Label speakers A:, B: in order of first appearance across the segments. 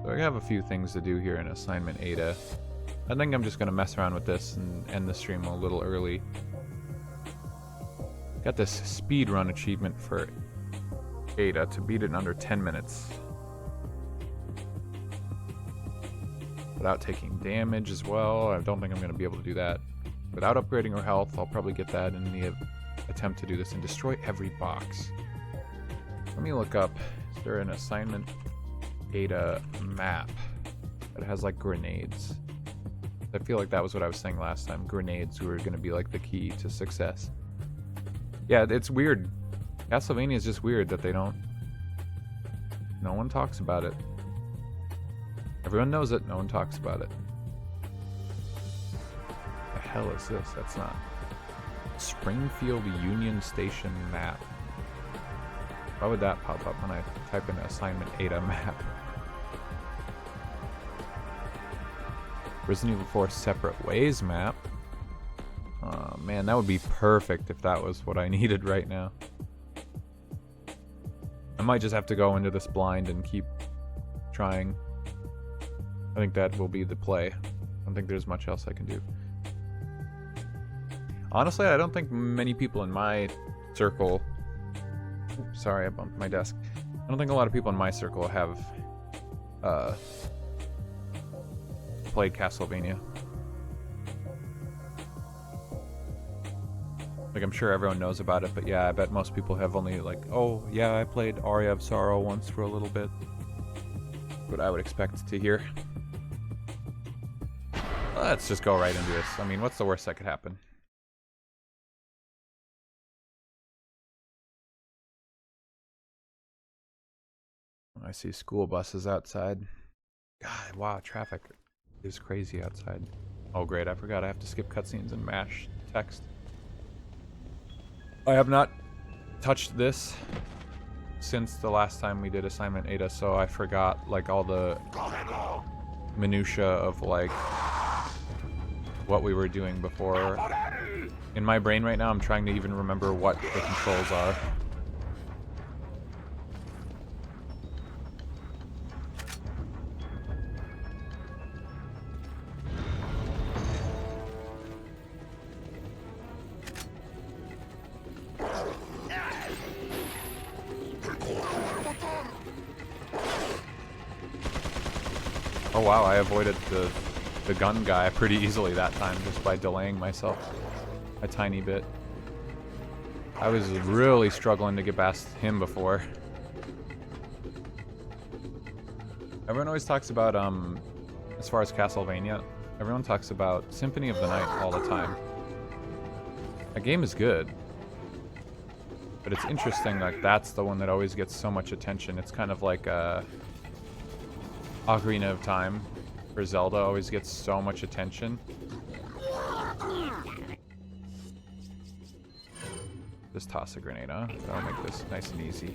A: So I have a few things to do here in assignment Ada. I think I'm just gonna mess around with this and end the stream a little early. Got this speed run achievement for Ada to beat it in under 10 minutes. Without taking damage as well. I don't think I'm gonna be able to do that. Without upgrading her health, I'll probably get that in the attempt to do this and destroy every box. Let me look up, is there an assignment Ada map that has like grenades? I feel like that was what I was saying last time. Grenades were going to be like the key to success. Yeah, it's weird. Castlevania is just weird that they don't... No one talks about it. Everyone knows it, no one talks about it. The hell is this? That's not... Springfield Union Station map. Why would that pop up when I type in assignment Ada map? Resident Evil 4 Separate Ways map. Oh man, that would be perfect if that was what I needed right now. I might just have to go into this blind and keep trying. I think that will be the play. I don't think there's much else I can do. Honestly, I don't think many people in my circle... Oops, sorry, I bumped my desk. I don't think a lot of people in my circle have played Castlevania. Like, I'm sure everyone knows about it, but yeah, I bet most people have only like, oh, yeah, I played Aria of Sorrow once for a little bit. What I would expect to hear. Let's just go right into this. I mean, what's the worst that could happen? I see school buses outside. God, wow, traffic is crazy outside. Oh great, I forgot I have to skip cutscenes and mash text. I have not touched this since the last time we did assignment Ada, so I forgot like all the minutia of like what we were doing before. In my brain right now, I'm trying to even remember what the controls are. Oh wow, I avoided the gun guy pretty easily that time just by delaying myself a tiny bit. I was really struggling to get past him before. Everyone always talks about, as far as Castlevania, everyone talks about Symphony of the Night all the time. That game is good. But it's interesting, like, that's the one that always gets so much attention. It's kind of like, Ocarina of Time for Zelda always gets so much attention. Just toss a grenade, huh? That'll make this nice and easy.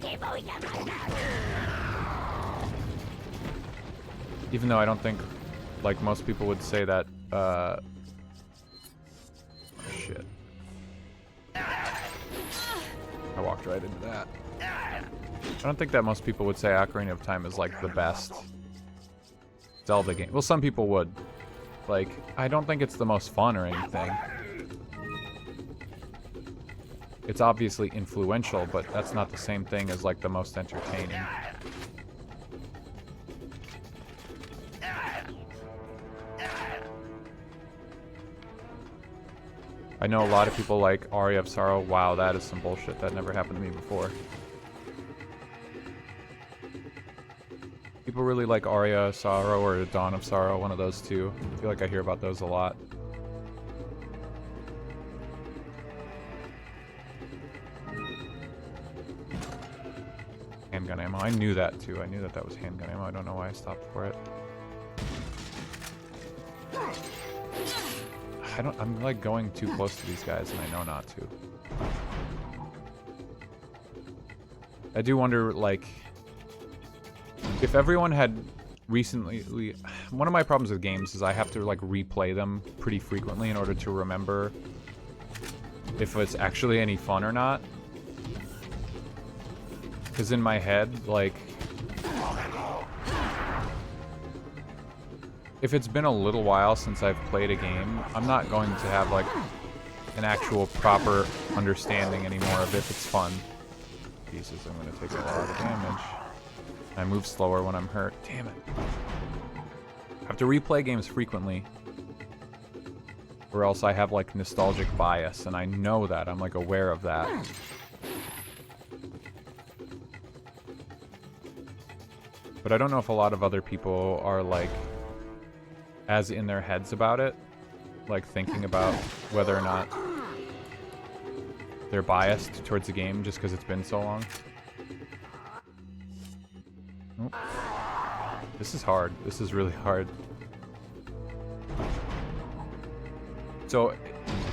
A: Even though I don't think, like most people would say that, oh shit. I walked right into that. I don't think that most people would say Ocarina of Time is like the best Zelda game. Well, some people would. Like, I don't think it's the most fun or anything. It's obviously influential, but that's not the same thing as like the most entertaining. I know a lot of people like Aria of Sorrow. Wow, that is some bullshit. That never happened to me before. People really like Aria of Sorrow or Dawn of Sorrow, one of those two. I feel like I hear about those a lot. Handgun ammo. I knew that too. I knew that that was handgun ammo. I don't know why I stopped for it. I'm like going too close to these guys and I know not to. I do wonder, like, if everyone had recently... One of my problems with games is I have to like replay them pretty frequently in order to remember if it's actually any fun or not. Because in my head, like... if it's been a little while since I've played a game, I'm not going to have like an actual proper understanding anymore of if it's fun. Jesus, I'm gonna take a lot of damage. I move slower when I'm hurt. Damn it. I have to replay games frequently, or else I have like nostalgic bias, and I know that. I'm like aware of that. But I don't know if a lot of other people are like as in their heads about it, like thinking about whether or not they're biased towards the game just because it's been so long. Oh. This is hard. This is really hard. So,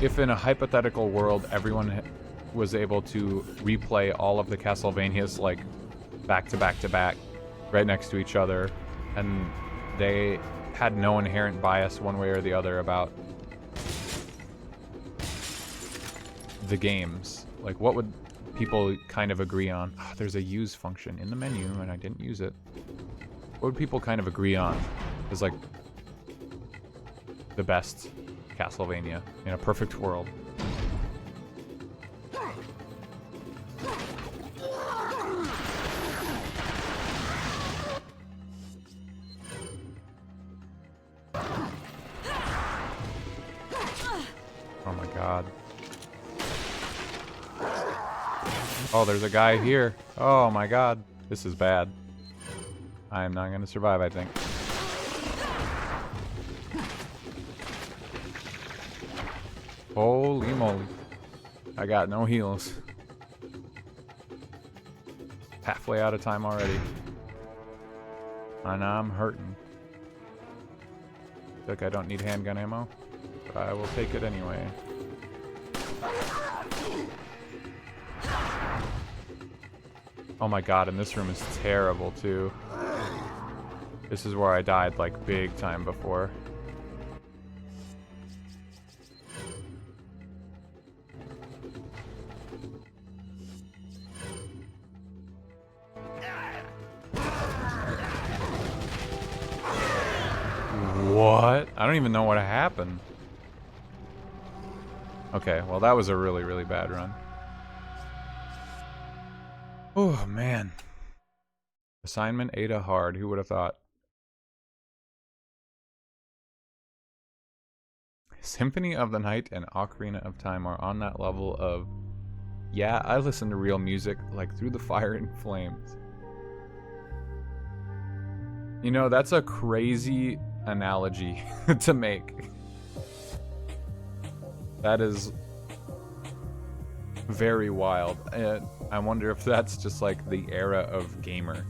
A: if in a hypothetical world everyone was able to replay all of the Castlevanias like back to back to back, right next to each other, and they had no inherent bias one way or the other about the games, like what would people kind of agree on? Oh, there's a use function in the menu and I didn't use it. What would people kind of agree on is like the best Castlevania in a perfect world? Oh my god. Oh, there's a guy here. Oh my god. This is bad. I am not going to survive, I think. Holy moly. I got no heals. Halfway out of time already. And I'm hurting. Feel like I don't need handgun ammo, but I will take it anyway. Oh my god, and this room is terrible too. This is where I died like big time before. What? I don't even know what happened. Okay, well that was a really, really bad run. Oh man. Assignment Ada hard, who would have thought? Symphony of the Night and Ocarina of Time are on that level of, yeah, I listen to real music like Through the Fire and Flames. You know, that's a crazy analogy to make. That is very wild. I wonder if that's just like the era of gamer.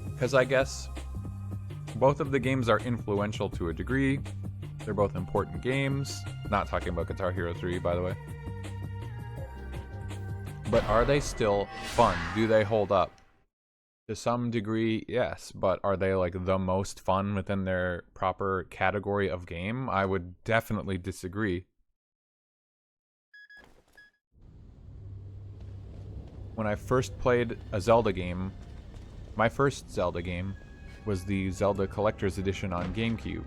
A: Because I guess both of the games are influential to a degree. They're both important games. Not talking about Guitar Hero 3, by the way. But are they still fun? Do they hold up? To some degree, yes. But are they like the most fun within their proper category of game? I would definitely disagree. When I first played a Zelda game, my first Zelda game was the Zelda Collector's Edition on GameCube.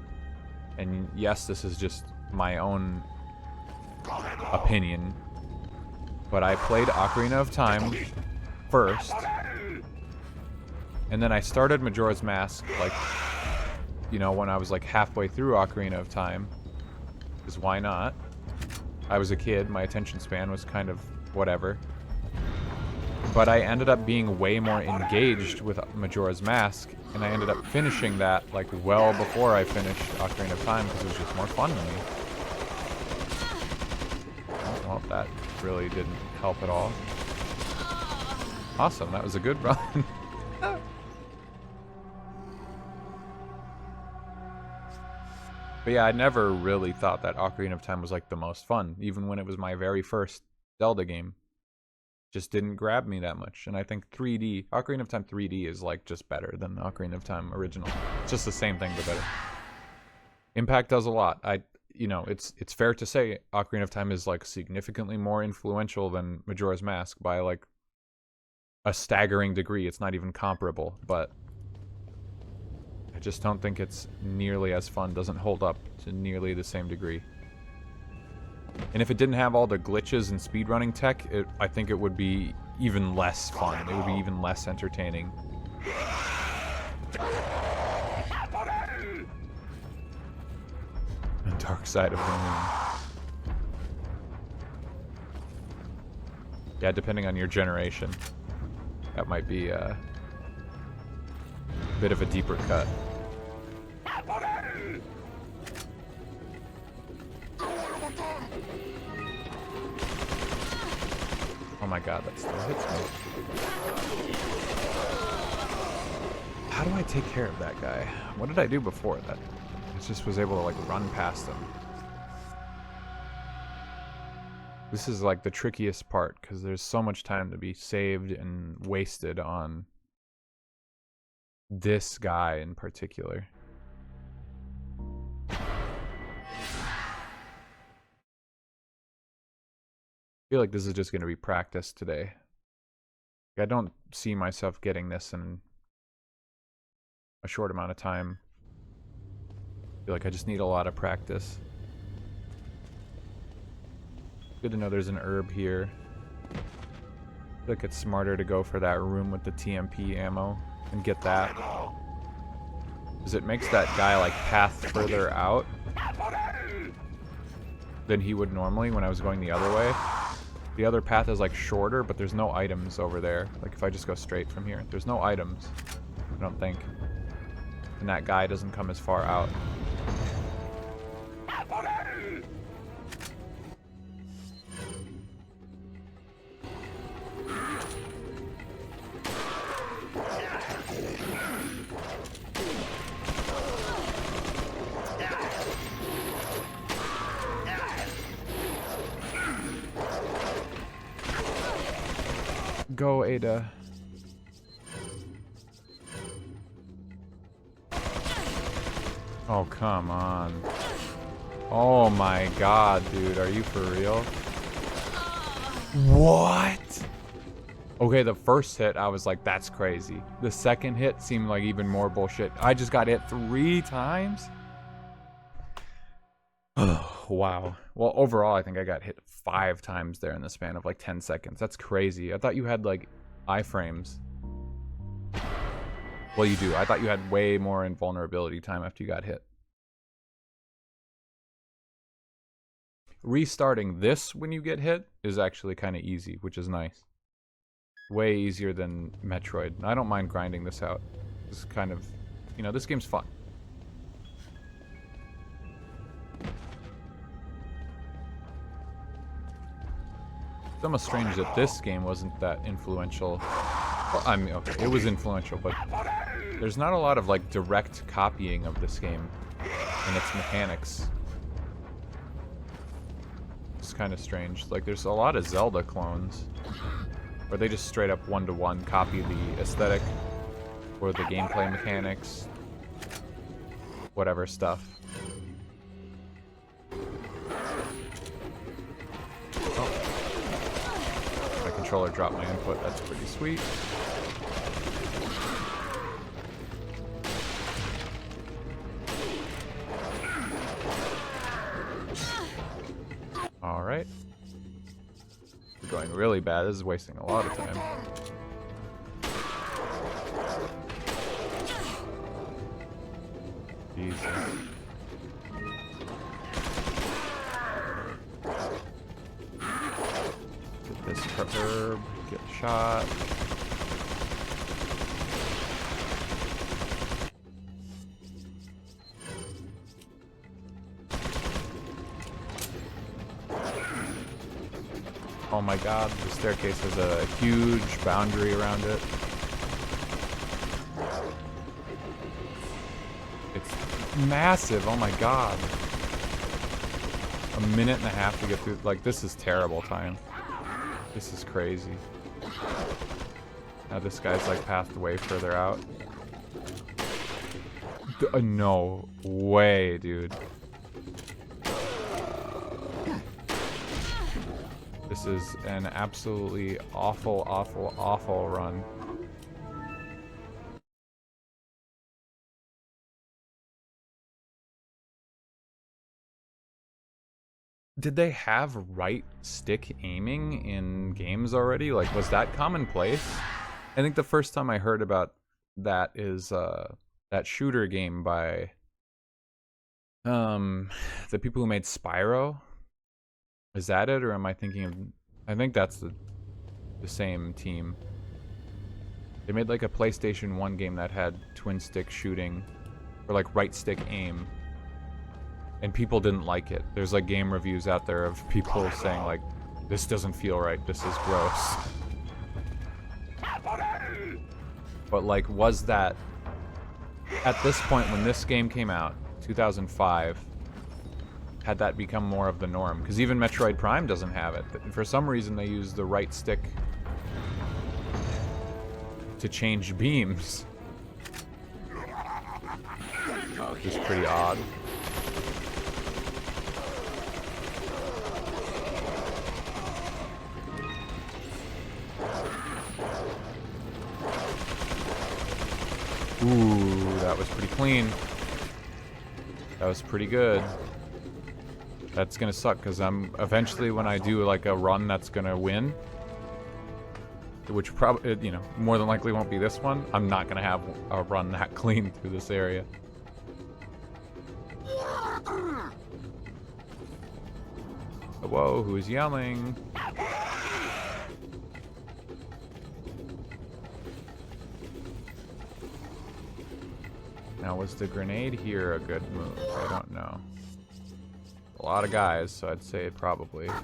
A: And yes, this is just my own opinion, but I played Ocarina of Time first, and then I started Majora's Mask, like, you know, when I was like halfway through Ocarina of Time, because why not? I was a kid, my attention span was kind of whatever. But I ended up being way more engaged with Majora's Mask, and I ended up finishing that like well before I finished Ocarina of Time because it was just more fun to me. Well, that really didn't help at all. Awesome, that was a good run. But yeah, I never really thought that Ocarina of Time was like the most fun, even when it was my very first Zelda game. Just didn't grab me that much. And I think Ocarina of Time 3D is like just better than Ocarina of Time original. It's just the same thing but better. Impact does a lot. You know, it's fair to say Ocarina of Time is like significantly more influential than Majora's Mask by like a staggering degree. It's not even comparable, but I just don't think it's nearly as fun. Doesn't hold up to nearly the same degree. And if it didn't have all the glitches and speedrunning tech, I think it would be even less fun. It would be even less entertaining. The dark side of the moon. Yeah, depending on your generation, that might be a bit of a deeper cut. Oh my god, that still hits me. How do I take care of that guy? What did I do before that? I just was able to like run past him. This is like the trickiest part because there's so much time to be saved and wasted on this guy in particular. I feel like this is just going to be practice today. I don't see myself getting this in a short amount of time. I feel like I just need a lot of practice. Good to know there's an herb here. I feel like it's smarter to go for that room with the TMP ammo and get that. Because it makes that guy like path further out than he would normally when I was going the other way. The other path is like shorter, but there's no items over there. Like if I just go straight from here, there's no items, I don't think. And that guy doesn't come as far out. Go, Ada. Oh, come on. Oh my god, dude. Are you for real? What? Okay, the first hit, I was like, that's crazy. The second hit seemed like even more bullshit. I just got hit 3 times? Oh, wow. Well, overall, I think I got hit 5 times there in the span of like 10 seconds. That's crazy. I thought you had like iframes. Well, you do. I thought you had way more invulnerability time after you got hit. Restarting this when you get hit is actually kind of easy, which is nice. Way easier than Metroid. I don't mind grinding this out. This is kind of, you know, this game's fun. It's almost strange that this game wasn't that influential. Well, I mean, okay, it was influential, but there's not a lot of like direct copying of this game and its mechanics. It's kind of strange. Like, there's a lot of Zelda clones where they just straight up one-to-one copy the aesthetic or the gameplay mechanics, whatever stuff. My controller dropped my input. That's pretty sweet. Alright. We're going really bad. This is wasting a lot of time. Jesus. Get this herb, get shot. Oh my god, the staircase has a huge boundary around it. It's massive, oh my god. A minute and a half to get through, like, this is terrible time. This is crazy. Now this guy's like pathed way further out. No way, dude. This is an absolutely awful, awful, awful run. Did they have right stick aiming in games already? Like, was that commonplace? I think the first time I heard about that is that shooter game by the people who made Spyro. Is that it, or am I thinking of? I think that's the same team. They made like a PlayStation 1 game that had twin stick shooting, or like right stick aim, and people didn't like it. There's like game reviews out there of people saying like, this doesn't feel right, this is gross. But like, was that, at this point when this game came out, 2005, had that become more of the norm? Because even Metroid Prime doesn't have it. For some reason they use the right stick to change beams. Which is pretty odd. Ooh, that was pretty clean. That was pretty good. That's gonna suck, because I'm eventually, when I do like a run that's gonna win, which probably, you know, more than likely won't be this one, I'm not gonna have a run that clean through this area. Whoa, who's yelling? Now, was the grenade here a good move? I don't know. A lot of guys, so I'd say it probably. Let's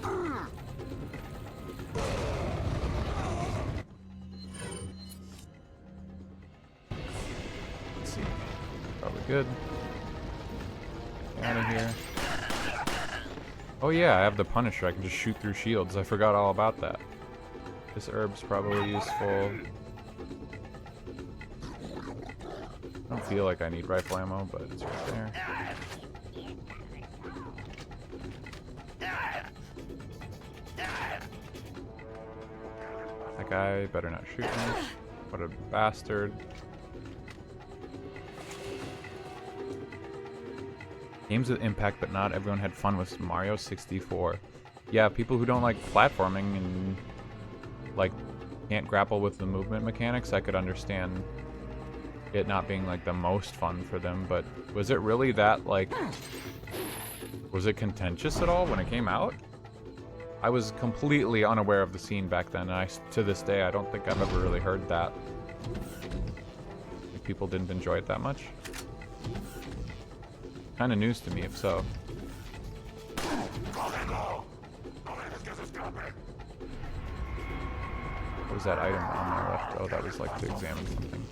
A: see. Probably good. Get out of here. Oh yeah, I have the Punisher. I can just shoot through shields. I forgot all about that. This herb's probably useful. I don't feel like I need rifle ammo, but it's right there. That guy better not shoot me. What a bastard. Games with impact, but not everyone had fun with Mario 64. Yeah, people who don't like platforming and like can't grapple with the movement mechanics, I could understand it not being like the most fun for them, but was it really that, like, was it contentious at all when it came out? I was completely unaware of the scene back then, and to this day, I don't think I've ever really heard that. Like, people didn't enjoy it that much. Kind of news to me, if so. What was that item on my left? Oh, that was like to examine something.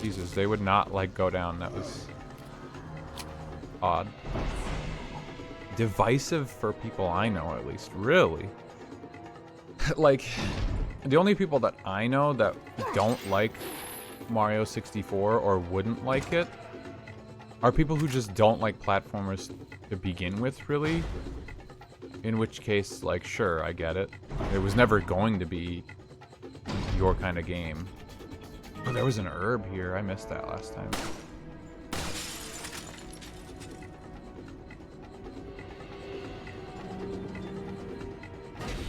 A: Jesus, they would not like go down. That was odd. Divisive for people I know, at least. Really? Like, the only people that I know that don't like Mario 64 or wouldn't like it are people who just don't like platformers to begin with, really. In which case, like, sure, I get it. It was never going to be your kind of game. Oh, there was an herb here. I missed that last time.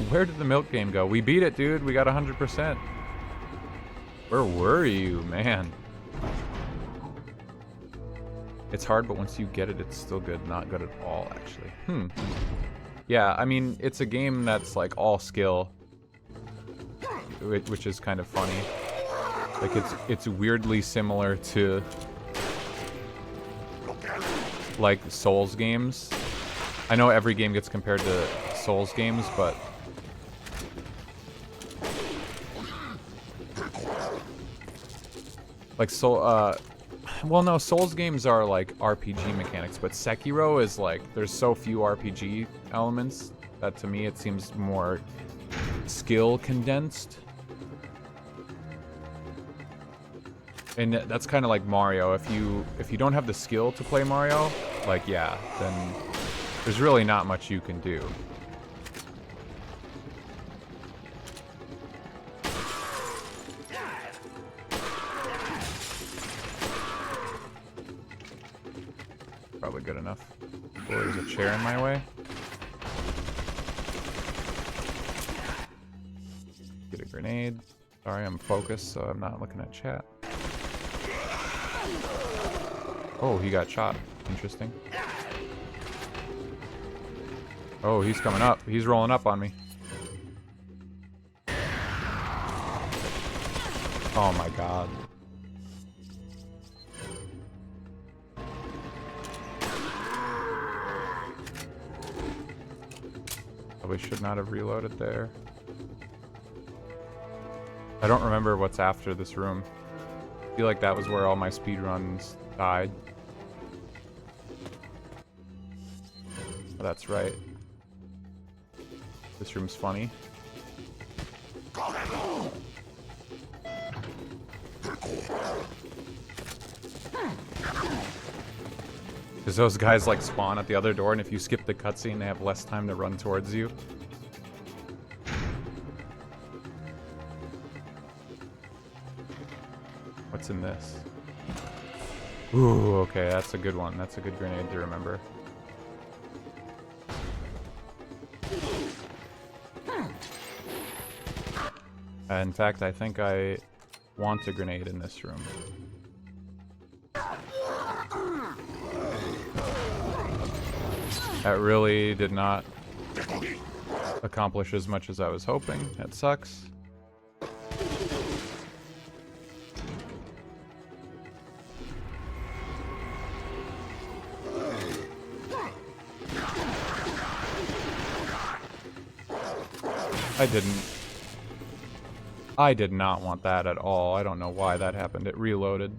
A: Where did the milk game go? We beat it, dude. We got 100%. Where were you, man? It's hard, but once you get it, it's still good. Not good at all, actually. Yeah, I mean, it's a game that's like all skill, which is kind of funny. Like, it's weirdly similar to like Souls games. I know every game gets compared to Souls games, but like well, no, Souls games are like RPG mechanics, but Sekiro is like, there's so few RPG elements that to me it seems more skill condensed. And that's kind of like Mario. If you don't have the skill to play Mario, like, yeah, then there's really not much you can do. Probably good enough. Oh, there's a chair in my way. Get a grenade. Sorry, I'm focused, so I'm not looking at chat. Oh, he got shot. Interesting. Oh, he's coming up. He's rolling up on me. Oh my god. Probably should not have reloaded there. I don't remember what's after this room. I feel like that was where all my speedruns died. Oh, that's right. This room's funny. Because those guys like spawn at the other door, and if you skip the cutscene, they have less time to run towards you. What's in this? Ooh, okay, that's a good one. That's a good grenade to remember. In fact, I think I want a grenade in this room. That really did not accomplish as much as I was hoping. That sucks. I did not want that at all. I don't know why that happened. It reloaded.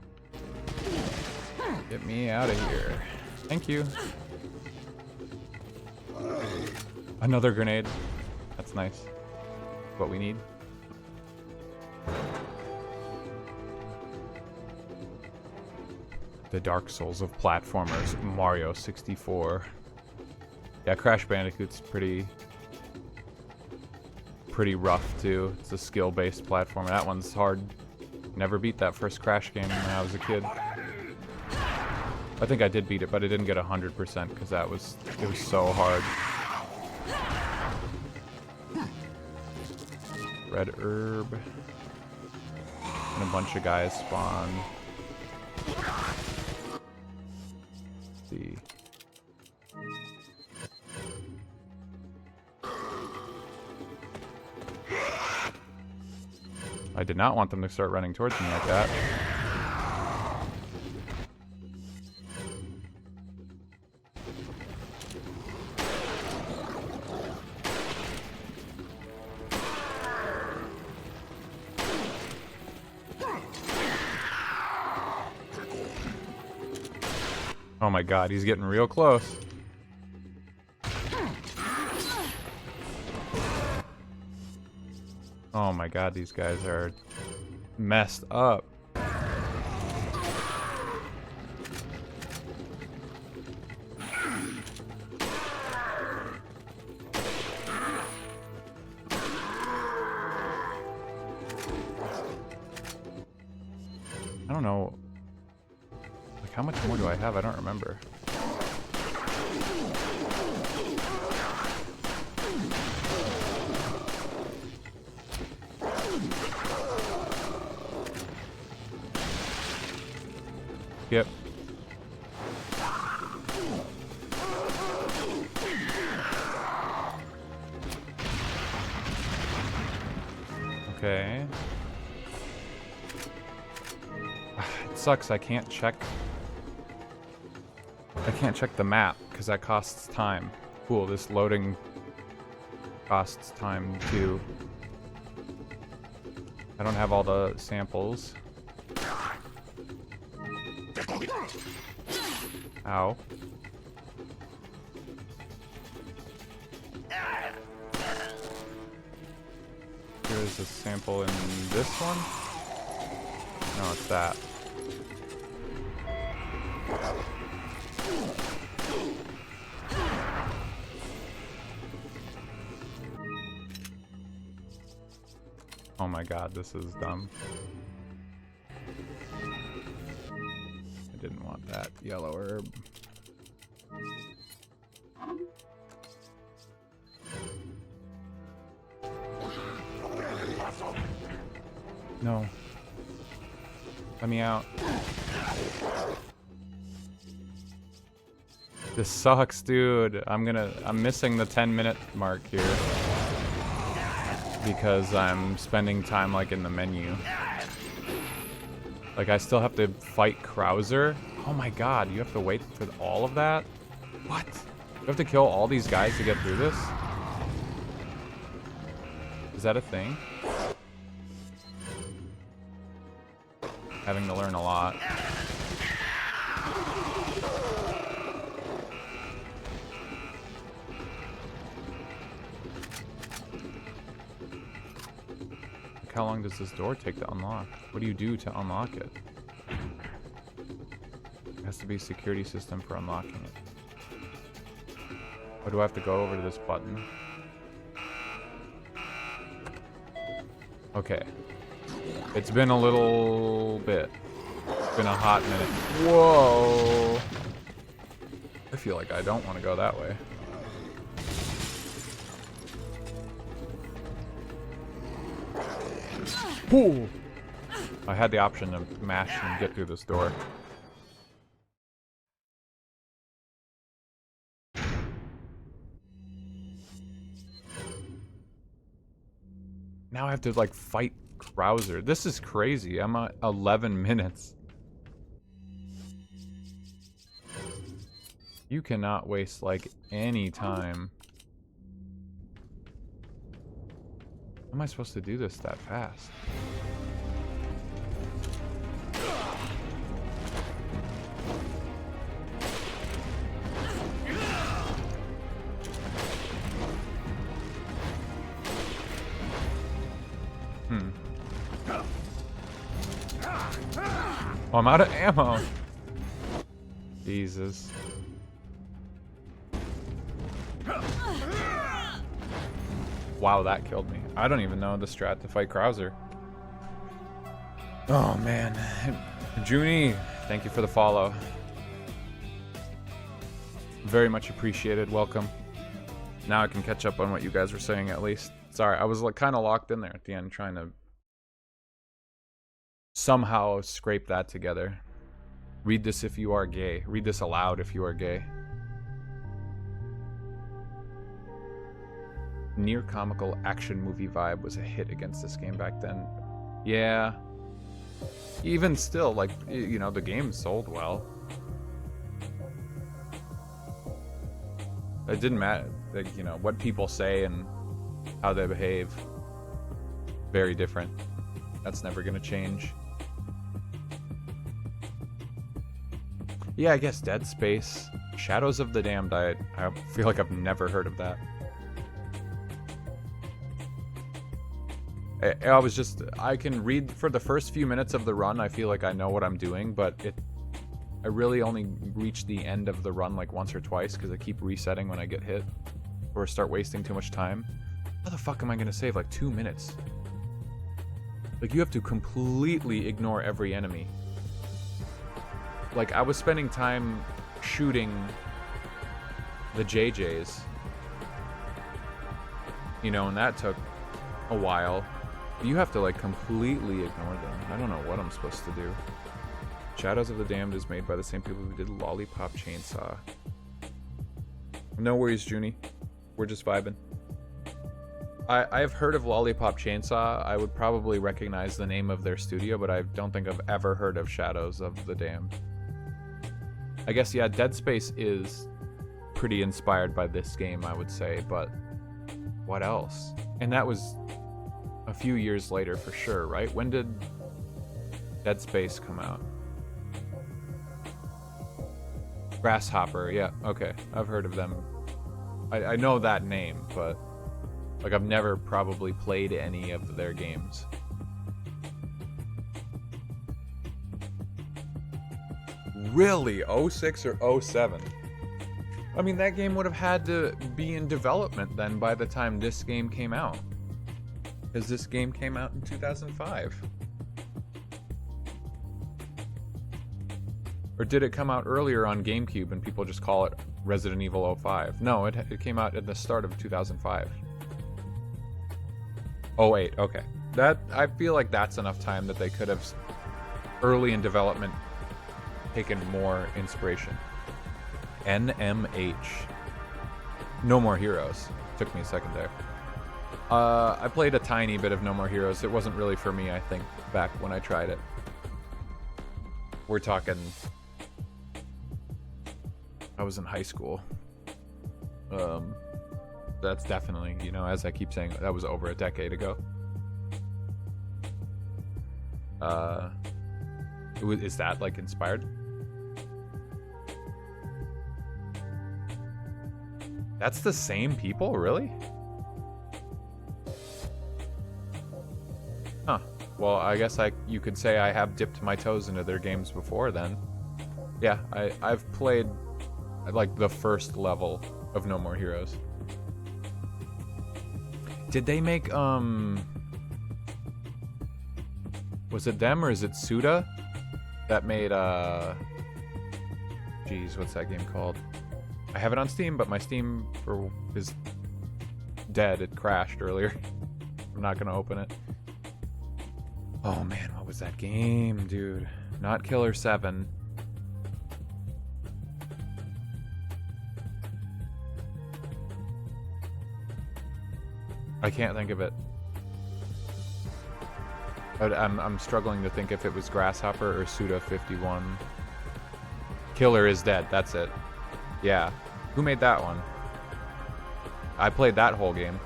A: Get me out of here. Thank you. Another grenade. That's nice. What we need. The Dark Souls of platformers. Mario 64. Yeah, Crash Bandicoot's pretty rough too. It's a skill-based platformer. That one's hard. Never beat that first Crash game when I was a kid. I think I did beat it, but I didn't get 100% because it was so hard. Red herb. And a bunch of guys spawn. Let's see. I did not want them to start running towards me like that. Oh my god, he's getting real close. Oh my god, these guys are messed up. I don't know. Like, how much more do I have? I don't remember. Yep. Okay. It sucks, I can't check the map because that costs time. Cool, this loading costs time too. I don't have all the samples. Ow. Here's a sample in this one. No, it's that. Oh my god, this is dumb. I didn't want that yellow herb. No. Let me out. This sucks, dude. I'm missing the 10-minute mark here. Because I'm spending time, like, in the menu. Like, I still have to fight Krauser? Oh my god, you have to wait for all of that? What? You have to kill all these guys to get through this? Is that a thing? Having to learn a lot. How long does this door take to unlock? What do you do to unlock it? There has to be a security system for unlocking it. Or do I have to go over to this button? Okay. It's been a little bit. It's been a hot minute. Whoa! I feel like I don't want to go that way. Ooh. I had the option to mash and get through this door. Now I have to, like, fight Krauser. This is crazy. I'm at 11 minutes. You cannot waste, like, any time. How am I supposed to do this that fast? Oh, I'm out of ammo. Jesus. Wow, that killed me. I don't even know the strat to fight Krauser. Oh, man. Junie, thank you for the follow. Very much appreciated. Welcome. Now I can catch up on what you guys were saying, at least. Sorry, I was, like, kind of locked in there at the end, trying to somehow scrape that together. Read this if you are gay. Read this aloud if you are gay. Near comical action movie vibe was a hit against this game back then. Yeah. Even still, like, you know, the game sold well. It didn't matter, like, you know, what people say and how they behave. Very different. That's never gonna change. Yeah, I guess Dead Space. Shadows of the Damned, I feel like I've never heard of that. I can read for the first few minutes of the run, I feel like I know what I'm doing, but I really only reach the end of the run like once or twice because I keep resetting when I get hit or start wasting too much time. How the fuck am I gonna save like 2 minutes? Like, you have to completely ignore every enemy. Like, I was spending time shooting the JJs, you know, and that took a while. You have to, like, completely ignore them. I don't know what I'm supposed to do. Shadows of the Damned is made by the same people who did Lollipop Chainsaw. No worries, Junie. We're just vibing. I have heard of Lollipop Chainsaw. I would probably recognize the name of their studio, but I don't think I've ever heard of Shadows of the Damned. I guess, yeah, Dead Space is pretty inspired by this game, I would say, but what else? And that was a few years later for sure, right? When did Dead Space come out? Grasshopper, yeah, okay. I've heard of them. I know that name, but like, I've never probably played any of their games. Really? 06 or 07? I mean, that game would have had to be in development then by the time this game came out. Because this game came out in 2005. Or did it come out earlier on GameCube and people just call it Resident Evil 05? No, it came out at the start of 2005. Oh wait, okay. I feel like that's enough time that they could have, early in development, taken more inspiration. NMH. No More Heroes. Took me a second there. I played a tiny bit of No More Heroes. It wasn't really for me, I think, back when I tried it. We're talking... I was in high school. That's definitely, you know, as I keep saying, that was over a decade ago. Is that, like, inspired? That's the same people, really? Huh. Well, I guess you could say I have dipped my toes into their games before then. Yeah, I've played, like, the first level of No More Heroes. Did they make, was it them or is it Suda that made, geez, what's that game called? I have it on Steam, but my Steam is dead. It crashed earlier. I'm not gonna open it. Oh man, what was that game, dude? Not Killer 7. I can't think of it. But I'm struggling to think if it was Grasshopper or Suda 51. Killer is Dead, that's it. Yeah. Who made that one? I played that whole game.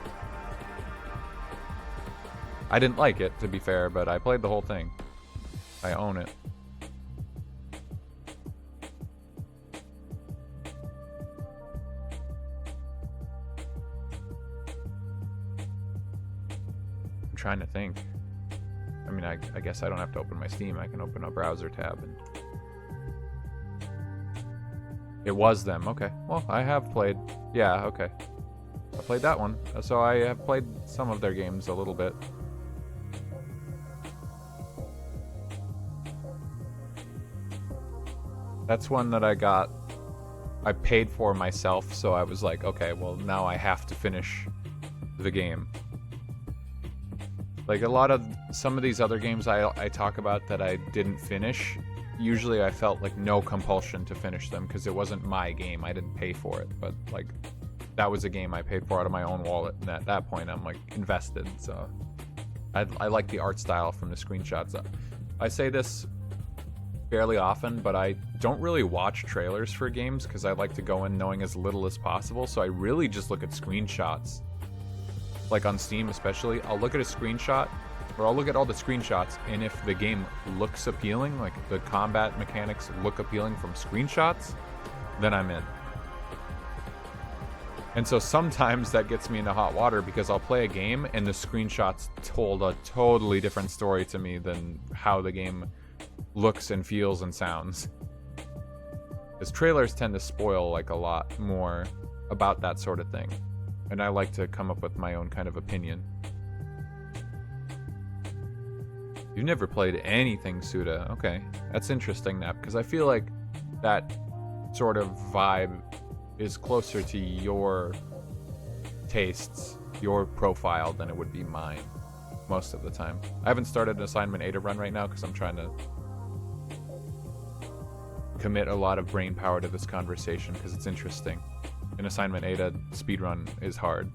A: I didn't like it, to be fair, but I played the whole thing. I own it. I'm trying to think. I mean, I guess I don't have to open my Steam. I can open a browser tab and... It was them. Okay. Well, I have played... Yeah, okay. I played that one. So I have played some of their games a little bit. That's one that I paid for myself, so I was like, okay, well, now I have to finish the game. Like, some of these other games I talk about that I didn't finish, usually I felt like no compulsion to finish them because it wasn't my game. I didn't pay for it, but like that was a game I paid for out of my own wallet, and at that point I'm like invested. So I like the art style from the screenshots. I say this fairly often, but I don't really watch trailers for games because I like to go in knowing as little as possible. So I really just look at screenshots. Like on Steam especially, I'll look at a screenshot, or I'll look at all the screenshots, and if the game looks appealing, like the combat mechanics look appealing from screenshots, then I'm in. And so sometimes that gets me into hot water because I'll play a game and the screenshots told a totally different story to me than how the game looks and feels and sounds. Because trailers tend to spoil like a lot more about that sort of thing. And I like to come up with my own kind of opinion. You've never played anything Suda. Okay, that's interesting, Nap, because I feel like that sort of vibe is closer to your tastes, your profile, than it would be mine most of the time. I haven't started an Assignment A to run right now because I'm trying to commit a lot of brain power to this conversation because it's interesting. An Assignment A to speedrun is hard.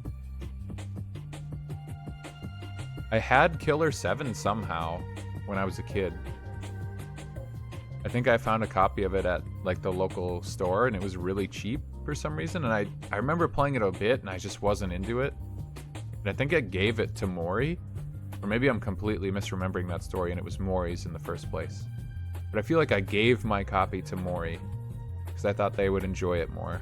A: I had Killer 7 somehow when I was a kid. I think I found a copy of it at like the local store and it was really cheap for some reason, and I remember playing it a bit and I just wasn't into it. And I think I gave it to Mori, or maybe I'm completely misremembering that story and it was Mori's in the first place. But I feel like I gave my copy to Mori because I thought they would enjoy it more.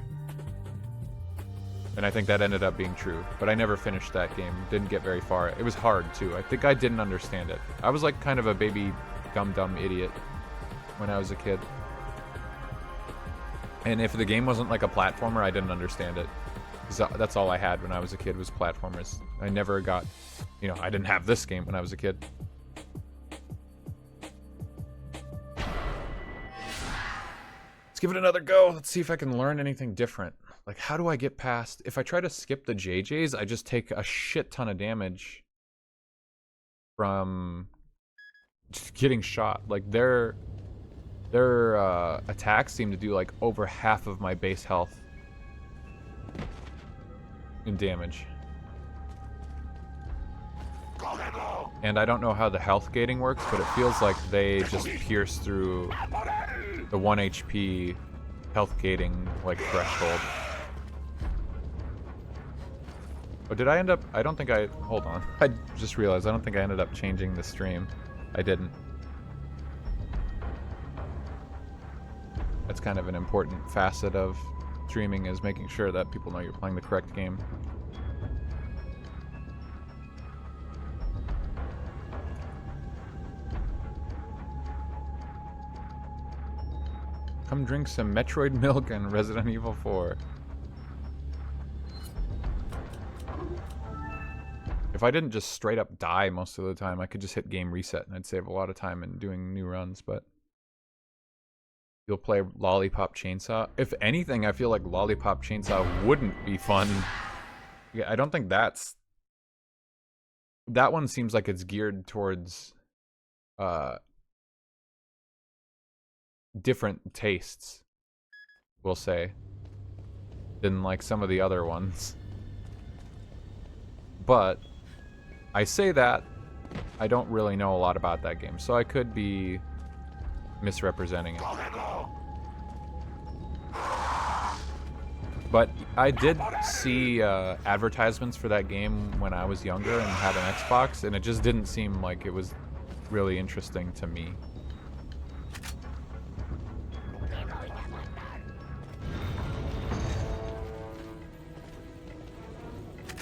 A: And I think that ended up being true. But I never finished that game. Didn't get very far. It was hard, too. I think I didn't understand it. I was like kind of a baby dumb idiot when I was a kid. And if the game wasn't like a platformer, I didn't understand it. That's all I had when I was a kid was platformers. I never got, you know, I didn't have this game when I was a kid. Let's give it another go. Let's see if I can learn anything different. Like, how do I get past... If I try to skip the JJs, I just take a shit ton of damage from just getting shot. Like, their attacks seem to do, like, over half of my base health in damage. And I don't know how the health gating works, but it feels like they just pierce through the 1 HP health gating, like, threshold. Oh, did I end up... I don't think I... Hold on. I just realized I don't think I ended up changing the stream. I didn't. That's kind of an important facet of streaming, is making sure that people know you're playing the correct game. Come drink some Metroid milk and Resident Evil 4. If I didn't just straight up die most of the time, I could just hit game reset and I'd save a lot of time in doing new runs, but... You'll play Lollipop Chainsaw? If anything, I feel like Lollipop Chainsaw wouldn't be fun. Yeah, I don't think that's... That one seems like it's geared towards... different tastes, we'll say, than like some of the other ones. But I say that I don't really know a lot about that game, so I could be misrepresenting it. But I did see advertisements for that game when I was younger and had an Xbox, and it just didn't seem like it was really interesting to me.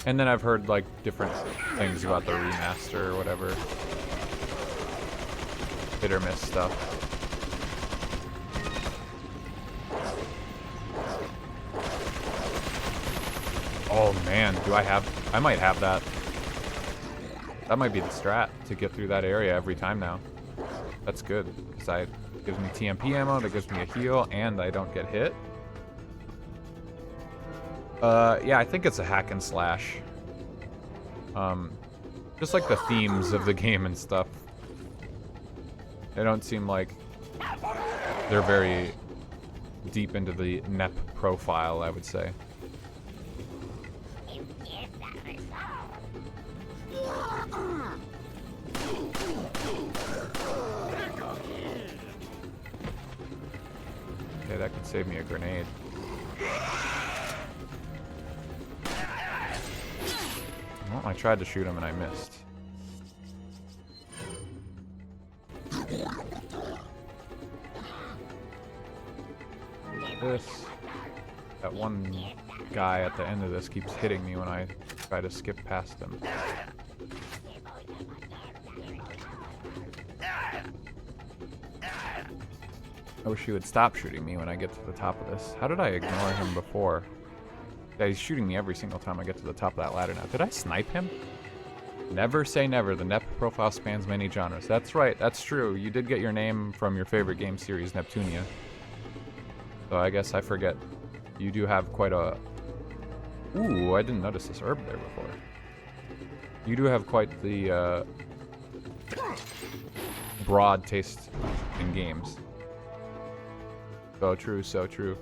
A: And then I've heard, like, different things about the remaster or whatever. Hit or miss stuff. Oh man, do I have... I might have that. That might be the strat, to get through that area every time now. That's good, because it gives me TMP ammo, that gives me a heal, and I don't get hit. Yeah, I think it's a hack and slash. Just like the themes of the game and stuff. They don't seem like they're very deep into the NEP profile, I would say. Okay, that could save me a grenade. Well, I tried to shoot him and I missed. That one guy at the end of this keeps hitting me when I try to skip past him. I wish he would stop shooting me when I get to the top of this. How did I ignore him before? Yeah, he's shooting me every single time I get to the top of that ladder now. Did I snipe him? Never say never. The NEP profile spans many genres. That's right. That's true. You did get your name from your favorite game series, Neptunia. So I guess I forget. You do have quite a... Ooh, I didn't notice this herb there before. You do have quite the broad taste in games. So true, so true.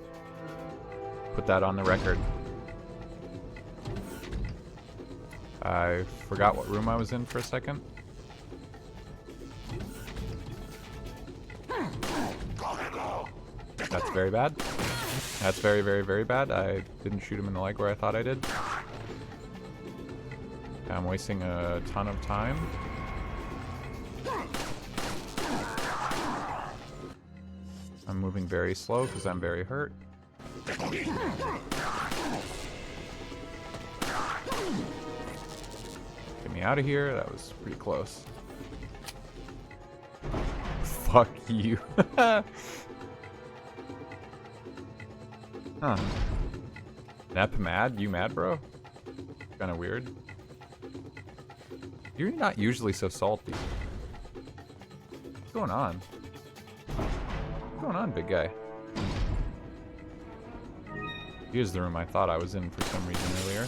A: Put that on the record. I forgot what room I was in for a second. That's very bad. That's very, very, very bad. I didn't shoot him in the leg where I thought I did. I'm wasting a ton of time. I'm moving very slow because I'm very hurt. Get me out of here. That was pretty close. Fuck you. Huh. Nep mad? You mad, bro? Kind of weird. You're not usually so salty. What's going on? What's going on, big guy? Here's the room I thought I was in for some reason earlier.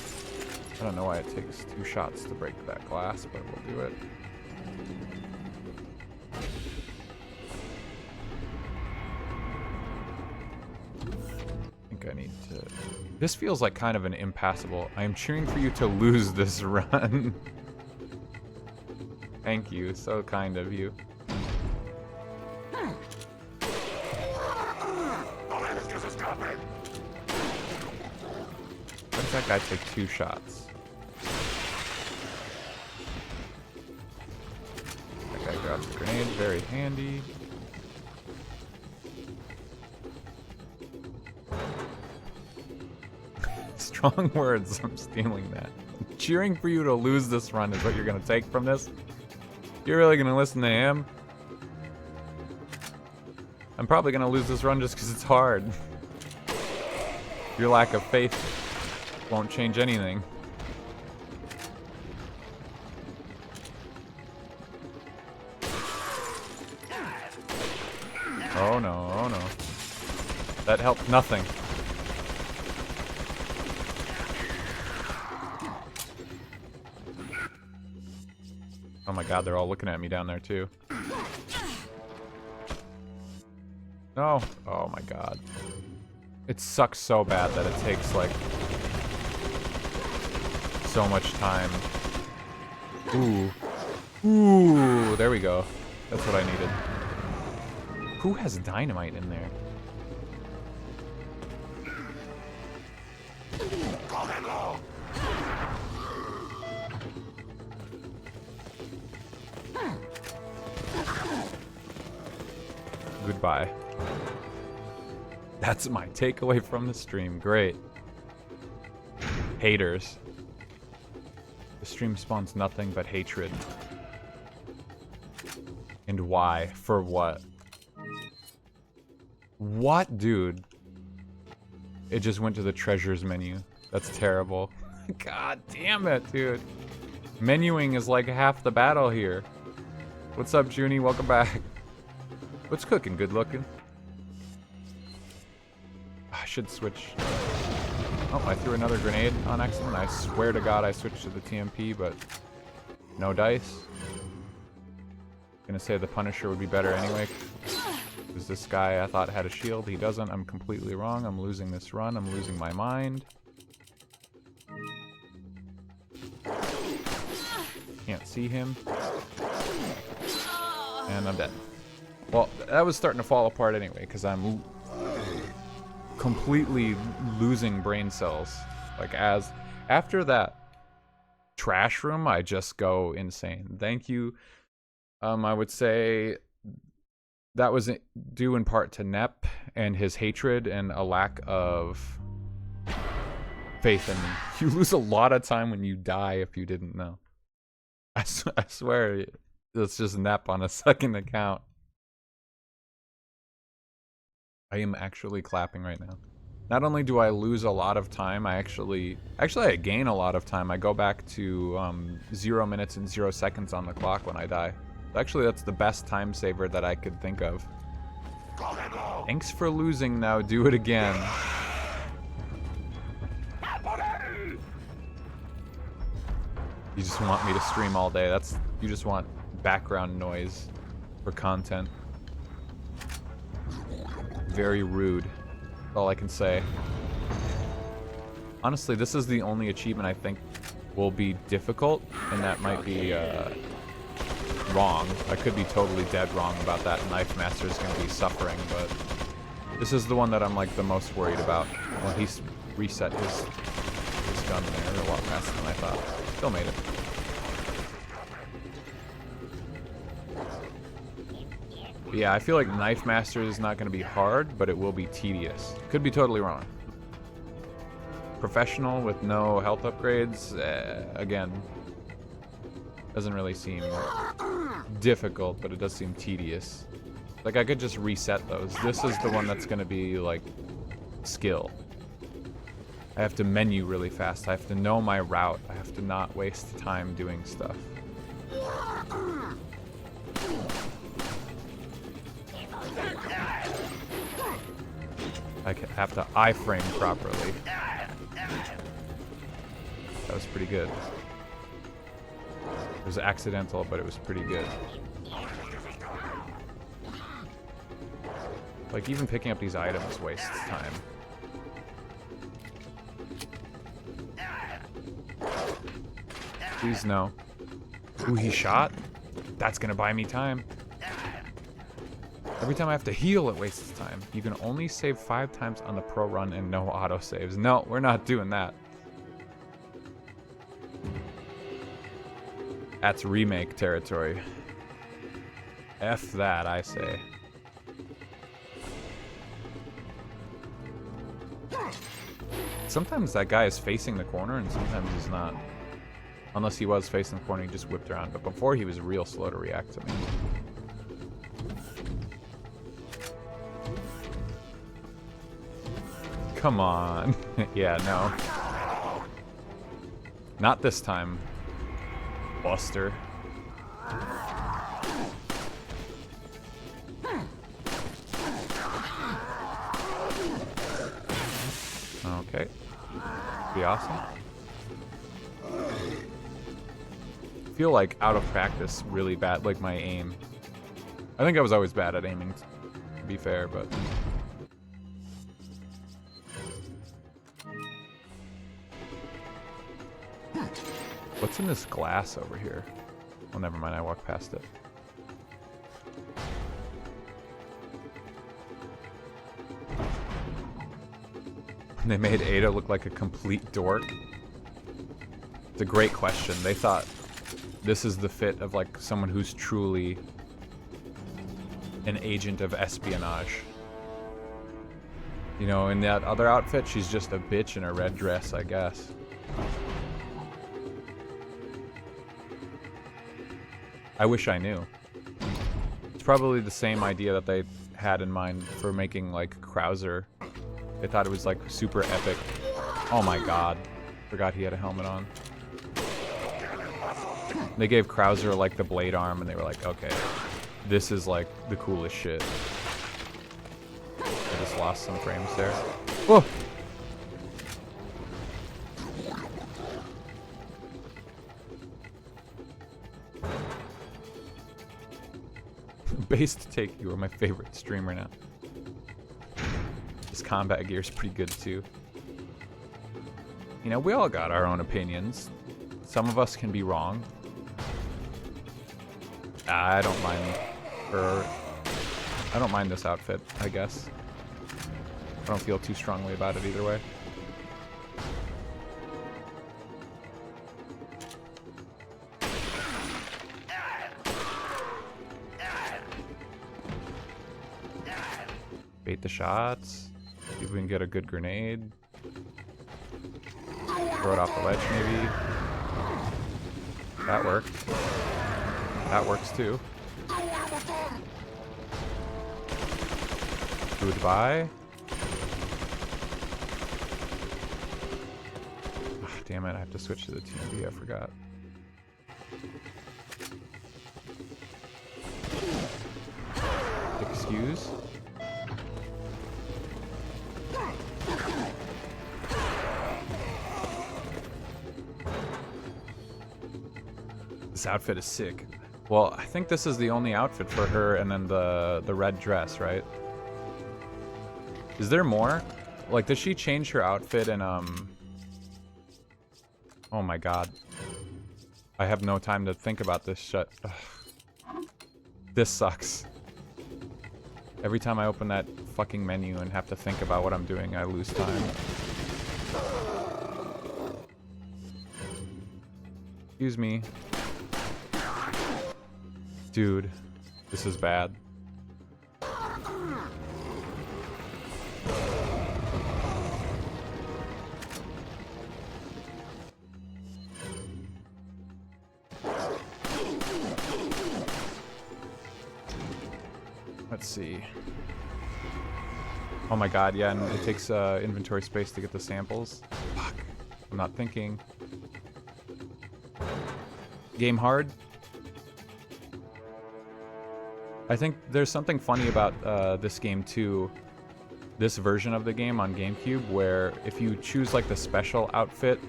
A: I don't know why it takes 2 shots to break that glass, but we'll do it. I think I need to... This feels like kind of an impassable... I am cheering for you to lose this run. Thank you. So kind of you. Let's that guy take 2 shots. That guy grabs a grenade. Very handy. Strong words. I'm stealing that. Cheering for you to lose this run is what you're going to take from this? You're really going to listen to him? I'm probably going to lose this run just because it's hard. Your lack of faith won't change anything. Oh no, oh no. That helped nothing. Oh my god, they're all looking at me down there too. No. Oh my god. It sucks so bad that it takes like so much time. Ooh. Ooh, there we go. That's what I needed. Who has dynamite in there? Goodbye. That's my takeaway from the stream. Great. Haters. The stream spawns nothing but hatred. And why? For what? What, dude? It just went to the treasures menu. That's terrible. God damn it, dude. Menuing is like half the battle here. What's up, Junie? Welcome back. What's cooking? Good looking. I should switch. Oh, I threw another grenade on accident. I swear to God I switched to the TMP, but no dice. Gonna say the Punisher would be better anyway. Because this guy I thought had a shield. He doesn't. I'm completely wrong. I'm losing this run. I'm losing my mind. Can't see him. And I'm dead. Well, that was starting to fall apart anyway, because I'm completely losing brain cells. Like, after that trash room, I just go insane. Thank you. I would say that was due in part to Nep and his hatred and a lack of faith in me. You lose a lot of time when you die if you didn't know. I swear, it's just Nep on a second account. I am actually clapping right now. Not only do I lose a lot of time, I actually I gain a lot of time. I go back to 0 minutes and 0 seconds on the clock when I die. Actually, that's the best time saver that I could think of. Thanks for losing now. Do it again. You just want me to stream all day. You just want background noise for content. Very rude. That's all I can say. Honestly, this is the only achievement I think will be difficult, and that might be wrong. I could be totally dead wrong about that. Knife Master is going to be suffering, but this is the one that I'm like the most worried about. Well, he's reset his gun there a lot faster than I thought. Still made it. But yeah, I feel like Knife Master is not going to be hard, but it will be tedious. Could be totally wrong. Professional with no health upgrades, again, doesn't really seem difficult, but it does seem tedious. Like, I could just reset those. This is the one that's going to be, like, skill. I have to menu really fast. I have to know my route. I have to not waste time doing stuff. I have to iframe properly. That was pretty good. It was accidental, but it was pretty good. Like, even picking up these items wastes time. Please no. Ooh, he shot? That's gonna buy me time. Every time I have to heal, it wastes time. You can only save 5 times on the pro run and no autosaves. No, we're not doing that. That's remake territory. F that, I say. Sometimes that guy is facing the corner and sometimes he's not. Unless he was facing the corner, he just whipped around. But before, he was real slow to react to me. Come on. Yeah, no. Not this time, Buster. Okay. Be awesome. I feel like out of practice, really bad, like my aim. I think I was always bad at aiming, to be fair, but... What's in this glass over here? Oh, never mind, I walked past it. They made Ada look like a complete dork. It's a great question. They thought this is the fit of like someone who's truly an agent of espionage. You know, in that other outfit, she's just a bitch in a red dress, I guess. I wish I knew. It's probably the same idea that they had in mind for making like Krauser. They thought it was like super epic. Oh my god. Forgot he had a helmet on. They gave Krauser like the blade arm and they were like, okay, this is like the coolest shit. I just lost some frames there. Whoa! Based Take, you are my favorite streamer now. This combat gear is pretty good too. You know, we all got our own opinions. Some of us can be wrong. I don't mind this outfit, I guess. I don't feel too strongly about it either way. Bait the shots. See if we can get a good grenade. Throw it off the ledge, maybe. That worked. That works too. Goodbye. Oh, damn it, I have to switch to the TMB, I forgot. Excuse? This outfit is sick. Well, I think this is the only outfit for her and then the red dress, right? Is there more? Like, does she change her outfit and, oh my god. I have no time to think about this shit. Ugh. This sucks. Every time I open that fucking menu and have to think about what I'm doing, I lose time. Excuse me. Dude, this is bad. Let's see. Oh my god, yeah, and it takes inventory space to get the samples. Fuck. I'm not thinking. Game hard? I think there's something funny about this game too. This version of the game on GameCube, where if you choose like the special outfit,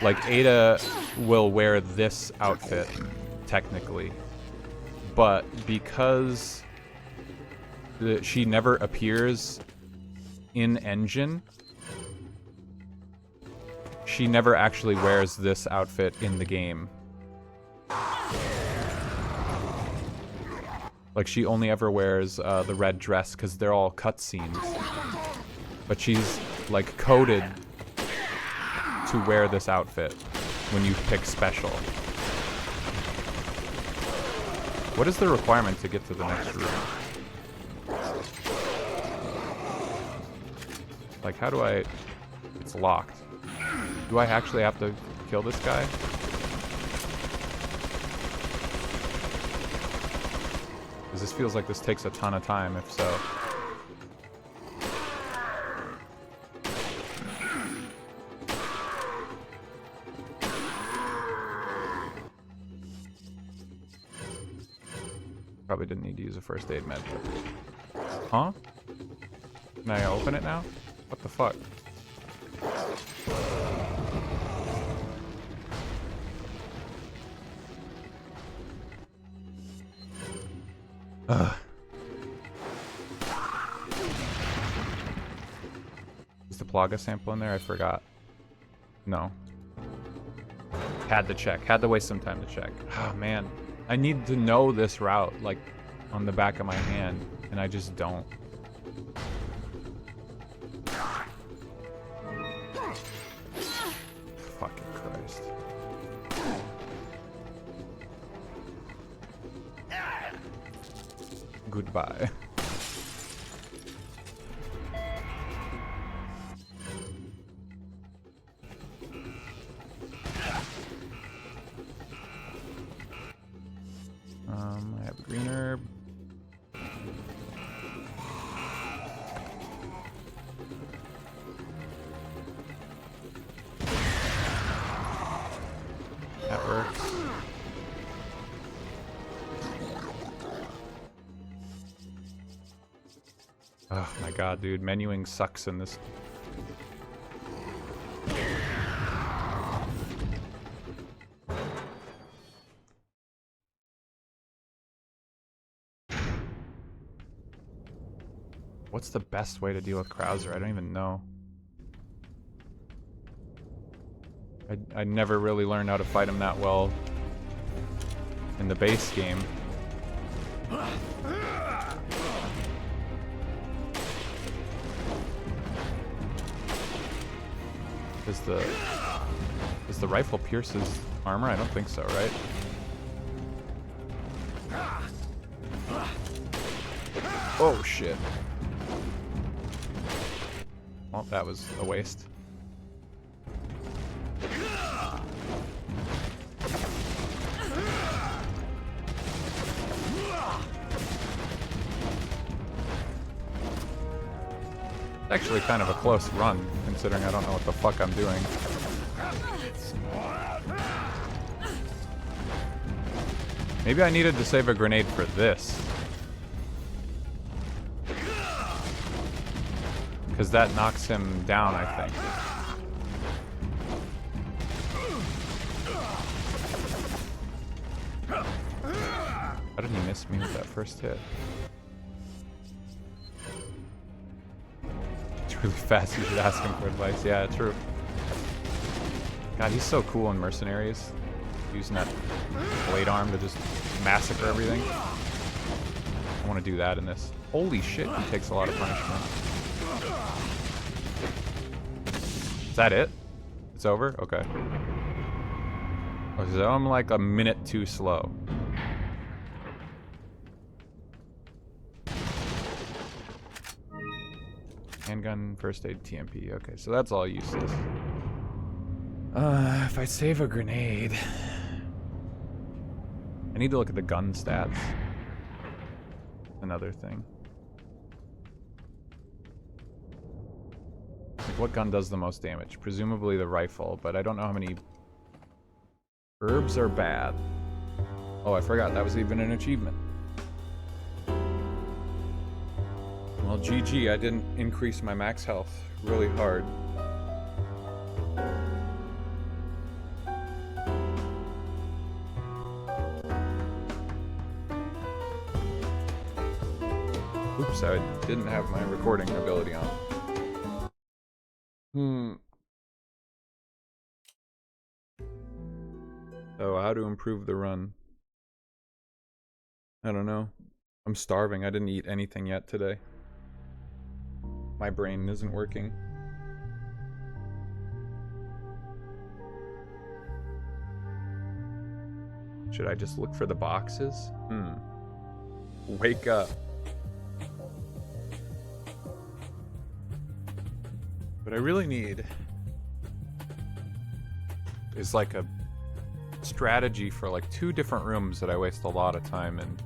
A: like Ada will wear this outfit technically, but because she never appears in engine, she never actually wears this outfit in the game. Like, she only ever wears the red dress because they're all cutscenes. But she's, like, coded to wear this outfit when you pick special. What is the requirement to get to the next room? Like, how do I... It's locked. Do I actually have to kill this guy? Because this feels like this takes a ton of time, if so. Probably didn't need to use a first aid med. Huh? Can I open it now? What the fuck? Ugh. Is the Plaga sample in there? I forgot. No. Had to check. Had to waste some time to check. Oh, man. I need to know this route, like, on the back of my hand, and I just don't. Fucking Christ. Goodbye. I have a green herb. That works. Oh my god, dude. Menuing sucks in this. What's the best way to deal with Krauser? I don't even know. I never really learned how to fight him that well in the base game. Does the rifle pierce his armor? I don't think so, right? Oh shit. Well, that was a waste. Actually kind of a close run, considering I don't know what the fuck I'm doing. Maybe I needed to save a grenade for this. Because that knocks him down, I think. How did he miss me with that first hit? Really fast, you should ask him for advice. Yeah, true. God, he's so cool in Mercenaries. Using that blade arm to just massacre everything. I want to do that in this. Holy shit, he takes a lot of punishment. Is that it? It's over? Okay. Okay, so I'm like a minute too slow. Handgun, first aid, TMP. Okay, so that's all useless. If I save a grenade... I need to look at the gun stats. Another thing. Like, what gun does the most damage? Presumably the rifle, but I don't know how many... Herbs are bad. Oh, I forgot, that was even an achievement. Well, GG, I didn't increase my max health really hard. Oops, I didn't have my recording ability on. So, how to improve the run? I don't know. I'm starving. I didn't eat anything yet today. My brain isn't working. Should I just look for the boxes? Wake up. What I really need is like a strategy for like 2 different rooms that I waste a lot of time in.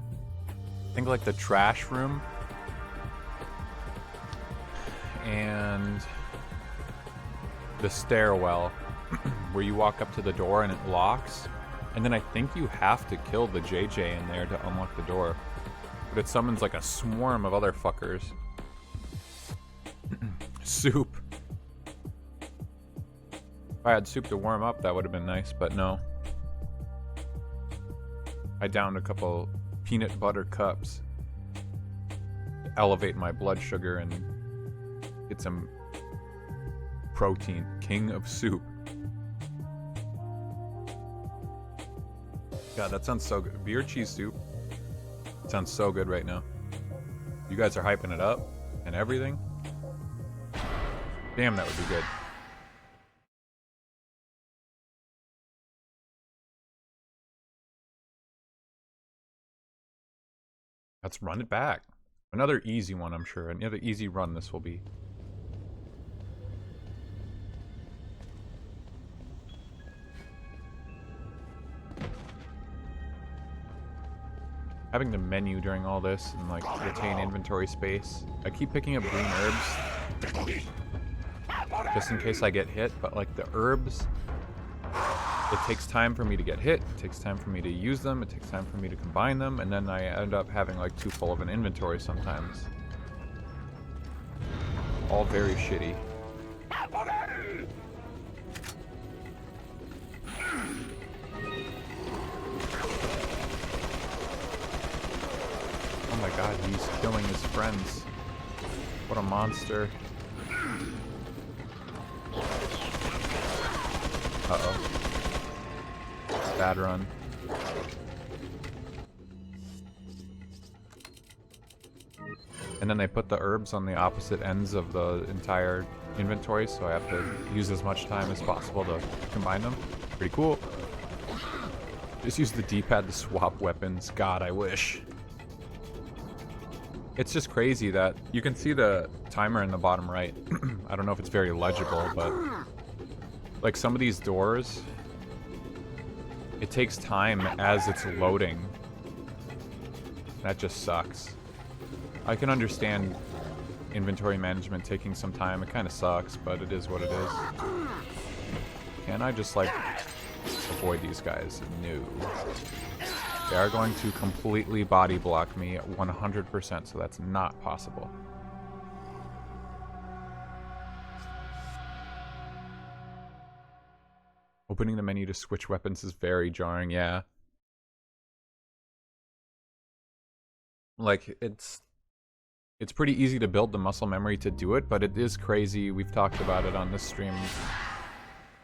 A: I think like the trash room and the stairwell where you walk up to the door and it locks, and then I think you have to kill the JJ in there to unlock the door, but it summons like a swarm of other fuckers. Soup. If I had soup to warm up, that would have been nice, but no. I downed a couple peanut butter cups to elevate my blood sugar and get some protein. King of soup. God, that sounds so good. Beer cheese soup. It sounds so good right now. You guys are hyping it up and everything. Damn, that would be good. Let's run it back. Another easy one, I'm sure. Another easy run this will be. Having the menu during all this and like retain inventory space. I keep picking up green herbs just in case I get hit, but like the herbs, it takes time for me to get hit, it takes time for me to use them, it takes time for me to combine them, and then I end up having like too full of an inventory sometimes. All very shitty. Oh my god, he's killing his friends. What a monster. Uh-oh. Bad run. And then they put the herbs on the opposite ends of the entire inventory, so I have to use as much time as possible to combine them. Pretty cool. Just use the D-pad to swap weapons. God, I wish. It's just crazy that you can see the timer in the bottom right. I don't know if it's very legible, but like some of these doors, it takes time as it's loading. That just sucks. I can understand inventory management taking some time. It kind of sucks, but it is what it is. Can I just like avoid these guys? No. They are going to completely body block me at 100%, so that's not possible. Opening the menu to switch weapons is very jarring, yeah. Like, it's pretty easy to build the muscle memory to do it, but it is crazy. We've talked about it on this stream.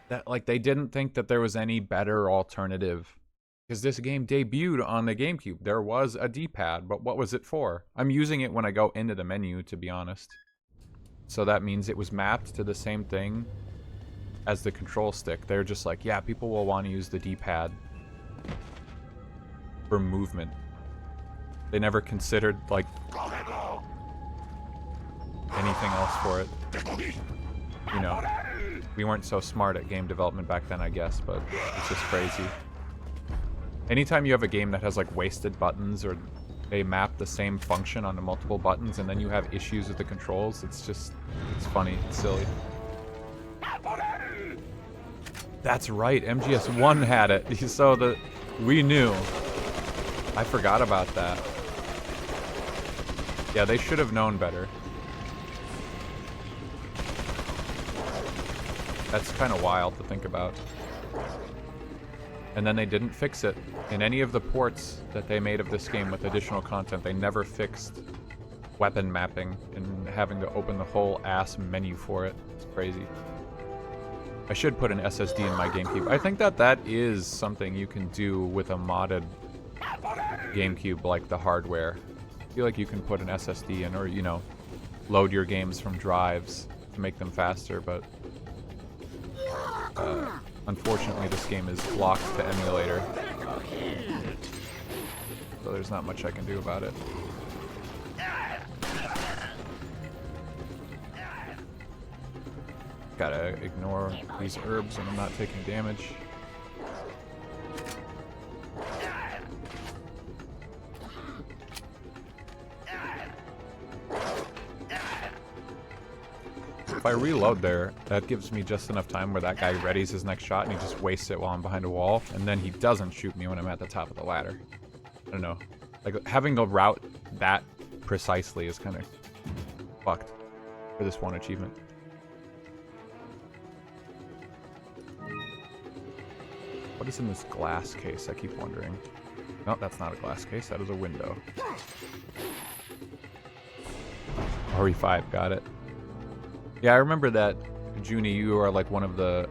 A: That, like, they didn't think that there was any better alternative. Because this game debuted on the GameCube. There was a D-pad, but what was it for? I'm using it when I go into the menu, to be honest. So that means it was mapped to the same thing as the control stick. They're just like, yeah, people will want to use the D-pad for movement. They never considered, like, anything else for it. You know, we weren't so smart at game development back then, I guess, but it's just crazy. Anytime you have a game that has, like, wasted buttons or they map the same function onto multiple buttons and then you have issues with the controls. It's just, it's funny, it's silly. That's right, MGS1 had it. So we knew. I forgot about that. Yeah, they should have known better. That's kind of wild to think about. And then they didn't fix it. In any of the ports that they made of this game with additional content, they never fixed weapon mapping and having to open the whole ass menu for it. It's crazy. I should put an SSD in my GameCube. I think that is something you can do with a modded GameCube, like the hardware. I feel like you can put an SSD in, or, you know, load your games from drives to make them faster, but unfortunately this game is locked to emulator. So there's not much I can do about it. Gotta ignore these herbs and I'm not taking damage. If I reload there, that gives me just enough time where that guy readies his next shot and he just wastes it while I'm behind a wall, and then he doesn't shoot me when I'm at the top of the ladder. I don't know. Like, having to route that precisely is kind of fucked for this one achievement. What is in this glass case? I keep wondering. No, that's not a glass case. That is a window. RE5, got it. Yeah, I remember that, Junie, you are like one of the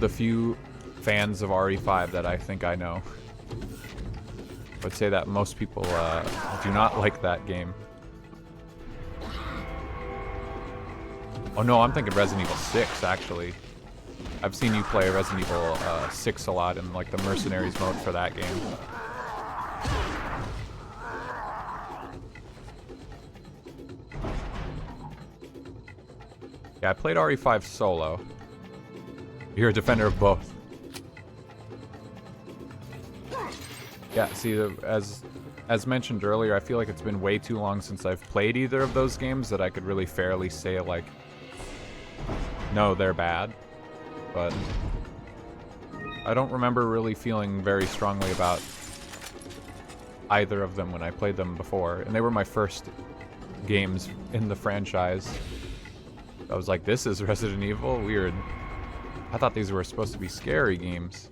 A: few fans of RE5 that I think I know. I would say that most people do not like that game. Oh no, I'm thinking Resident Evil 6, actually. I've seen you play Resident Evil 6 a lot in like the Mercenaries mode for that game. Yeah, I played RE5 solo. You're a defender of both. Yeah, see, as mentioned earlier, I feel like it's been way too long since I've played either of those games that I could really fairly say, like, no, they're bad. But I don't remember really feeling very strongly about either of them when I played them before. And they were my first games in the franchise. I was like, this is Resident Evil? Weird. I thought these were supposed to be scary games.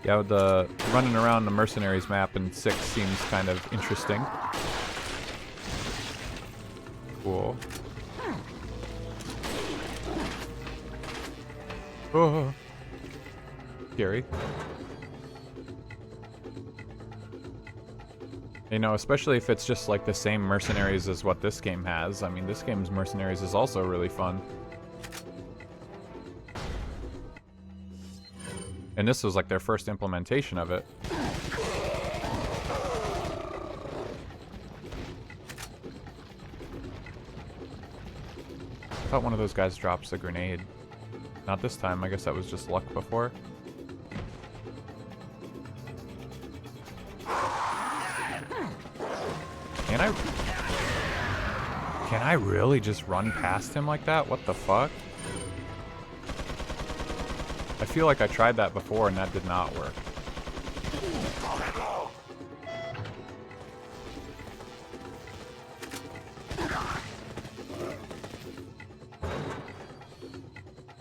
A: Yeah, the running around the Mercenaries map in 6 seems kind of interesting. Cool. Oh, scary. You know, especially if it's just like the same Mercenaries as what this game has. I mean, this game's Mercenaries is also really fun. And this was like their first implementation of it. I thought one of those guys drops a grenade. Not this time, I guess that was just luck before. Can I really just run past him like that? What the fuck? I feel like I tried that before and that did not work.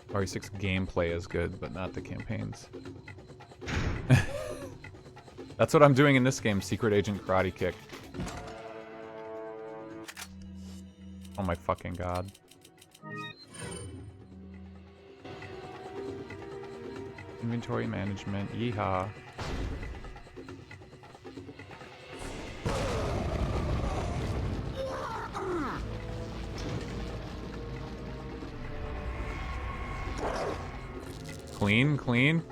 A: RE6 gameplay is good, but not the campaigns. That's what I'm doing in this game, Secret Agent Karate Kick. Oh my fucking god. Inventory management, yeehaw. Clean, clean.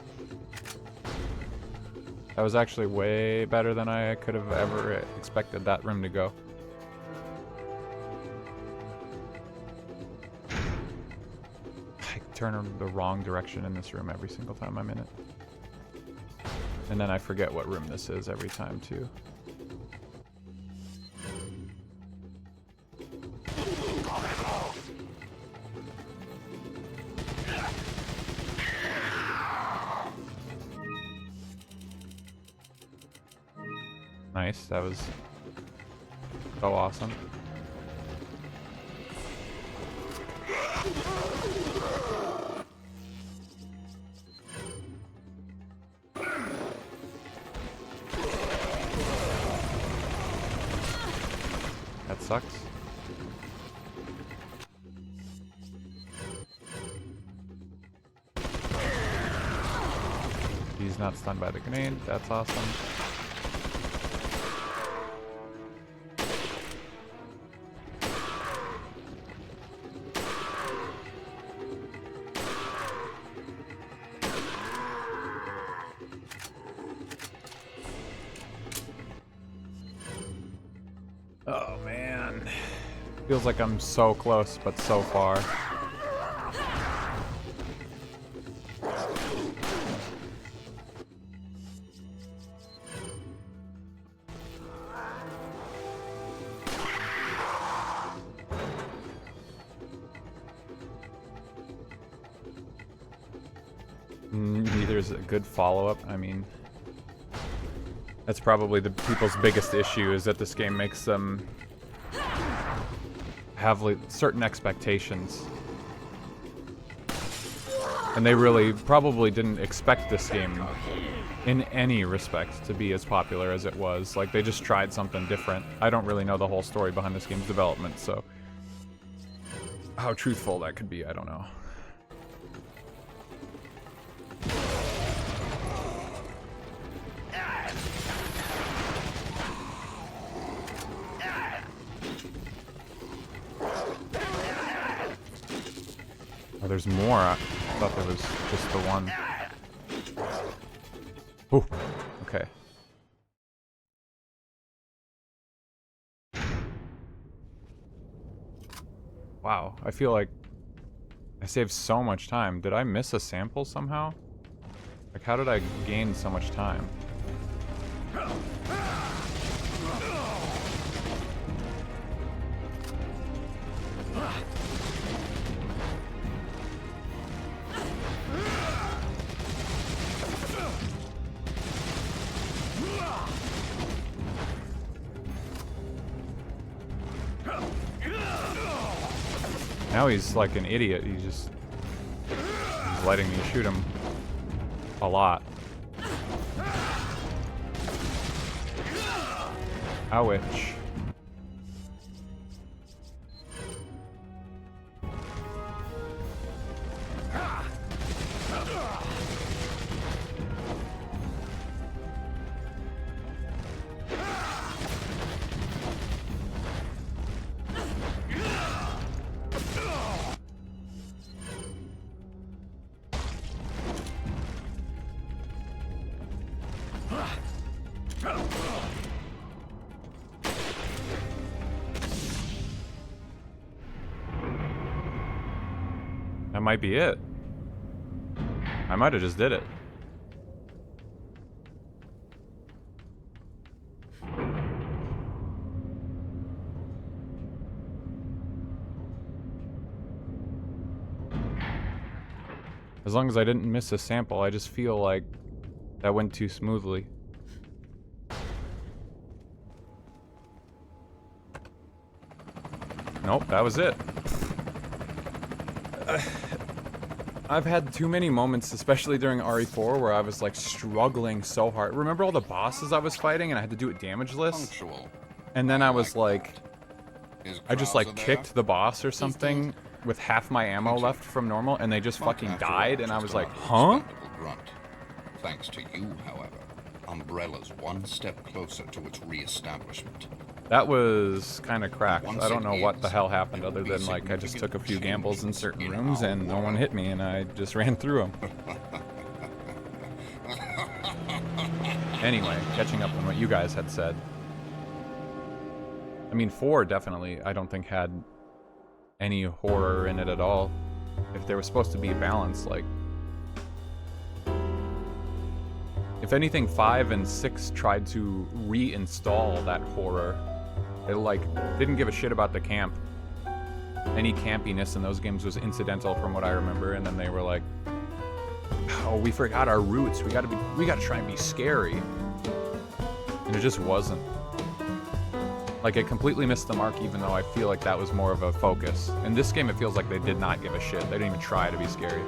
A: That was actually way better than I could have ever expected that room to go. I turn the wrong direction in this room every single time I'm in it. And then I forget what room this is every time, too. Nice, that was so awesome. That sucks. He's not stunned by the grenade, that's awesome. Oh man, feels like I'm so close, but so far. Neither is a good follow-up. I mean, that's probably the people's biggest issue, is that this game makes them have certain expectations. And they really probably didn't expect this game in any respect to be as popular as it was. Like, they just tried something different. I don't really know the whole story behind this game's development, so how truthful that could be, I don't know. Oh, there's more. I thought there was just the one. Oh, okay. Wow, I feel like I saved so much time. Did I miss a sample somehow? Like, how did I gain so much time? Now he's like an idiot. He's letting me shoot him a lot. Ouch. That might be it. I might have just did it. As long as I didn't miss a sample, I just feel like that went too smoothly. Nope, that was it. I've had too many moments, especially during RE4, where I was like struggling so hard. Remember all the bosses I was fighting and I had to do it damageless? And then I was like, I just like kicked the boss or something with half my ammo left from normal and they just fucking died and I was like, huh?
B: Thanks to you, however, Umbrella's one step closer to its re-establishment.
A: That was kind of cracked. I don't know what the hell happened other than like I just took a few gambles in certain rooms and no one hit me and I just ran through them. Anyway, catching up on what you guys had said. I mean, 4 definitely, I don't think had any horror in it at all. If there was supposed to be a balance, like... If anything, 5 and 6 tried to reinstall that horror. It, like, didn't give a shit about the camp. Any campiness in those games was incidental from what I remember, and then they were like, oh, we forgot our roots, we gotta try and be scary. And it just wasn't. Like, it completely missed the mark, even though I feel like that was more of a focus. In this game, it feels like they did not give a shit. They didn't even try to be scary.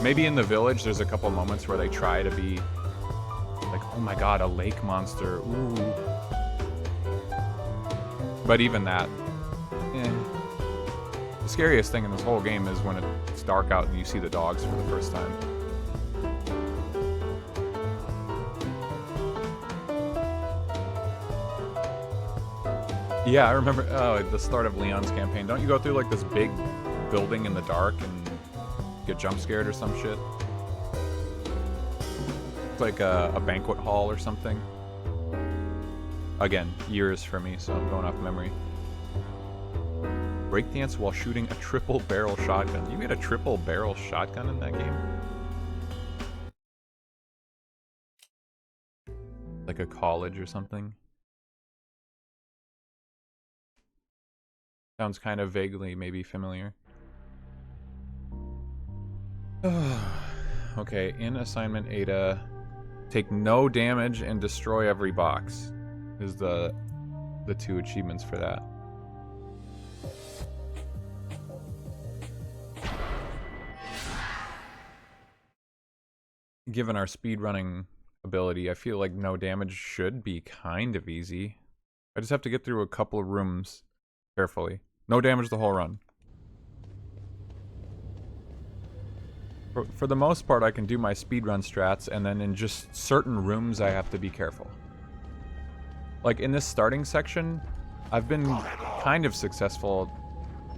A: Maybe in the village, there's a couple moments where they try to be like, oh my god, a lake monster, ooh. But even that, eh. The scariest thing in this whole game is when it's dark out and you see the dogs for the first time. Yeah, I remember the start of Leon's campaign. Don't you go through like this big building in the dark and get jump scared or some shit? It's like a banquet hall or something. Again, years for me, so I'm going off memory. Breakdance while shooting a triple barrel shotgun. You get a triple barrel shotgun in that game? Like a college or something? Sounds kind of vaguely maybe familiar. Okay, in assignment Ada, take no damage and destroy every box is the 2 achievements for that. Given our speedrunning ability, I feel like no damage should be kind of easy. I just have to get through a couple of rooms carefully. No damage the whole run. For the most part, I can do my speedrun strats, and then in just certain rooms, I have to be careful. Like in this starting section, I've been kind of successful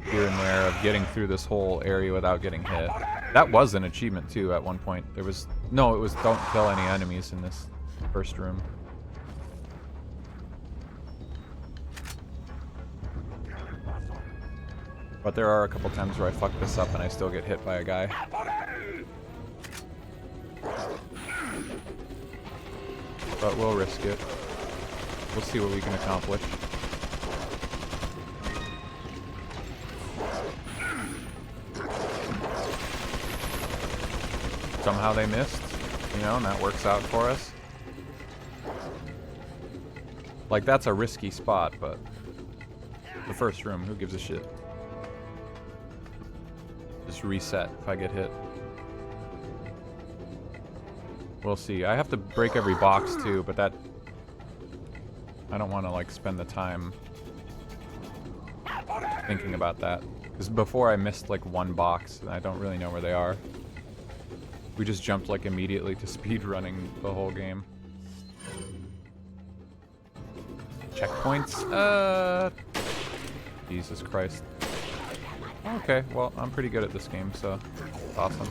A: here and there of getting through this whole area without getting hit. That was an achievement too at one point. There was... No, it was don't kill any enemies in this first room. But there are a couple times where I fuck this up and I still get hit by a guy. But we'll risk it. We'll see what we can accomplish. Somehow they missed, you know, and that works out for us. Like, that's a risky spot, but the first room, who gives a shit? Just reset if I get hit. We'll see. I have to break every box too, but that... I don't want to, like, spend the time thinking about that. Because before I missed, like, one box, and I don't really know where they are. We just jumped, like, immediately to speed running the whole game. Checkpoints? Jesus Christ. Okay, well, I'm pretty good at this game, so it's awesome.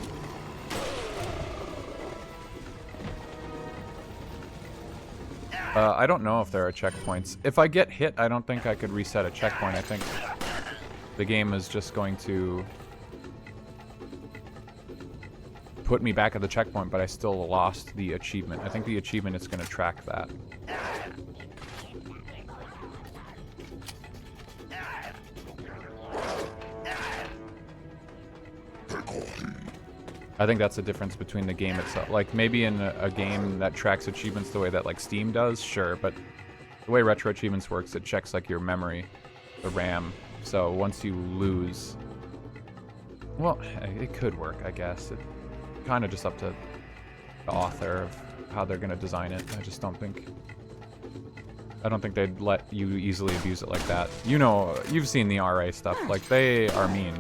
A: I don't know if there are checkpoints. If I get hit, I don't think I could reset a checkpoint. I think the game is just going to put me back at the checkpoint, but I still lost the achievement. I think the achievement is going to track that. I think that's the difference between the game itself. Like, maybe in a game that tracks achievements the way that, like, Steam does, sure, but the way RetroAchievements works, it checks, like, your memory, the RAM. So once you lose... Well, it could work, I guess. It's kind of just up to the author of how they're going to design it. I just don't think... I don't think they'd let you easily abuse it like that. You know, you've seen the RA stuff. Like, they are mean.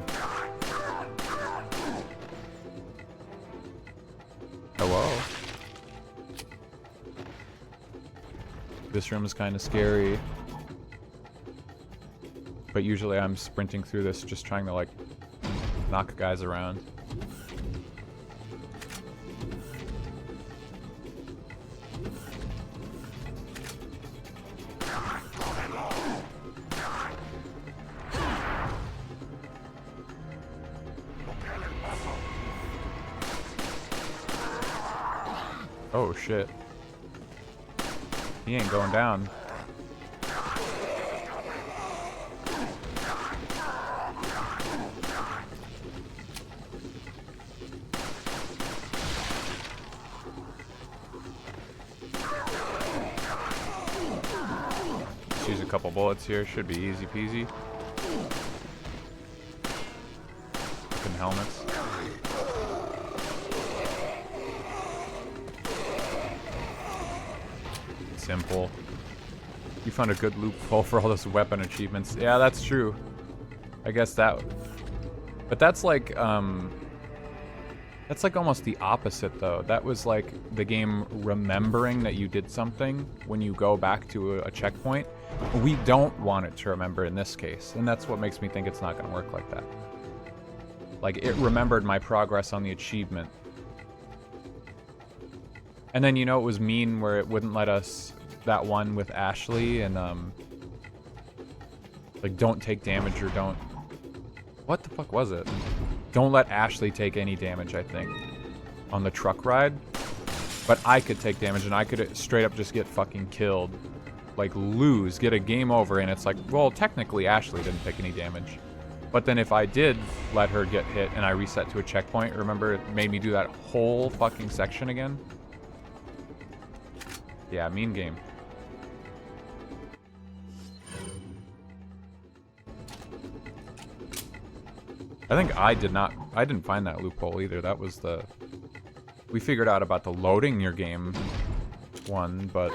A: Hello? This room is kind of scary. But usually I'm sprinting through this just trying to, like, knock guys around. Oh shit. He ain't going down. Let's use a couple bullets here. Should be easy peasy. Fucking helmets. Simple. You found a good loophole for all those weapon achievements. Yeah, that's true. I guess that... But that's like almost the opposite, though. That was like the game remembering that you did something when you go back to a checkpoint. We don't want it to remember in this case, and that's what makes me think it's not going to work like that. Like, it remembered my progress on the achievement. And then, you know, it was mean where it wouldn't let us... That one with Ashley and, like, don't take damage or don't... What the fuck was it? Don't let Ashley take any damage, I think. On the truck ride. But I could take damage and I could straight up just get fucking killed. Like, lose, get a game over, and it's like, well, technically Ashley didn't take any damage. But then if I did let her get hit and I reset to a checkpoint, remember it made me do that whole fucking section again? Yeah, mean game. I think I didn't find that loophole either. That was the... We figured out about the loading your game one, but...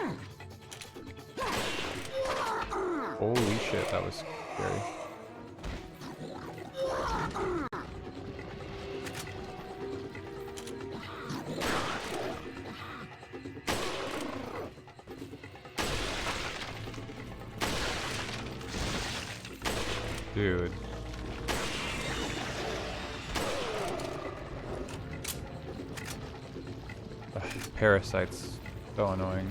A: Holy shit, that was scary. Dude. Ugh, parasites. So annoying.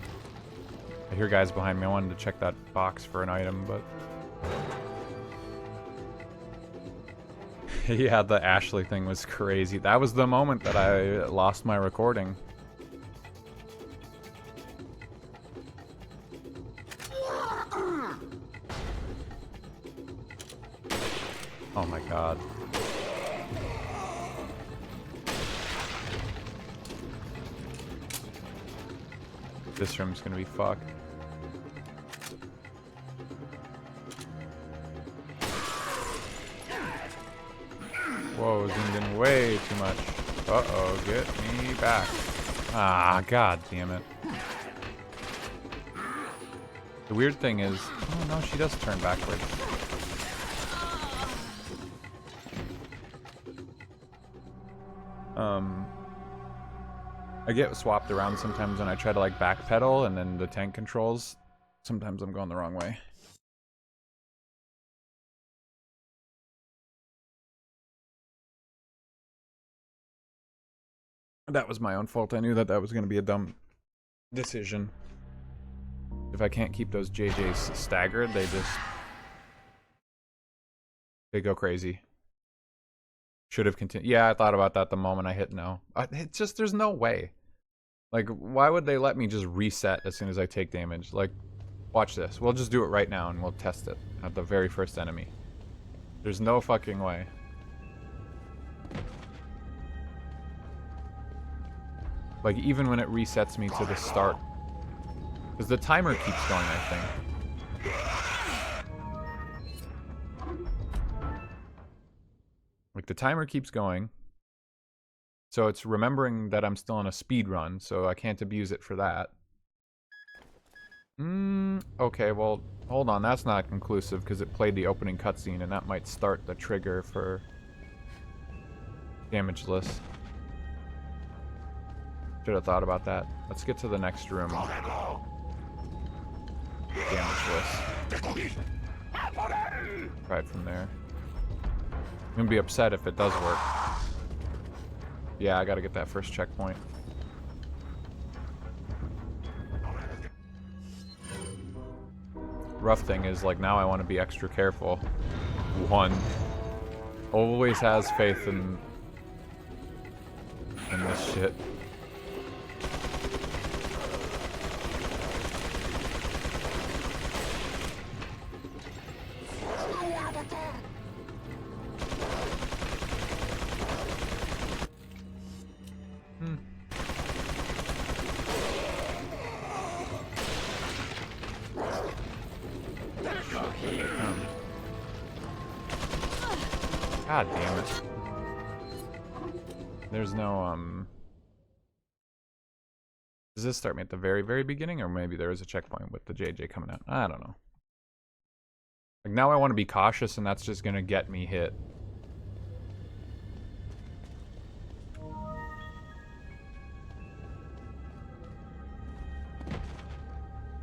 A: I hear guys behind me. I wanted to check that box for an item, but... Yeah, the Ashley thing was crazy. That was the moment that I lost my recording. Oh my god. This room's gonna be fucked. Whoa, zoomed in way too much. Uh-oh, get me back. Ah, god damn it. The weird thing is... Oh no, she does turn backwards. I get swapped around sometimes when I try to like backpedal and then the tank controls. Sometimes I'm going the wrong way. That was my own fault. I knew that that was going to be a dumb decision. If I can't keep those JJs staggered, they go crazy. Should have continued. Yeah, I thought about that the moment I hit no. It's just, there's no way. Like, why would they let me just reset as soon as I take damage? Like, watch this. We'll just do it right now and we'll test it at the very first enemy. There's no fucking way. Like, even when it resets me to the start. Because the timer keeps going, I think. Like, the timer keeps going. So it's remembering that I'm still on a speed run, so I can't abuse it for that. Okay, well, hold on. That's not conclusive, because it played the opening cutscene, and that might start the trigger for damageless. Should have thought about that. Let's get to the next room. Damageless. Try it from there. I'm gonna be upset if it does work. Yeah, I gotta get that first checkpoint. Rough thing is, like, now I want to be extra careful. One. Always has faith in this shit. God damn it. There's no, Does this start me at the very, very beginning? Or maybe there is a checkpoint with the JJ coming out. I don't know. Like, now I want to be cautious, and that's just gonna get me hit.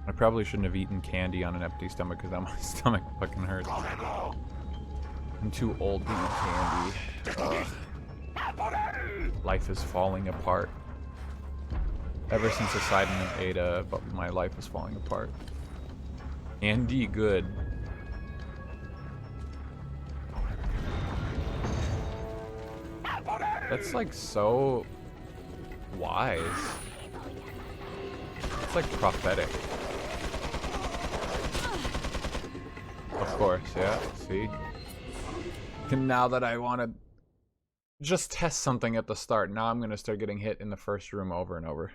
A: I probably shouldn't have eaten candy on an empty stomach, because now my stomach fucking hurts. I'm too old to eat candy. Ugh. Life is falling apart. Ever since Poseidon and Ada, but my life is falling apart. Candy good. That's like so wise. It's like prophetic. Of course, yeah, see? And now that I want to just test something at the start, now I'm going to start getting hit in the first room over and over.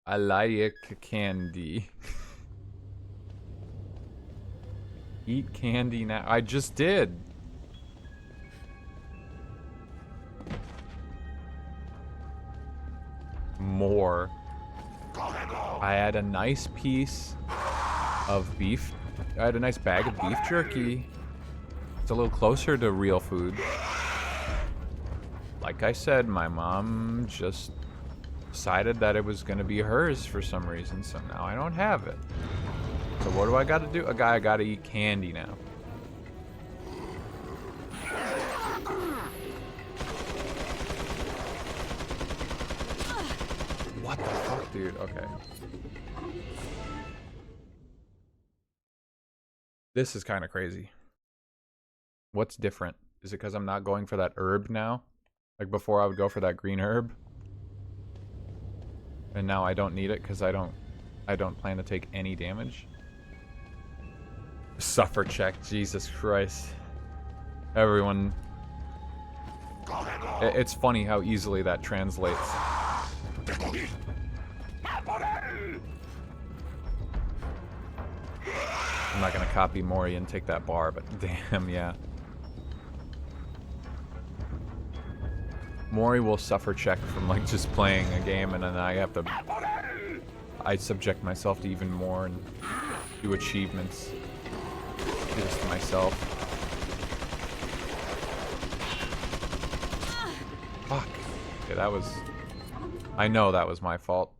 A: I like candy. Eat candy now. I just did. More. I had a nice piece of beef. I had a nice bag of beef jerky. It's a little closer to real food. Like I said, my mom just decided that it was going to be hers for some reason, so now I don't have it. So what do I got to do? I got to eat candy now. What the fuck, dude? Okay. This is kind of crazy. What's different? Is it because I'm not going for that herb now? Like before I would go for that green herb? And now I don't need it because I don't plan to take any damage. Suffer check, Jesus Christ. Everyone. It's funny how easily that translates. I'm not gonna copy Mori and take that bar, but damn, yeah. Mori will suffer check from like just playing a game, and then I have to. I subject myself to even more and do achievements. Do this to myself. Fuck. Yeah, that was. I know that was my fault.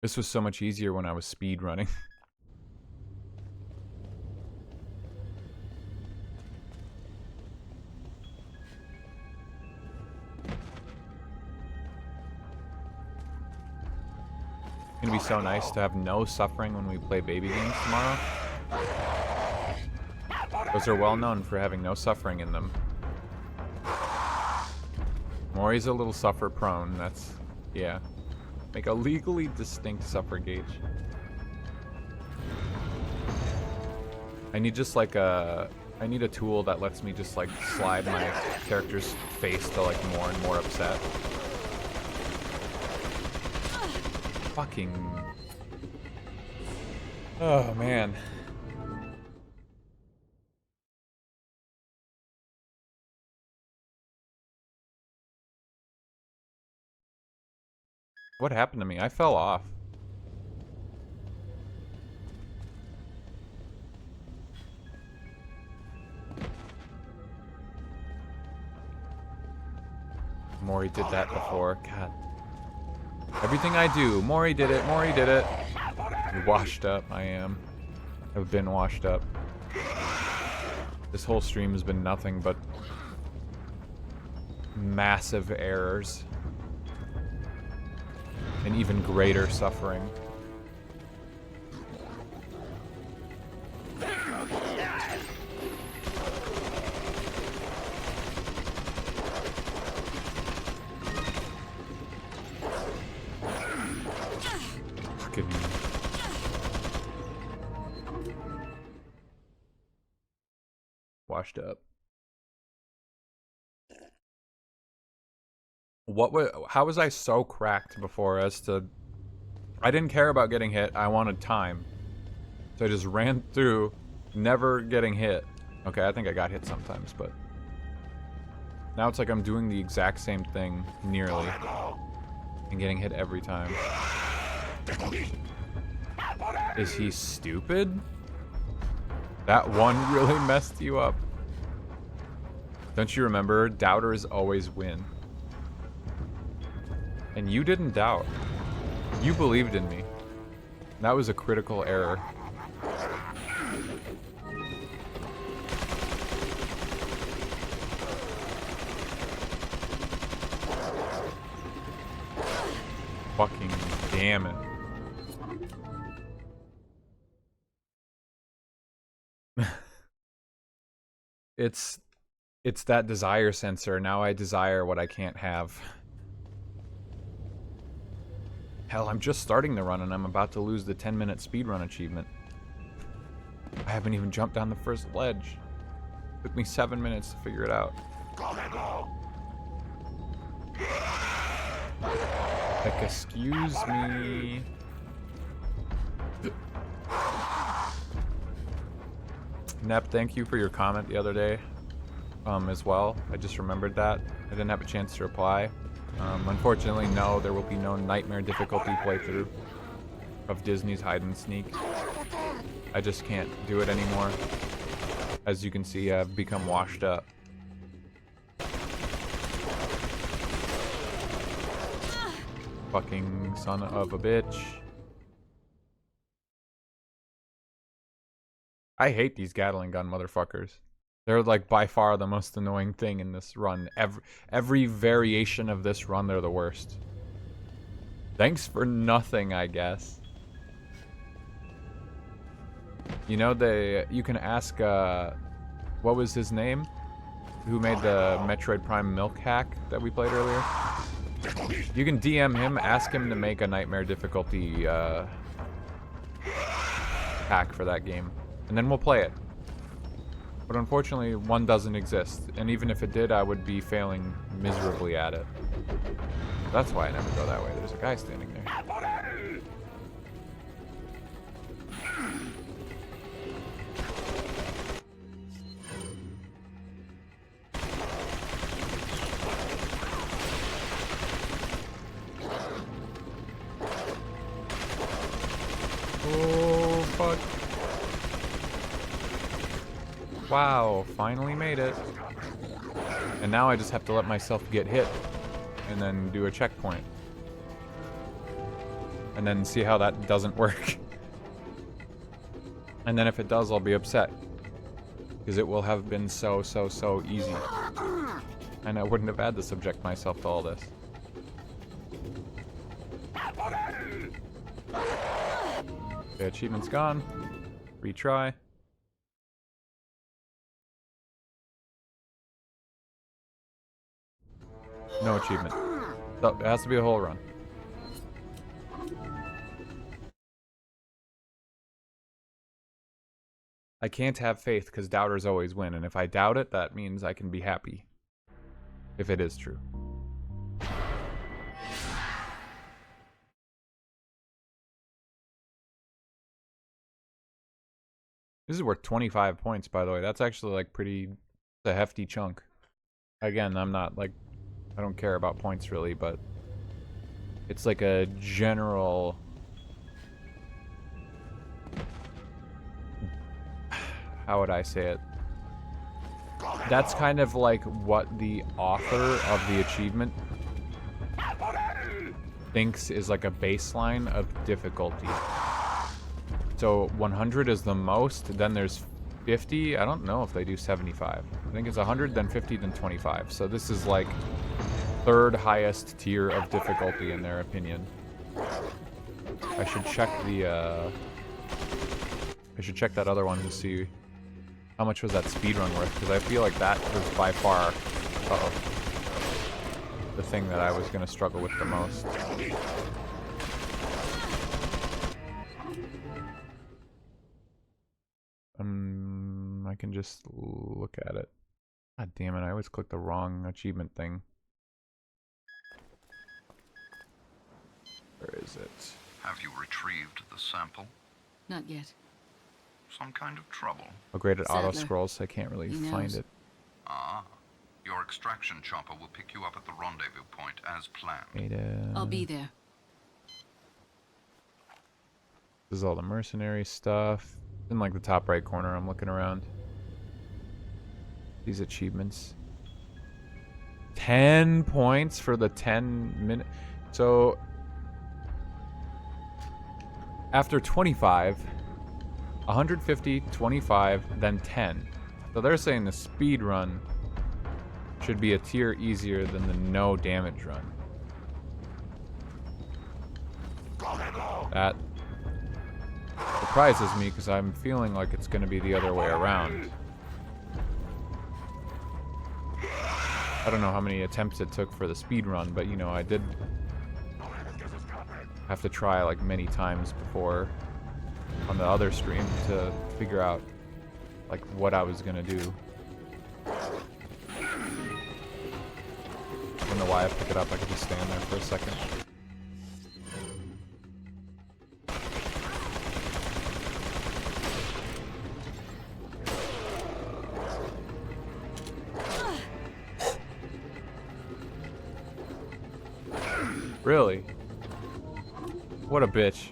A: This was so much easier when I was speed running. It's gonna be so nice to have no suffering when we play baby games tomorrow. Those are well known for having no suffering in them. Mori's a little suffer prone, that's, yeah. Make a legally distinct suffer gauge. I need just like a, I need a tool that lets me just like slide my character's face to like more and more upset. Fucking. Oh man. What happened to me? I fell off. Mori did that before. God. Everything I do, Mori did it, Mori did it. Washed up, I am. I've been washed up. This whole stream has been nothing but massive errors. And even greater suffering. Fucking. Washed up. How was I so cracked before as to I didn't care about getting hit. I wanted time. So I just ran through, never getting hit. Okay, I think I got hit sometimes, but... Now it's like I'm doing the exact same thing, nearly. And getting hit every time. Is he stupid? That one really messed you up. Don't you remember? Doubters always win. And you didn't doubt. You believed in me. That was a critical error. Fucking damn it. It's that desire sensor. Now I desire what I can't have. Hell, I'm just starting the run and I'm about to lose the 10-minute speedrun achievement. I haven't even jumped down the first ledge. It took me 7 minutes to figure it out. Like, excuse me. Nep, thank you for your comment the other day as well. I just remembered that. I didn't have a chance to reply. Unfortunately, no, there will be no nightmare difficulty playthrough of Disney's Hide and Sneak. I just can't do it anymore. As you can see, I've become washed up. Fucking son of a bitch. I hate these Gatling gun motherfuckers. They're like by far the most annoying thing in this run. Every variation of this run, they're the worst. Thanks for nothing, I guess. You know, you can ask, what was his name? Who made the Metroid Prime milk hack that we played earlier? You can DM him, ask him to make a nightmare difficulty, hack for that game. And then we'll play it. But unfortunately, one doesn't exist. And even if it did, I would be failing miserably at it. That's why I never go that way. There's a guy standing there. Oh, fuck. Wow, finally made it. And now I just have to let myself get hit. And then do a checkpoint. And then see how that doesn't work. And then if it does, I'll be upset. Because it will have been so easy. And I wouldn't have had to subject myself to all this. The achievement's gone. Retry. No achievement. So it has to be a whole run. I can't have faith because doubters always win, and if I doubt it, that means I can be happy. If it is true. This is worth 25 points, by the way. That's actually like a hefty chunk. Again, I'm not like, I don't care about points really, but it's like a general... How would I say it? That's kind of like what the author of the achievement thinks is like a baseline of difficulty. So 100 is the most, then there's 50. I don't know if they do 75. I think it's 100, then 50, then 25. So this is like third highest tier of difficulty in their opinion. I should check the I should check that other one to see how much was that speedrun worth, because I feel like that was by far the thing that I was going to struggle with the most. I can just look at it. God damn it, I always click the wrong achievement thing. Where is it?
B: Have you retrieved the sample?
C: Not yet.
B: Some kind of trouble?
A: I'm great at auto
C: Sadler.
A: scrolls, so I can't really
C: He
A: find
C: knows.
A: it.
B: Ah. Your extraction chopper will pick you up at the rendezvous point as planned.
A: Ada.
C: I'll be there.
A: This is all the mercenary stuff. In like the top right corner, I'm looking around. These achievements. 10 points for the 10-minute. So after 25, 150, 25, then 10. So they're saying the speed run should be a tier easier than the no damage run. That surprises me because I'm feeling like it's going to be the other way around. I don't know how many attempts it took for the speed run, but you know, I did have to try like many times before on the other stream to figure out like what I was going to do. I don't know why I pick it up. I could just stand there for a second. Really? What a bitch.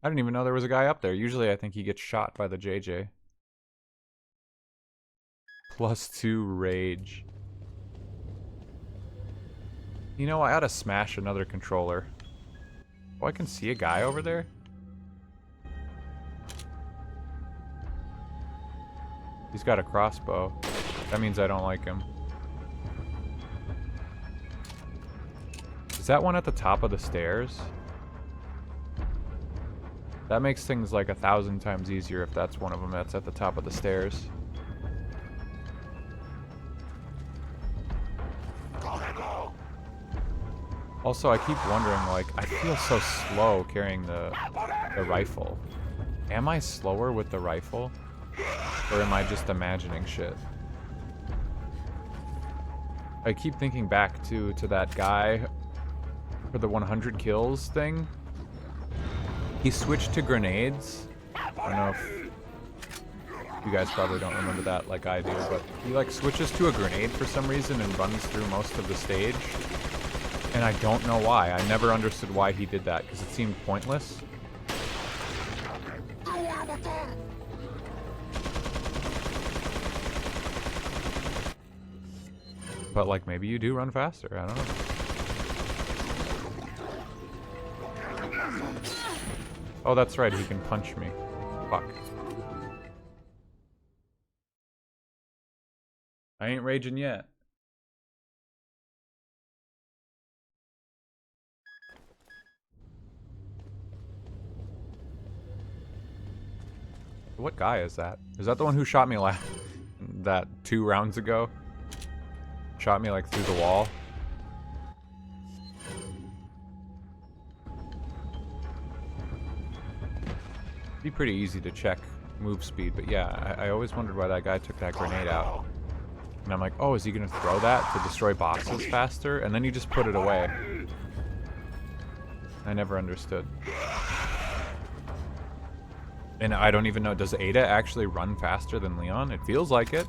A: I didn't even know there was a guy up there. Usually I think he gets shot by the JJ. +2 rage. You know, I ought to smash another controller. Oh, I can see a guy over there? He's got a crossbow. That means I don't like him. Is that one at the top of the stairs? That makes things like 1,000 times easier if that's one of them that's at the top of the stairs. Also, I keep wondering, like, I feel so slow carrying the rifle. Am I slower with the rifle? Or am I just imagining shit? I keep thinking back to that guy for the 100 kills thing. He switched to grenades. I don't know if you guys probably don't remember that like I do, but he like switches to a grenade for some reason and runs through most of the stage. And I don't know why. I never understood why he did that, because it seemed pointless. But like maybe you do run faster, I don't know. Oh, that's right, he can punch me. Fuck. I ain't raging yet. What guy is that? Is that the one who shot me that 2 rounds ago? Shot me like through the wall? It'd be pretty easy to check move speed, but yeah, I always wondered why that guy took that grenade out. And I'm like, oh, is he gonna throw that to destroy boxes faster? And then you just put it away. I never understood. And I don't even know, does Ada actually run faster than Leon? It feels like it.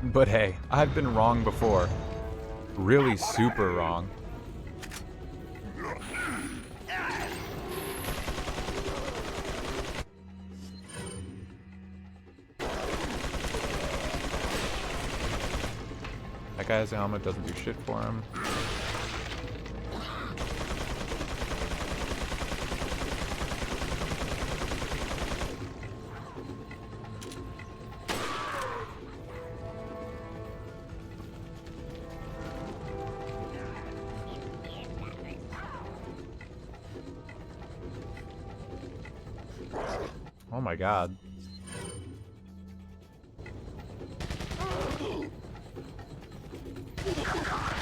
A: But hey, I've been wrong before. Really super wrong. That guy has a helmet, doesn't do shit for him. Oh my god.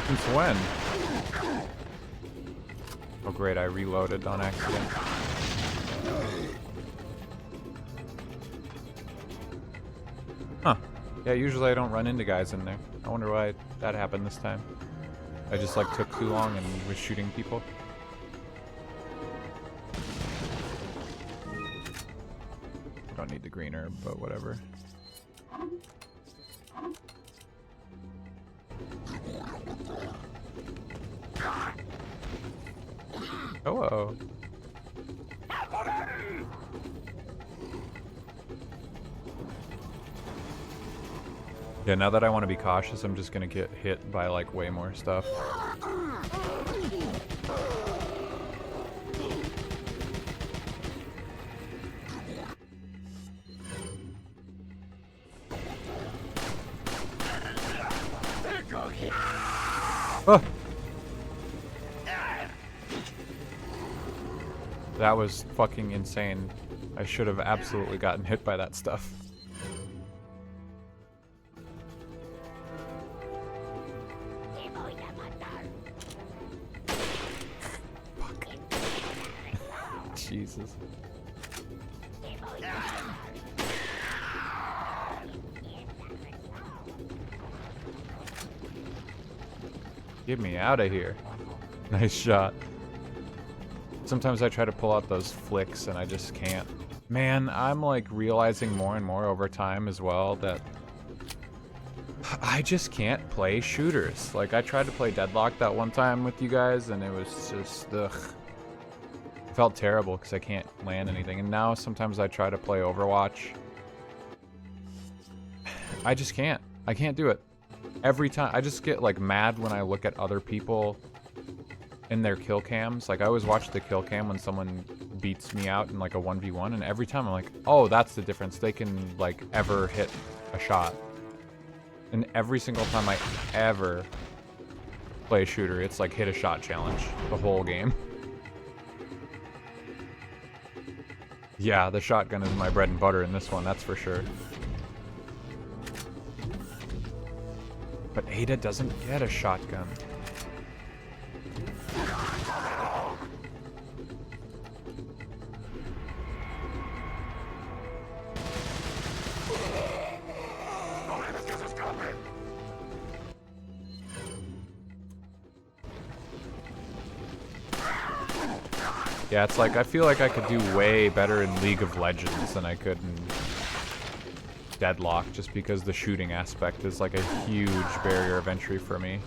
A: Since when? Oh great, I reloaded on accident. Huh. Yeah, usually I don't run into guys in there. I wonder why that happened this time. I just like took too long and was shooting people. I don't need the green herb, but whatever. Hello. Yeah, now that I want to be cautious, I'm just gonna get hit by like way more stuff. Oh. That was fucking insane. I should have absolutely gotten hit by that stuff. Fuck. Jesus. Get me out of here. Nice shot. Sometimes I try to pull out those flicks and I just can't. Man, I'm like realizing more and more over time as well that I just can't play shooters. Like I tried to play Deadlock that one time with you guys and it was just, ugh. It felt terrible because I can't land anything. And now sometimes I try to play Overwatch. I just can't. I can't do it. Every time, I just get like mad when I look at other people in their kill cams. Like I always watch the kill cam when someone beats me out in like a 1v1, and every time I'm like, oh, that's the difference. They can like ever hit a shot. And every single time I ever play a shooter, it's like hit a shot challenge the whole game. Yeah, the shotgun is my bread and butter in this one, that's for sure. But Ada doesn't get a shotgun. Yeah, it's like I feel like I could do way better in League of Legends than I could in Deadlock, just because the shooting aspect is like a huge barrier of entry for me.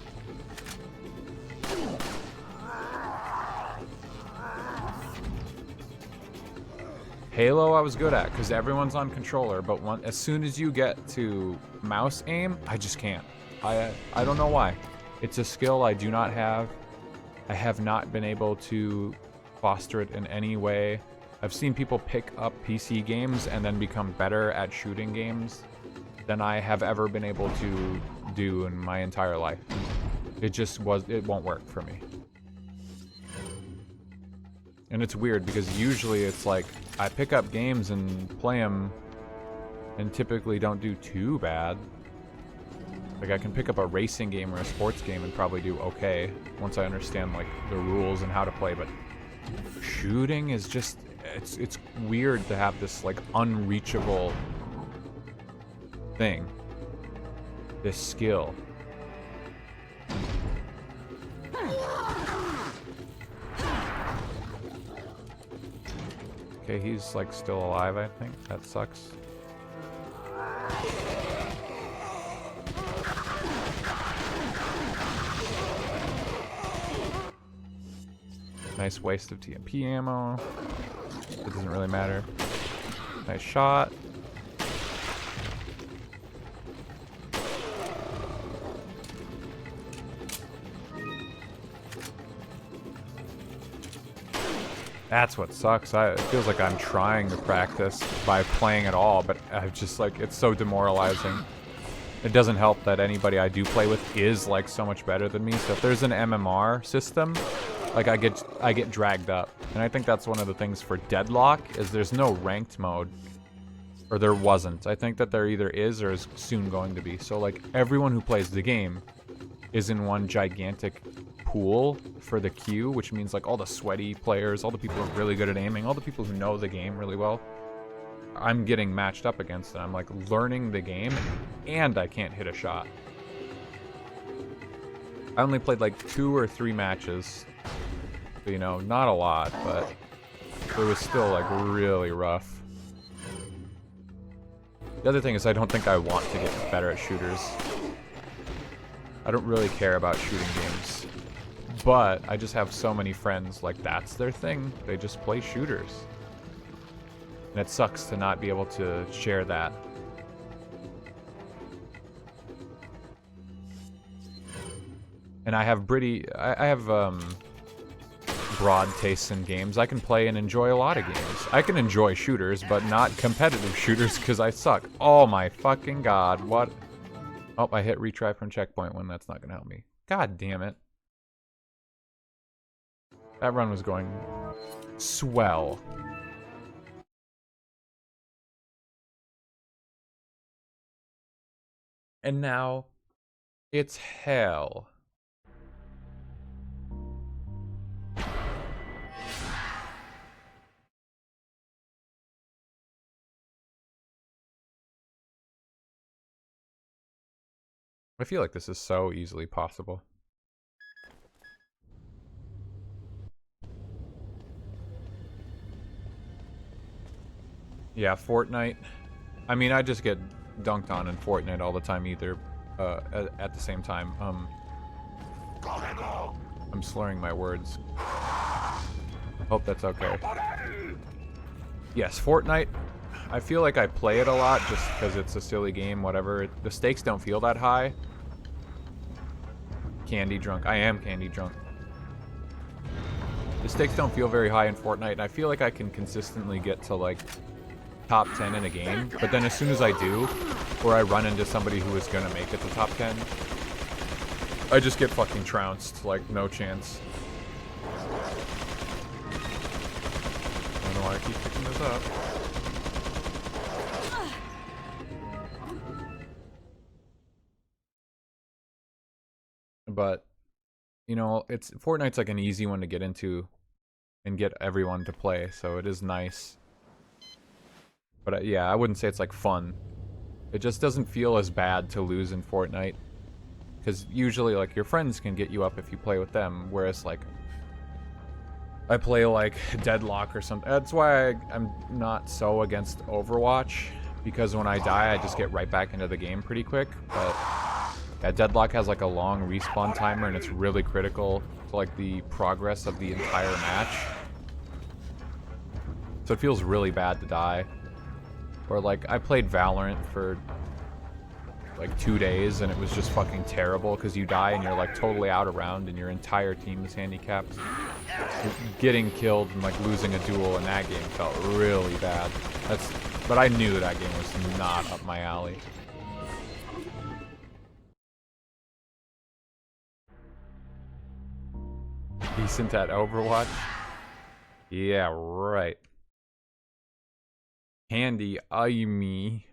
A: Halo I was good at because everyone's on controller, but as soon as you get to mouse aim, I just can't. I don't know why. It's a skill I do not have. I have not been able to foster it in any way. I've seen people pick up PC games and then become better at shooting games than I have ever been able to do in my entire life. It won't work for me. And it's weird because usually it's like I pick up games and play them and typically don't do too bad. Like I can pick up a racing game or a sports game and probably do okay once I understand like the rules and how to play, but shooting is just it's weird to have this like unreachable thing, this skill. Okay, he's like still alive, I think. That sucks. Nice waste of TMP ammo. It doesn't really matter. Nice shot. That's what sucks. It feels like I'm trying to practice by playing at all, but I just like, it's so demoralizing. It doesn't help that anybody I do play with is like so much better than me. So if there's an MMR system, like I get dragged up. And I think that's one of the things for Deadlock is there's no ranked mode. Or there wasn't. I think that there either is or is soon going to be. So like everyone who plays the game is in one gigantic pool for the queue, which means like all the sweaty players, all the people who are really good at aiming, all the people who know the game really well, I'm getting matched up against, and I'm like learning the game and I can't hit a shot. I only played like 2 or 3 matches. So, you know, not a lot, but it was still like really rough. The other thing is I don't think I want to get better at shooters. I don't really care about shooting games. But I just have so many friends, like that's their thing. They just play shooters. And it sucks to not be able to share that. And I have broad tastes in games. I can play and enjoy a lot of games. I can enjoy shooters, but not competitive shooters because I suck. Oh my fucking god, what? Oh, I hit retry from checkpoint when that's not gonna help me. God damn it. That run was going swell. And now, it's hell. I feel like this is so easily possible. Yeah, Fortnite. I mean, I just get dunked on in Fortnite all the time either, at the same time. I'm slurring my words. Hope that's okay. Yes, Fortnite. I feel like I play it a lot just because it's a silly game, whatever. The stakes don't feel that high. Candy drunk. I am candy drunk. The stakes don't feel very high in Fortnite, and I feel like I can consistently get to, like, top 10 in a game, but then as soon as I do, or I run into somebody who is gonna make it to top 10, I just get fucking trounced, like, no chance. I don't know why I keep picking this up. But, you know, Fortnite's like an easy one to get into and get everyone to play, so it is nice. But yeah, I wouldn't say it's like fun. It just doesn't feel as bad to lose in Fortnite. Because usually, like, your friends can get you up if you play with them, whereas, like, I play, like, Deadlock or something. That's why I'm not so against Overwatch, because when I die, I just get right back into the game pretty quick. But yeah, Deadlock has, like, a long respawn timer, and it's really critical to, like, the progress of the entire match. So it feels really bad to die. Or, like, I played Valorant for, like, 2 days, and it was just fucking terrible, because you die and you're, like, totally out of round, and your entire team is handicapped. Getting killed and, like, losing a duel in that game felt really bad. But I knew that game was not up my alley. Decent at Overwatch? Yeah, right. Candy, me.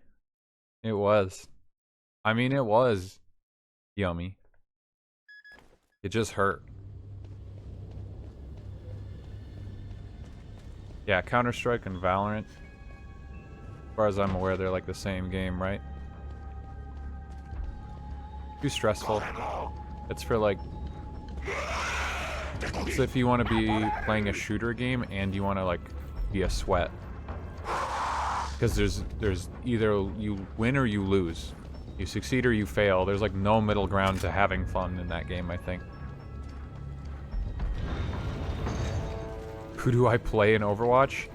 A: It was. I mean, it was yummy. It just hurt. Yeah, Counter-Strike and Valorant. As far as I'm aware, they're like the same game, right? Too stressful. It's for like... So if you want to be playing a shooter game and you want to like be a sweat. Because there's either you win or you lose. You succeed or you fail. There's like no middle ground to having fun in that game, I think. Who do I play in Overwatch?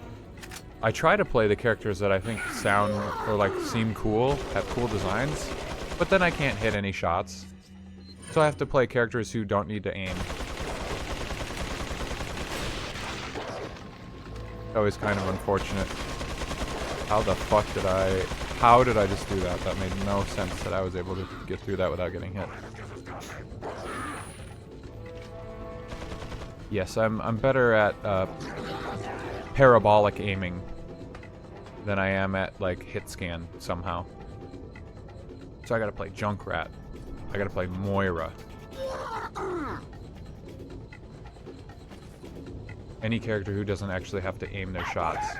A: I try to play the characters that I think sound or like seem cool, have cool designs, but then I can't hit any shots. So I have to play characters who don't need to aim. Always kind of unfortunate. How the fuck did how did I just do that? That made no sense that I was able to get through that without getting hit. Yes, I'm better at parabolic aiming than I am at like hit scan somehow. So I gotta play Junkrat. I gotta play Moira. Any character who doesn't actually have to aim their shots.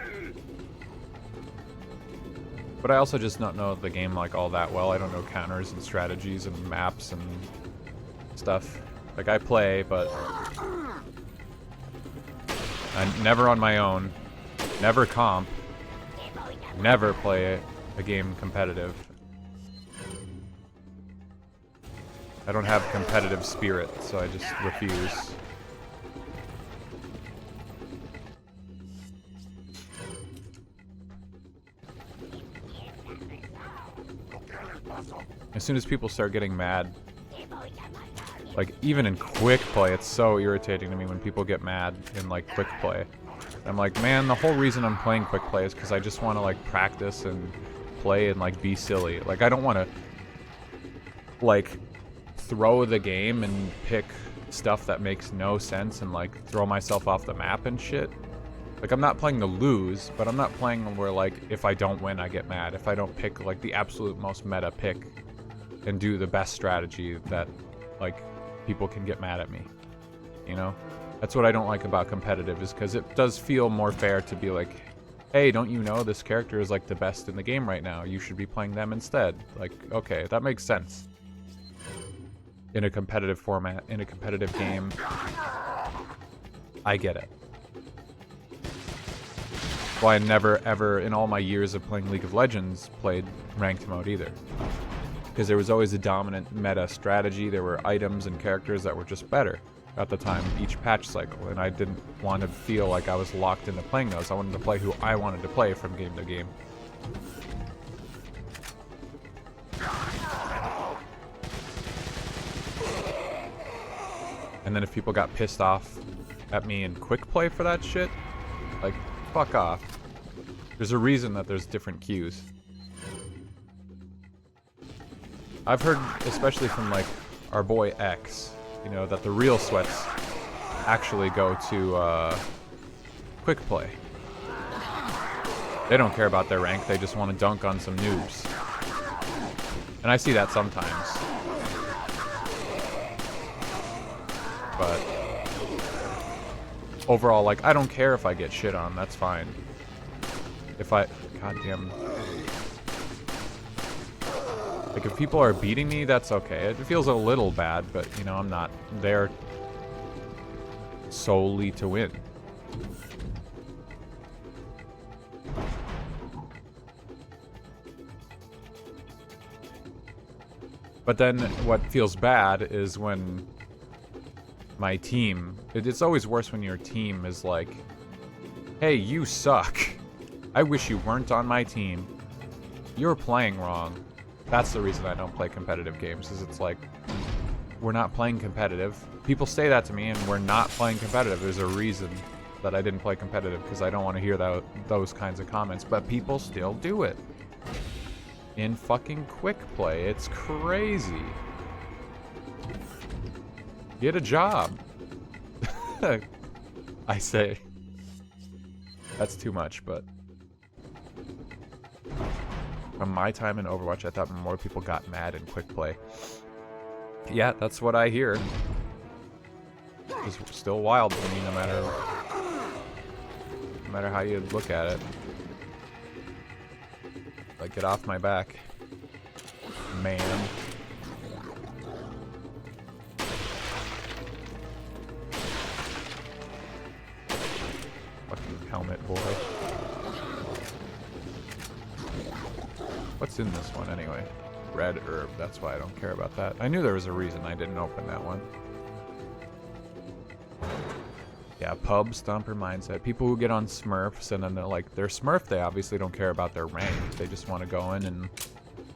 A: But I also just don't know the game like all that well. I don't know counters and strategies and maps and stuff. Like, I play, but I'm never on my own. Never comp. Never play a game competitive. I don't have competitive spirit, so I just refuse. As soon as people start getting mad, like even in quick play, it's so irritating to me when people get mad in like quick play. I'm like, man, the whole reason I'm playing quick play is because I just want to like practice and play and like be silly. Like I don't want to like throw the game and pick stuff that makes no sense and like throw myself off the map and shit. Like I'm not playing to lose, but I'm not playing where like if I don't win I get mad. If I don't pick like the absolute most meta pick and do the best strategy, that like people can get mad at me, you know? That's what I don't like about competitive, is because it does feel more fair to be like, hey, don't you know this character is like the best in the game right now, you should be playing them instead. Like, okay, that makes sense in a competitive format, in a competitive game. I get it. Well, I never ever in all my years of playing League of Legends played ranked mode either, because there was always a dominant meta strategy. There were items and characters that were just better at the time, each patch cycle, and I didn't want to feel like I was locked into playing those. I wanted to play who I wanted to play from game to game. And then if people got pissed off at me in quick play for that shit, like, fuck off. There's a reason that there's different queues. I've heard, especially from like our boy X, you know, that the real sweats actually go to quick play. They don't care about their rank, they just want to dunk on some noobs. And I see that sometimes. But overall, like, I don't care if I get shit on, that's fine. If I... Goddamn... Like, if people are beating me, that's okay. It feels a little bad, but, you know, I'm not there solely to win. But then what feels bad is when my team... It's always worse when your team is like, hey, you suck. I wish you weren't on my team. You're playing wrong. That's the reason I don't play competitive games, is it's like, we're not playing competitive. People say that to me, and we're not playing competitive. There's a reason that I didn't play competitive, because I don't want to hear those kinds of comments, but people still do it. In fucking quick play. It's crazy. Get a job. I say. That's too much, but... From my time in Overwatch, I thought more people got mad in quick play. Yeah, that's what I hear. It's still wild to me, no matter how you look at it. Like, get off my back, man. Fucking helmet boy. What's in this one anyway? Red herb, that's why I don't care about that. I knew there was a reason I didn't open that one. Yeah, pub stomper mindset. People who get on Smurfs and then they're like, they're Smurf, they obviously don't care about their rank. They just want to go in and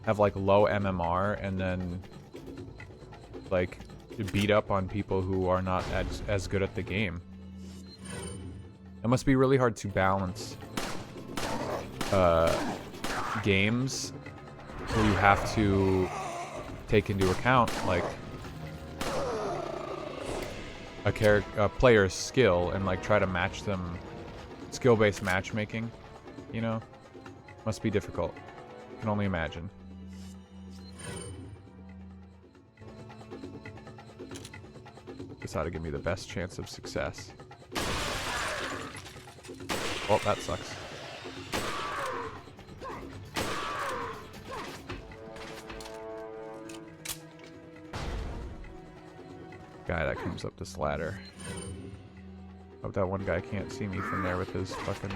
A: have like low MMR and then like beat up on people who are not as good at the game. It must be really hard to balance games where you have to take into account like a player's skill and like try to match them, skill-based matchmaking, you know? Must be difficult. I can only imagine. This ought to give me the best chance of success. Well, that sucks. guy that comes up this ladder. Hope that one guy can't see me from there with his fucking...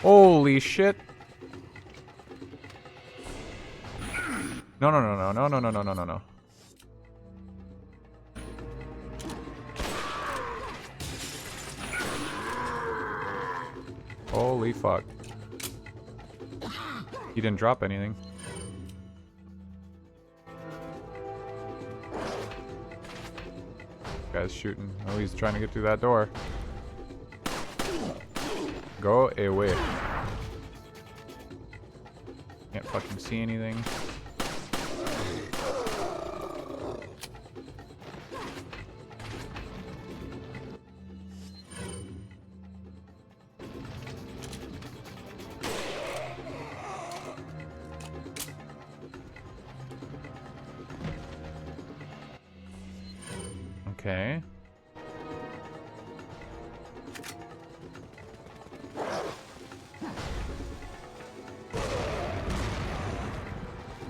A: Holy shit! No, no, no, no, no, no, no, no, no, no. Holy fuck. He didn't drop anything. Guy's shooting. Oh, he's trying to get through that door. Go away. Can't fucking see anything. Okay.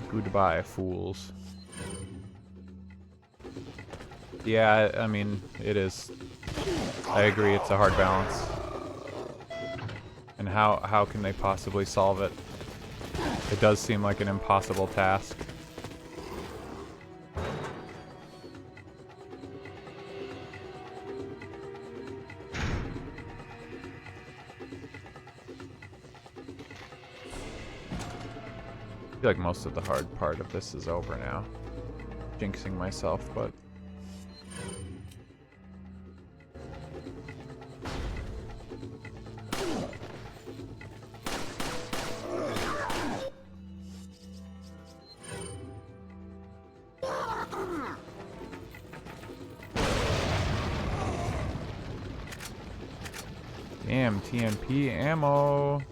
A: Goodbye, fools. Yeah, I mean, it is. I agree, it's a hard balance. And how can they possibly solve it? It does seem like an impossible task. I feel like most of the hard part of this is over now. Jinxing myself, but... Damn, TMP ammo!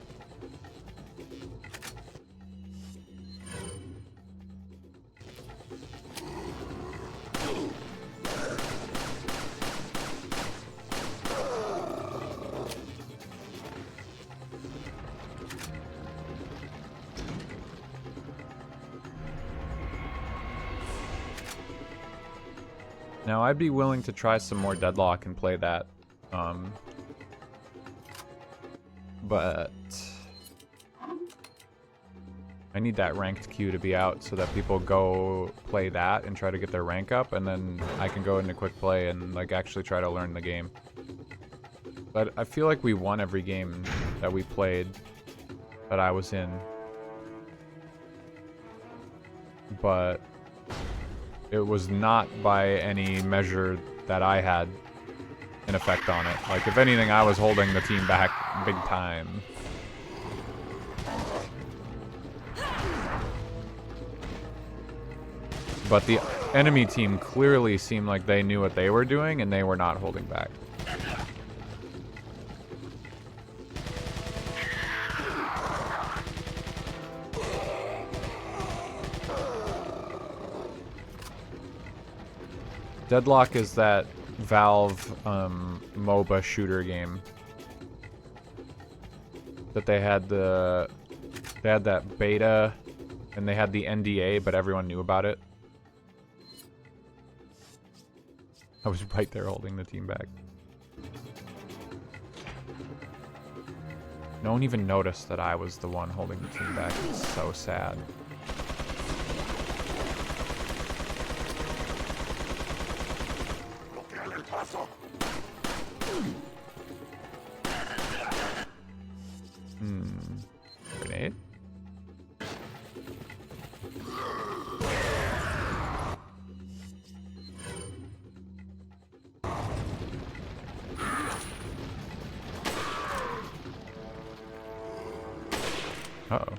A: Now, I'd be willing to try some more Deadlock and play that, but I need that ranked queue to be out so that people go play that and try to get their rank up, and then I can go into quick play and like actually try to learn the game. But I feel like we won every game that we played that I was in, but it was not by any measure that I had an effect on it. Like, if anything, I was holding the team back big time. But the enemy team clearly seemed like they knew what they were doing, and they were not holding back. Deadlock is that Valve MOBA shooter game that they had that beta and they had the NDA, but everyone knew about it. I was right there holding the team back. No one even noticed that I was the one holding the team back. It's so sad. Grenade? Uh-oh.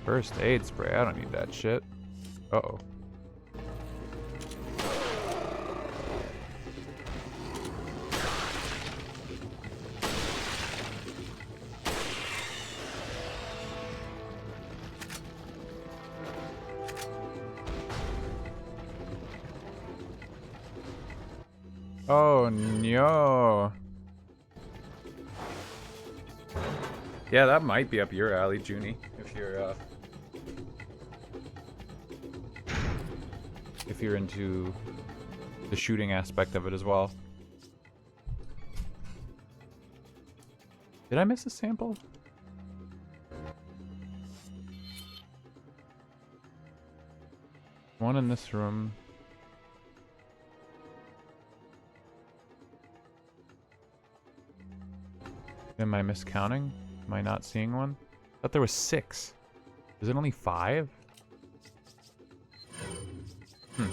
A: First aid spray, I don't need that shit. Uh-oh. Oh no. Yeah, that might be up your alley, Junie, if you're into the shooting aspect of it as well. Did I miss a sample? One in this room. Am I miscounting? Am I not seeing one? I thought there was 6. Is it only 5? Hmm.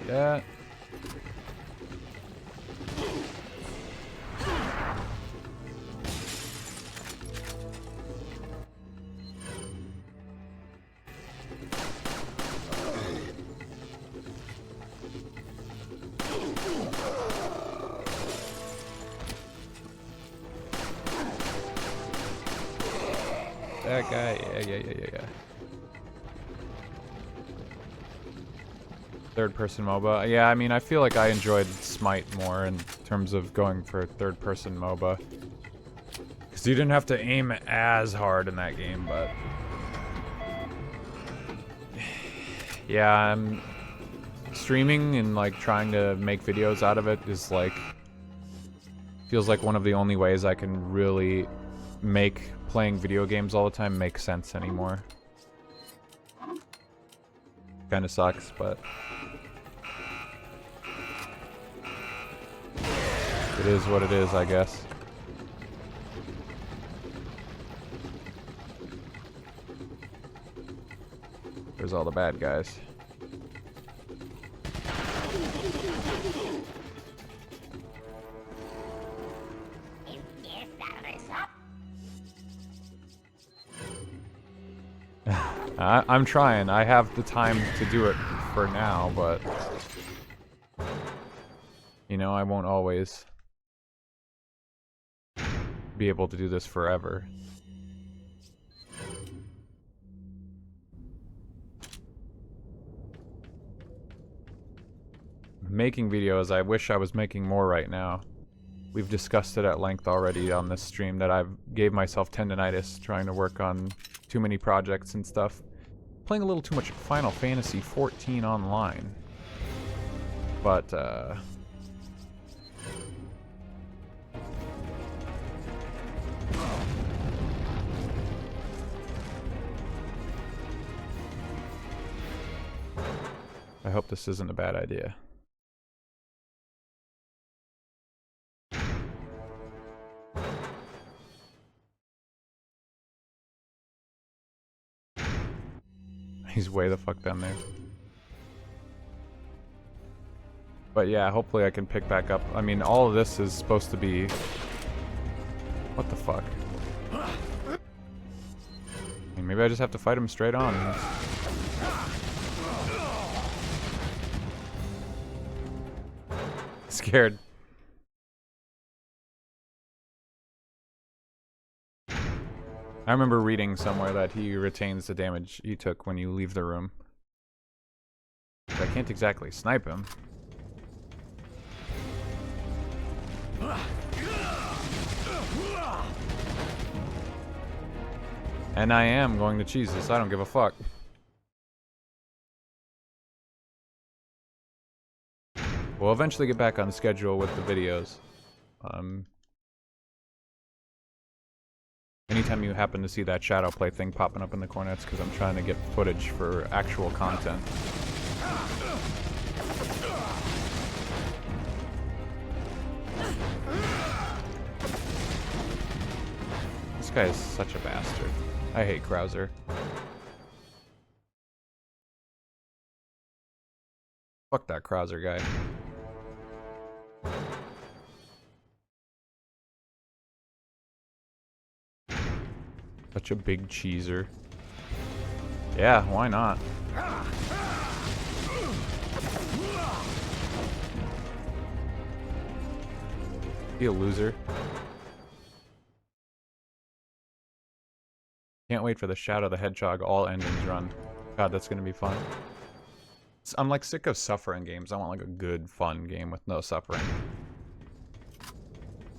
A: Yeah. That guy, yeah. Third-person MOBA. Yeah, I mean, I feel like I enjoyed Smite more in terms of going for third-person MOBA. Because you didn't have to aim as hard in that game, but... Yeah, streaming and, like, trying to make videos out of it is, like... Feels like one of the only ways I can really make playing video games all the time make sense anymore. Kinda sucks, but... It is what it is, I guess. There's all the bad guys. I'm trying. I have the time to do it for now, but... You know, I won't always be able to do this forever. Making videos, I wish I was making more right now. We've discussed it at length already on this stream that I've gave myself tendinitis trying to work on too many projects and stuff. Playing a little too much Final Fantasy 14 online. But, I hope this isn't a bad idea. He's way the fuck down there. But yeah, hopefully I can pick back up. I mean, all of this is supposed to be... What the fuck? I mean, maybe I just have to fight him straight on. Scared. I remember reading somewhere that he retains the damage he took when you leave the room. But I can't exactly snipe him. And I am going to cheese this. I don't give a fuck. We'll eventually get back on schedule with the videos. Anytime you happen to see that shadow play thing popping up in the corner, it's because I'm trying to get footage for actual content. This guy is such a bastard. I hate Krauser. Fuck that Krauser guy. Such a big cheeser. Yeah, why not? Be a loser. Can't wait for the Shadow the Hedgehog all endings run. God, that's gonna be fun. I'm like sick of suffering games. I want like a good, fun game with no suffering.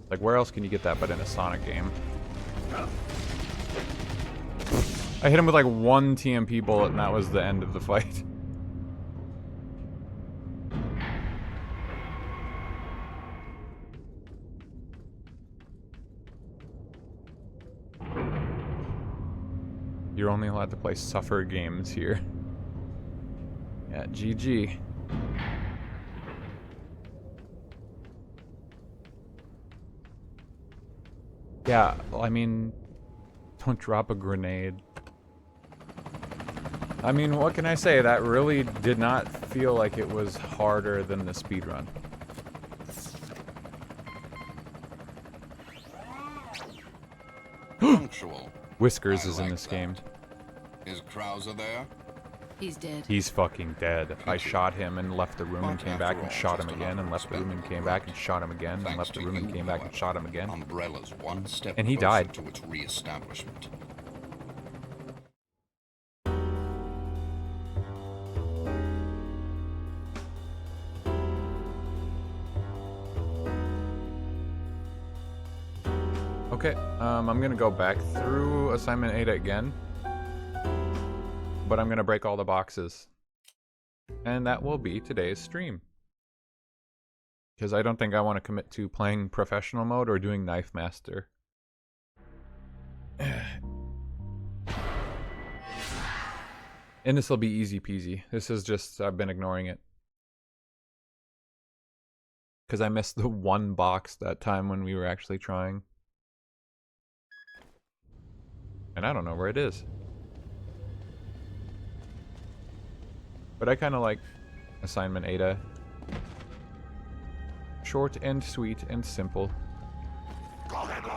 A: Like, where else can you get that but in a Sonic game? I hit him with like one TMP bullet and that was the end of the fight. You're only allowed to play suffer games here. Yeah, GG. Yeah, well, I mean, don't drop a grenade. I mean, what can I say? That really did not feel like it was harder than the speedrun.
B: Punctual.
A: Whiskers is in this game.
B: Is Krauser there?
C: He's dead.
A: He's fucking dead. I shot him and left the room and came back and shot him again and left the room and came back and shot him again and left the room and came back and shot him again.
B: Umbrella's one step
A: And he
B: closer
A: died.
B: to its re-establishment.
A: Okay, I'm gonna go back through assignment 8 again. But I'm gonna break all the boxes. And that will be today's stream. Because I don't think I want to commit to playing professional mode or doing Knife Master. And this will be easy peasy. This is just, I've been ignoring it. Because I missed the one box that time when we were actually trying. And I don't know where it is. But I kind of like assignment Ada. Short and sweet and simple. I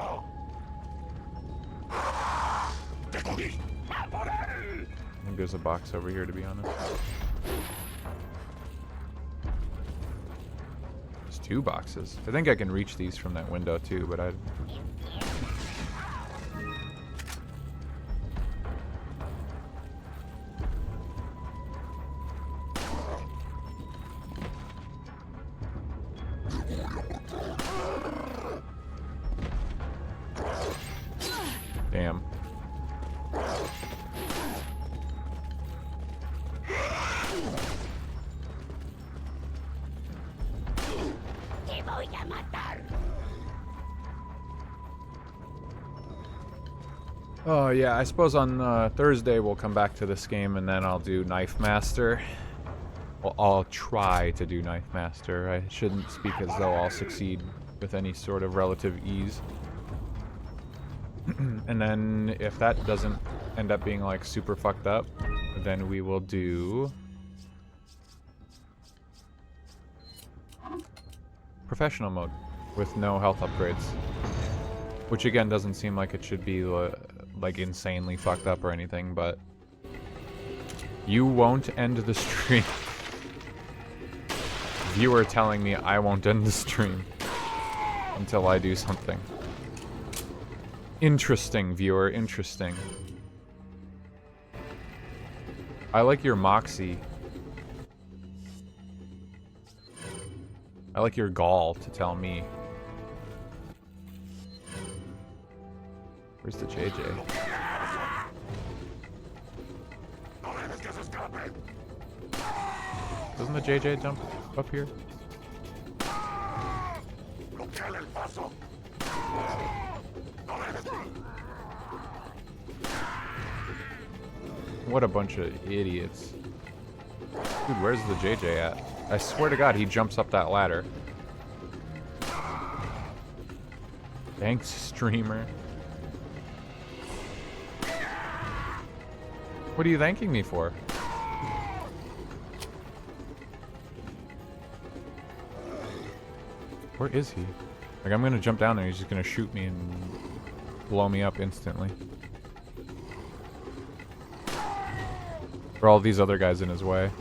A: think there's a box over here, to be honest. There's 2 boxes. I think I can reach these from that window too, but I... Damn. Oh yeah, I suppose on Thursday we'll come back to this game and then I'll do Knife Master. Well, I'll try to do Knife Master. I shouldn't speak as though I'll succeed with any sort of relative ease. And then if that doesn't end up being like super fucked up, then we will do professional mode with no health upgrades. Which again doesn't seem like it should be like insanely fucked up or anything, but you won't end the stream. Viewer telling me I won't end the stream until I do something. Interesting, viewer, interesting. I like your moxie. I like your gall to tell me. Where's the JJ? Doesn't the JJ jump up here? What a bunch of idiots. Dude, where's the JJ at? I swear to God, he jumps up that ladder. Thanks, streamer. What are you thanking me for? Where is he? Like, I'm gonna jump down there and he's just gonna shoot me and blow me up instantly. Or all these other guys in his way.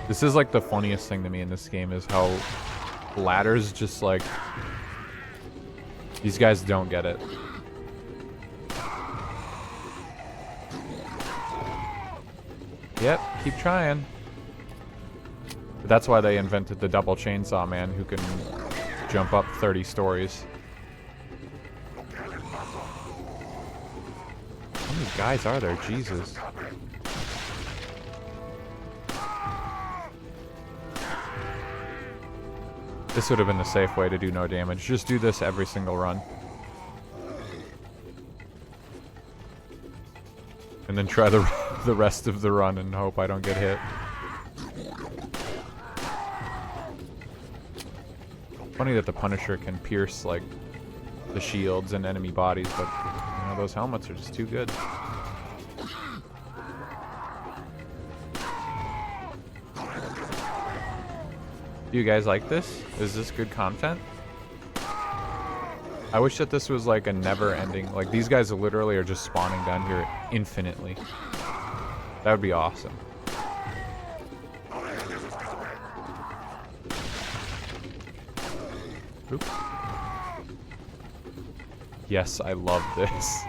A: This is like the funniest thing to me in this game is how ladders just like... These guys don't get it. Yep, keep trying. But that's why they invented the double chainsaw man who can jump up 30 stories. How many guys are there? Jesus. This would have been the safe way to do no damage. Just do this every single run. And then try the rest of the run and hope I don't get hit. Funny that the Punisher can pierce, like, the shields and enemy bodies, but, you know, those helmets are just too good. Do you guys like this? Is this good content? I wish that this was like a never-ending... Like, these guys literally are just spawning down here infinitely. That would be awesome. Oops. Yes, I love this.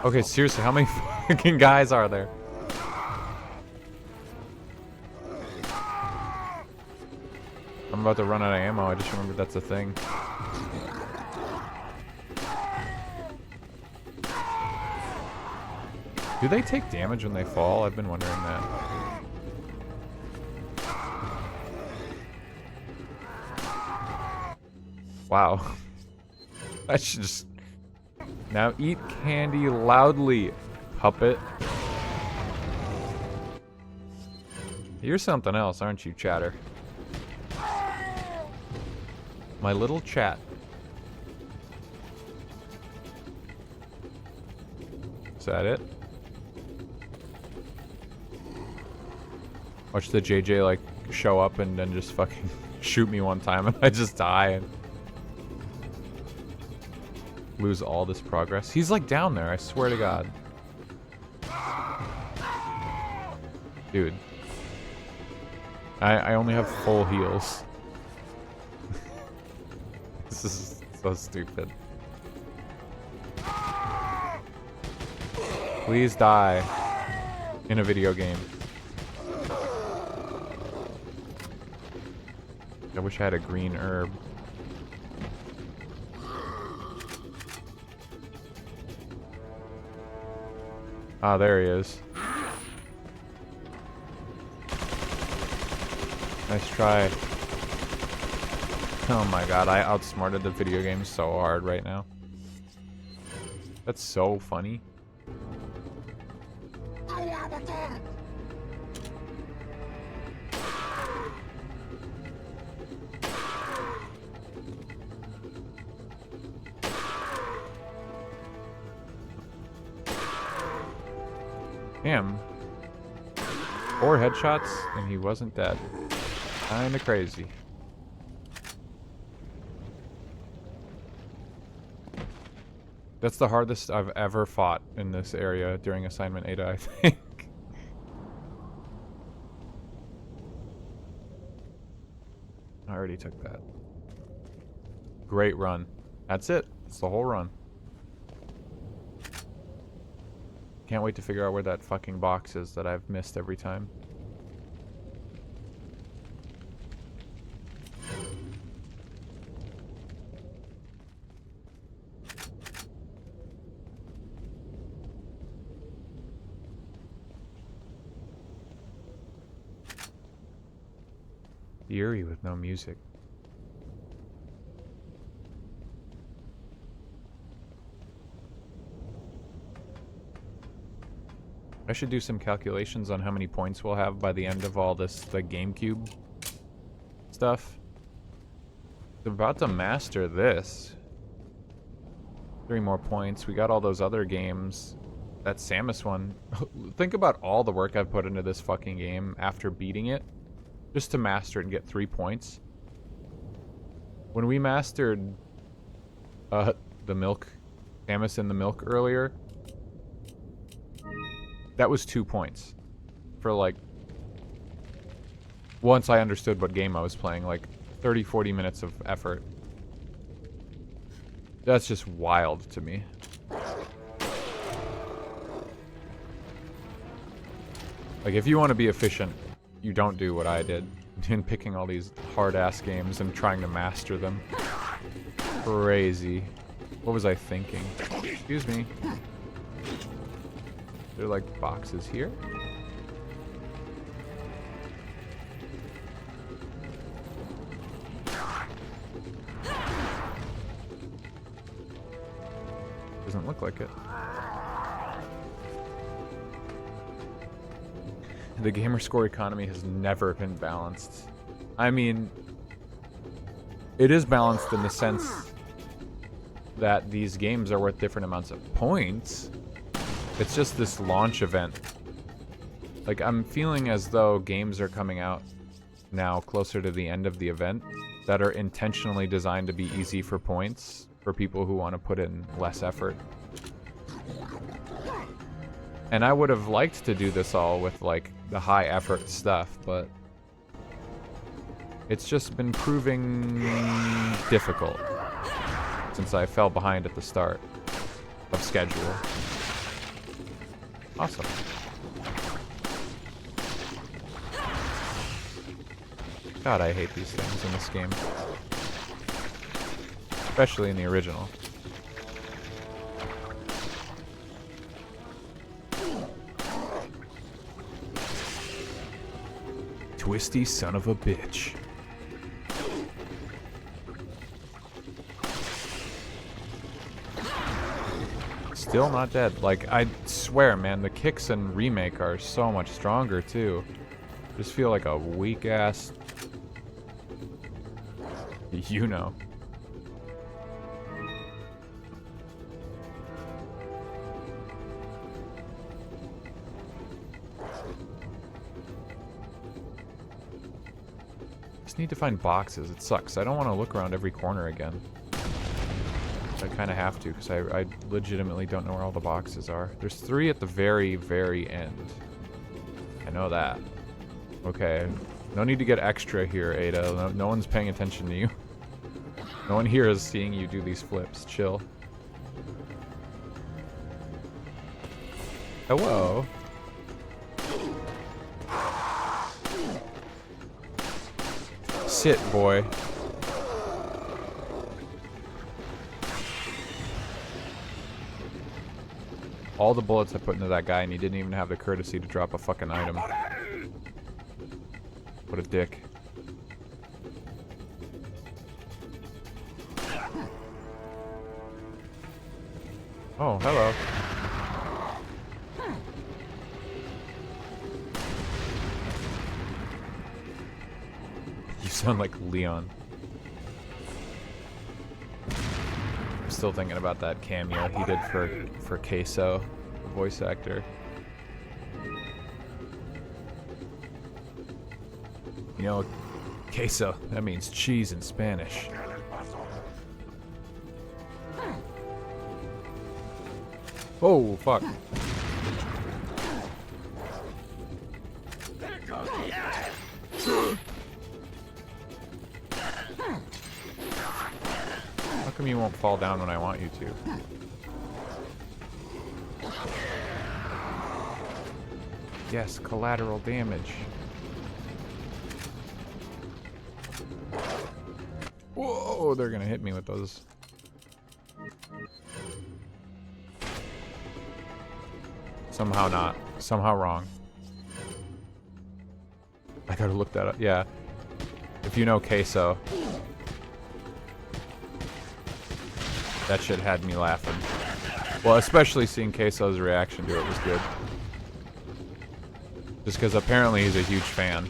A: Okay, seriously, how many fucking guys are there? I'm about to run out of ammo. I just remembered that's a thing. Do they take damage when they fall? I've been wondering that. Wow. I should just... Now eat candy loudly, puppet. You're something else, aren't you, chatter? My little chat. Is that it? Watch the JJ like show up and then just fucking shoot me one time and I just die and lose all this progress. He's like down there, I swear to God. Dude. I only have full heals. This is so stupid. Please die in a video game. I wish I had a green herb. Ah, there he is. Nice try. Oh my god, I outsmarted the video game so hard right now. That's so funny. Damn. 4 headshots and he wasn't dead. Kinda crazy. That's the hardest I've ever fought in this area during Assignment Ada, I think. I already took that. Great run. That's it. That's the whole run. Can't wait to figure out where that fucking box is that I've missed every time. Eerie with no music. I should do some calculations on how many points we'll have by the end of all this, the GameCube stuff. We're about to master this. 3 more points. We got all those other games. That Samus one. Think about all the work I've put into this fucking game after beating it. Just to master it and get 3 points. When we mastered the milk, Samus in the milk earlier, that was 2 points for like, once I understood what game I was playing, like 30, 40 minutes of effort. That's just wild to me. Like, if you want to be efficient, you don't do what I did in picking all these hard-ass games and trying to master them. Crazy. What was I thinking? Excuse me. There are, like, boxes here? Doesn't look like it. The gamer score economy has never been balanced. I mean, it is balanced in the sense that these games are worth different amounts of points. It's just this launch event. Like, I'm feeling as though games are coming out now closer to the end of the event that are intentionally designed to be easy for points for people who want to put in less effort. And I would have liked to do this all with, like, the high effort stuff, but it's just been proving difficult since I fell behind at the start of schedule. Awesome. God, I hate these things in this game. Especially in the original. Twisty son of a bitch. Still not dead. Like, I swear, man, the kicks in Remake are so much stronger, too. Just feel like a weak-ass... You know. Just need to find boxes. It sucks. I don't want to look around every corner again. I kind of have to, because I legitimately don't know where all the boxes are. There's 3 at the very, very end. I know that. Okay. No need to get extra here, Ada. No one's paying attention to you. No one here is seeing you do these flips. Chill. Hello. Sit, boy. All the bullets I put into that guy, and he didn't even have the courtesy to drop a fucking item. What a dick. Oh, hello. You sound like Leon. I'm still thinking about that cameo he did for Queso, the voice actor. You know, queso, that means cheese in Spanish. Oh, fuck. How come you won't fall down when I want you to? Yes, collateral damage. Whoa, they're gonna hit me with those. Somehow not. Somehow wrong. I gotta look that up. Yeah. If you know Queso. That shit had me laughing. Well, especially seeing Queso's reaction to it was good. Just because apparently he's a huge fan.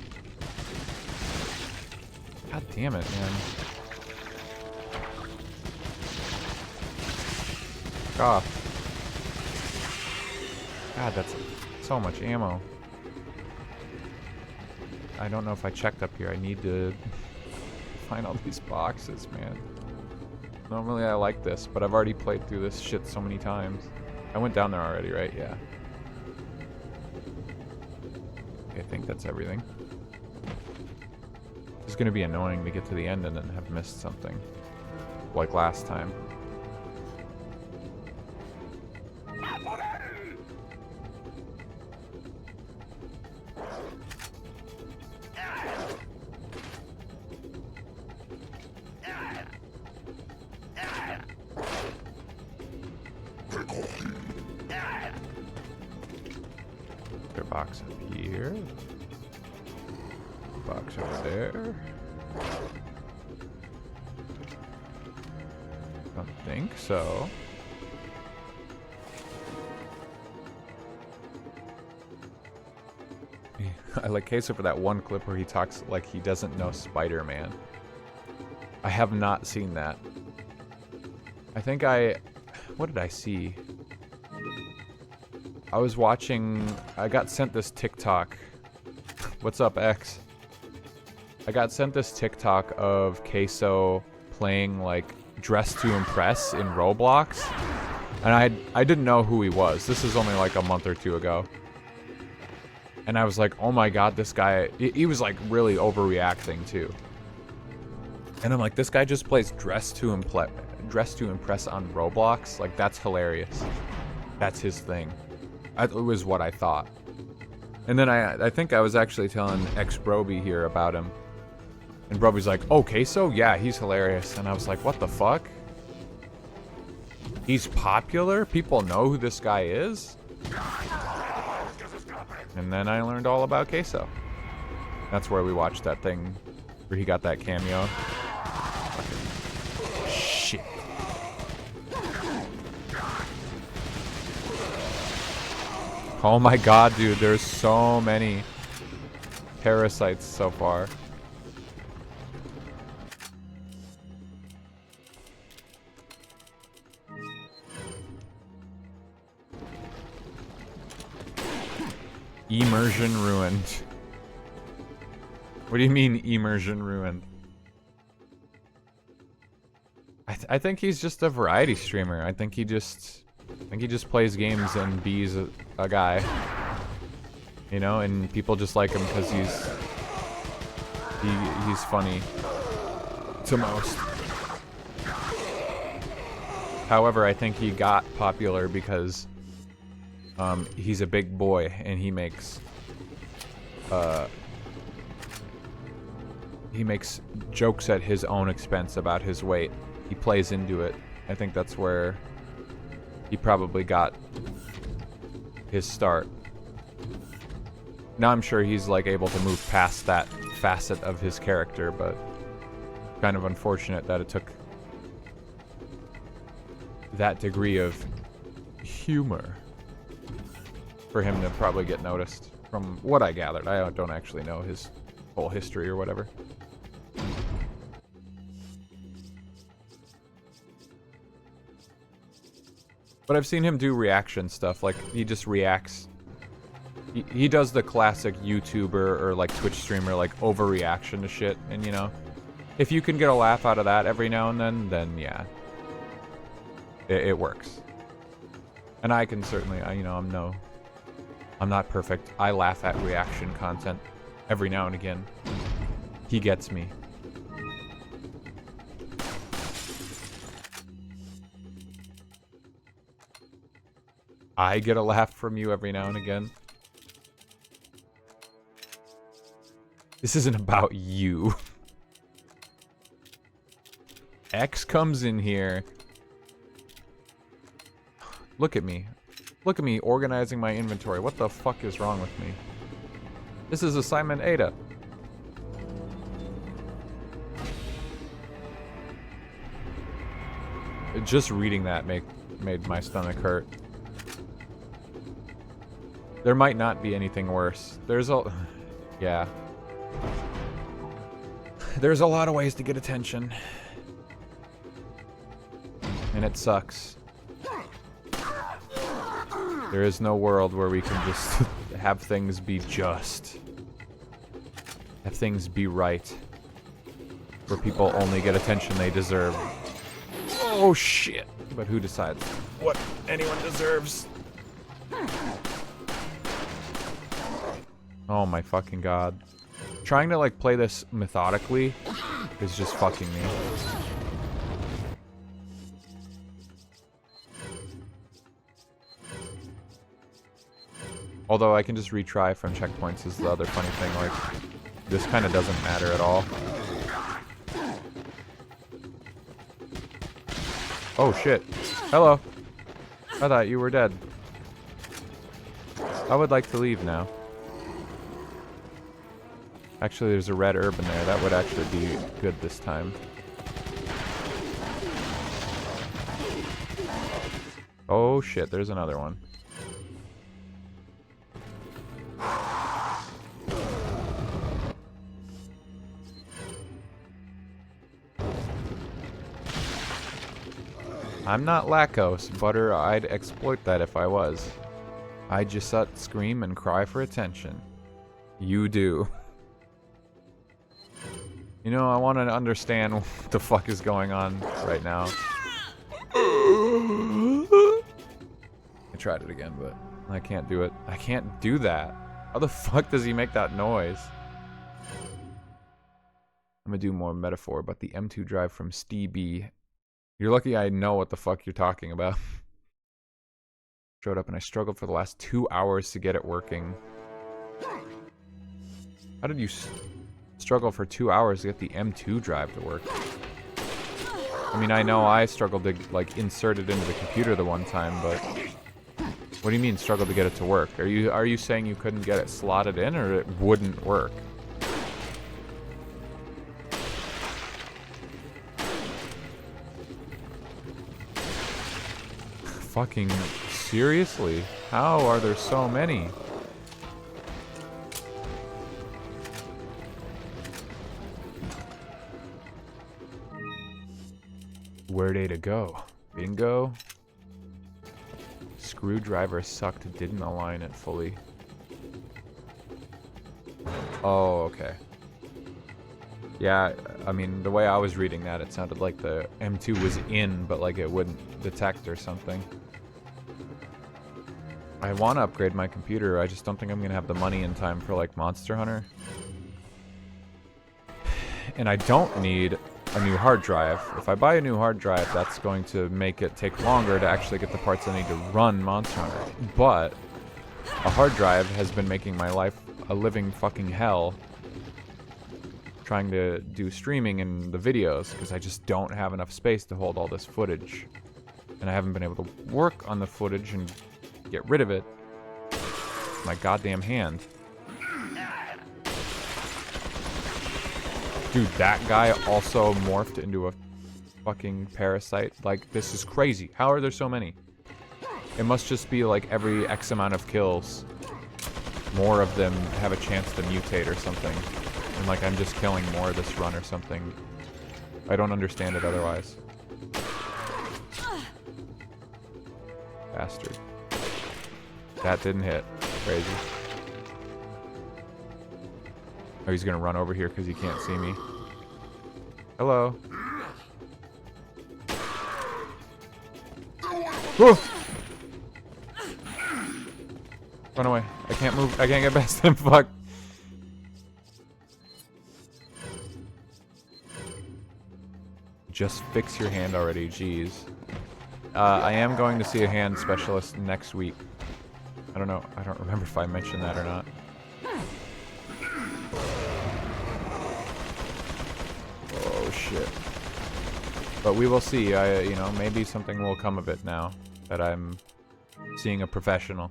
A: God damn it, man. Off. God, that's so much ammo. I don't know if I checked up here. I need to find all these boxes, man. Normally I like this, but I've already played through this shit so many times. I went down there already, right? Yeah. I think that's everything. It's gonna be annoying to get to the end and then have missed something. Like last time. Their box up here. Box over there. Don't think so. I like Queso for that one clip where he talks like he doesn't know Spider-Man. I have not seen that. I think what did I see? I was watching, I got sent this TikTok. What's up, X? I got sent this TikTok of Queso playing like Dress to Impress in Roblox. And I didn't know who he was. This is only like a month or two ago. And I was like, oh my god, this guy, he was like really overreacting too. And I'm like, this guy just plays Dress to Impress on Roblox? Like, that's hilarious. That's his thing. It was what I thought. And then I think I was actually telling ex-Broby here about him. And Broby's like, oh, Queso? Yeah, he's hilarious. And I was like, what the fuck? He's popular? People know who this guy is? And then I learned all about Queso. That's where we watched that thing where he got that cameo. Shit. Oh my god, dude, there's so many parasites so far. Immersion ruined. What do you mean immersion ruined? I think he's just a variety streamer. I think he just plays games and bees a guy. You know, and people just like him because he's funny to most. However, I think he got popular because he's a big boy and he makes jokes at his own expense about his weight. He plays into it. I think that's where he probably got his start. Now I'm sure he's like able to move past that facet of his character, but kind of unfortunate that it took that degree of humor for him to probably get noticed, from what I gathered. I don't actually know his whole history or whatever. But I've seen him do reaction stuff, like he just reacts. He does the classic YouTuber or like Twitch streamer like overreaction to shit, and you know, if you can get a laugh out of that every now and then yeah, it works. And I can certainly, you know, I'm not perfect. I laugh at reaction content every now and again. He gets me. I get a laugh from you every now and again. This isn't about you. X comes in here. Look at me. Look at me organizing my inventory. What the fuck is wrong with me? This is assignment Ada. Just reading that made my stomach hurt. There might not be anything worse. Yeah. There's a lot of ways to get attention. And it sucks. There is no world where we can just have things be just. Have things be right. Where people only get attention they deserve. Oh shit. But who decides what anyone deserves? Oh my fucking god. Trying to like play this methodically is just fucking me. Although I can just retry from checkpoints is the other funny thing. Like, this kind of doesn't matter at all. Oh shit. Hello. I thought you were dead. I would like to leave now. Actually, there's a red herb in there. That would actually be good this time. Oh shit, there's another one. I'm not lactose, butter. I'd exploit that if I was. I'd just scream and cry for attention. You do. You know, I want to understand what the fuck is going on right now. I tried it again, but I can't do it. I can't do that. How the fuck does he make that noise? I'm gonna do more metaphor, but the M2 drive from Stevie. You're lucky I know what the fuck you're talking about. Showed up and I struggled for the last 2 hours to get it working. How did you struggle for 2 hours to get the M2 drive to work? I mean, I know I struggled to like insert it into the computer the one time, but what do you mean struggle to get it to work? Are you saying you couldn't get it slotted in, or it wouldn't work? Fucking seriously? How are there so many? Where they to go? Bingo. Screwdriver sucked, didn't align it fully. Oh, okay. Yeah, I mean, the way I was reading that, it sounded like the M2 was in, but like it wouldn't detect or something. I want to upgrade my computer, I just don't think I'm going to have the money in time for like Monster Hunter. And I don't need a new hard drive. If I buy a new hard drive, that's going to make it take longer to actually get the parts I need to run Monster Hunter. But a hard drive has been making my life a living fucking hell trying to do streaming and the videos, because I just don't have enough space to hold all this footage. And I haven't been able to work on the footage and get rid of it. My goddamn hand. Dude, that guy also morphed into a fucking parasite. Like, this is crazy. How are there so many? It must just be like every X amount of kills, more of them have a chance to mutate or something. And like, I'm just killing more this run or something. I don't understand it otherwise. Bastard. That didn't hit. Crazy. Oh, he's gonna run over here because he can't see me. Hello. Whoa! Run away. I can't move. I can't get past him. Fuck. Just fix your hand already. Jeez. I am going to see a hand specialist next week. I don't know. I don't remember if I mentioned that or not. Oh shit. But we will see. You know, maybe something will come of it now that I'm seeing a professional.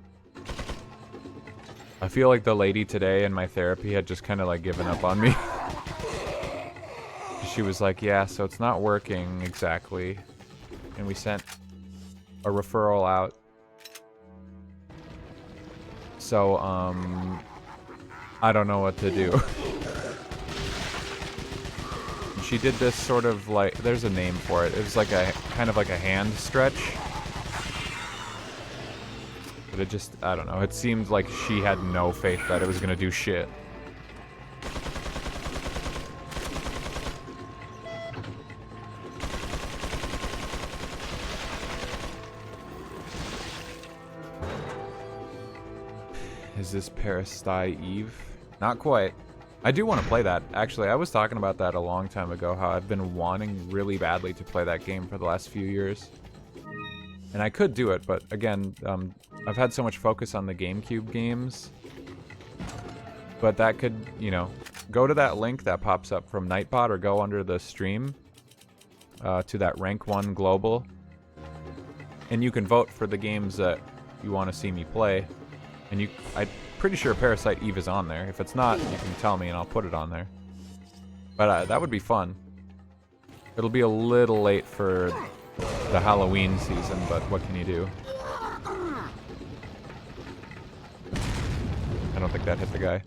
A: I feel like the lady today in my therapy had just kind of like given up on me. She was like, yeah, so it's not working exactly. And we sent a referral out. So, I don't know what to do. She did this sort of like, there's a name for it. It was like a, kind of like a hand stretch. But it just, I don't know. It seemed like she had no faith that it was gonna do shit. Is this Parasite Eve? Not quite. I do want to play that. Actually, I was talking about that a long time ago, how I've been wanting really badly to play that game for the last few years. And I could do it, but again, I've had so much focus on the GameCube games. But that could, you know, go to that link that pops up from Nightbot or go under the stream to that rank 1 global. And you can vote for the games that you want to see me play. And I'm pretty sure Parasite Eve is on there. If it's not, you can tell me and I'll put it on there. But that would be fun. It'll be a little late for the Halloween season, but what can you do? I don't think that hit the guy.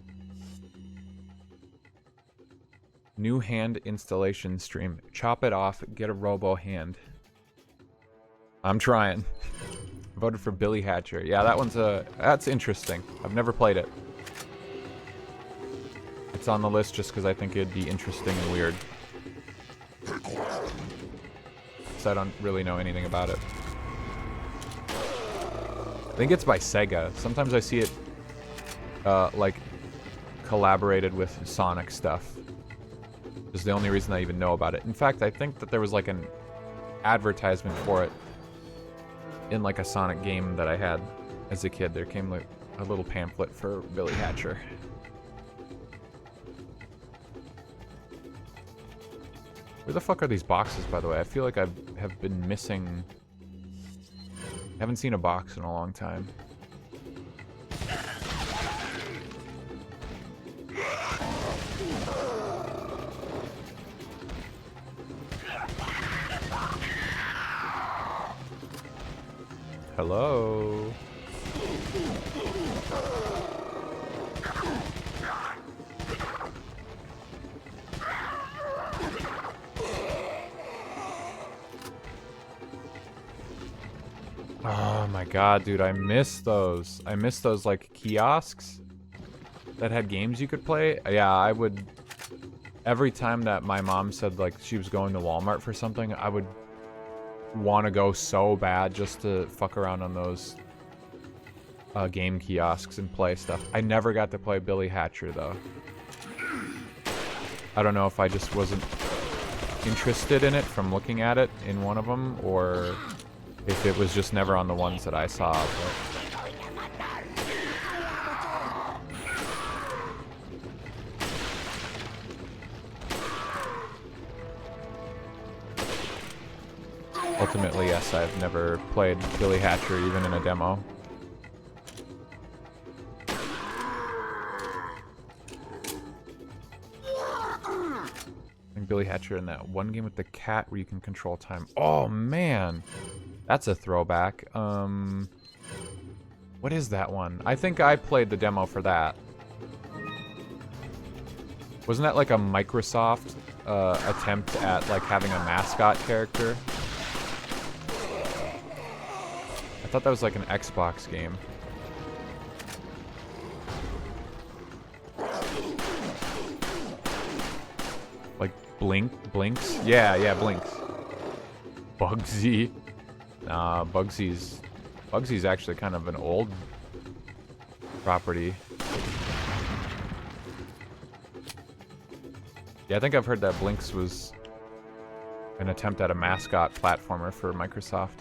A: New hand installation stream. Chop it off, get a robo hand. I'm trying. Voted for Billy Hatcher. Yeah, that one's that's interesting. I've never played it. It's on the list just because I think it'd be interesting and weird. So I don't really know anything about it. I think it's by Sega. Sometimes I see it like collaborated with Sonic stuff. Is the only reason I even know about it. In fact, I think that there was like an advertisement for it in like a Sonic game that I had as a kid. There came like a little pamphlet for Billy Hatcher. Where the fuck are these boxes, by the way? I feel like I have been missing... haven't seen a box in a long time. Hello? Oh my god, dude, I miss those. I miss those, like, kiosks that had games you could play. Yeah, I would... every time that my mom said, like, she was going to Walmart for something, I would want to go so bad just to fuck around on those game kiosks and play stuff. I never got to play Billy Hatcher, though. I don't know if I just wasn't interested in it from looking at it in one of them, or if it was just never on the ones that I saw. But ultimately, yes, I've never played Billy Hatcher even in a demo. I think Billy Hatcher in that one game with the cat where you can control time. Oh man, that's a throwback. What is that one? I think I played the demo for that. Wasn't that like a Microsoft attempt at like having a mascot character? I thought that was like an Xbox game. Like Blinks? Yeah, Blinks. Bugsy. Nah, Bugsy's actually kind of an old property. Yeah, I think I've heard that Blinks was an attempt at a mascot platformer for Microsoft.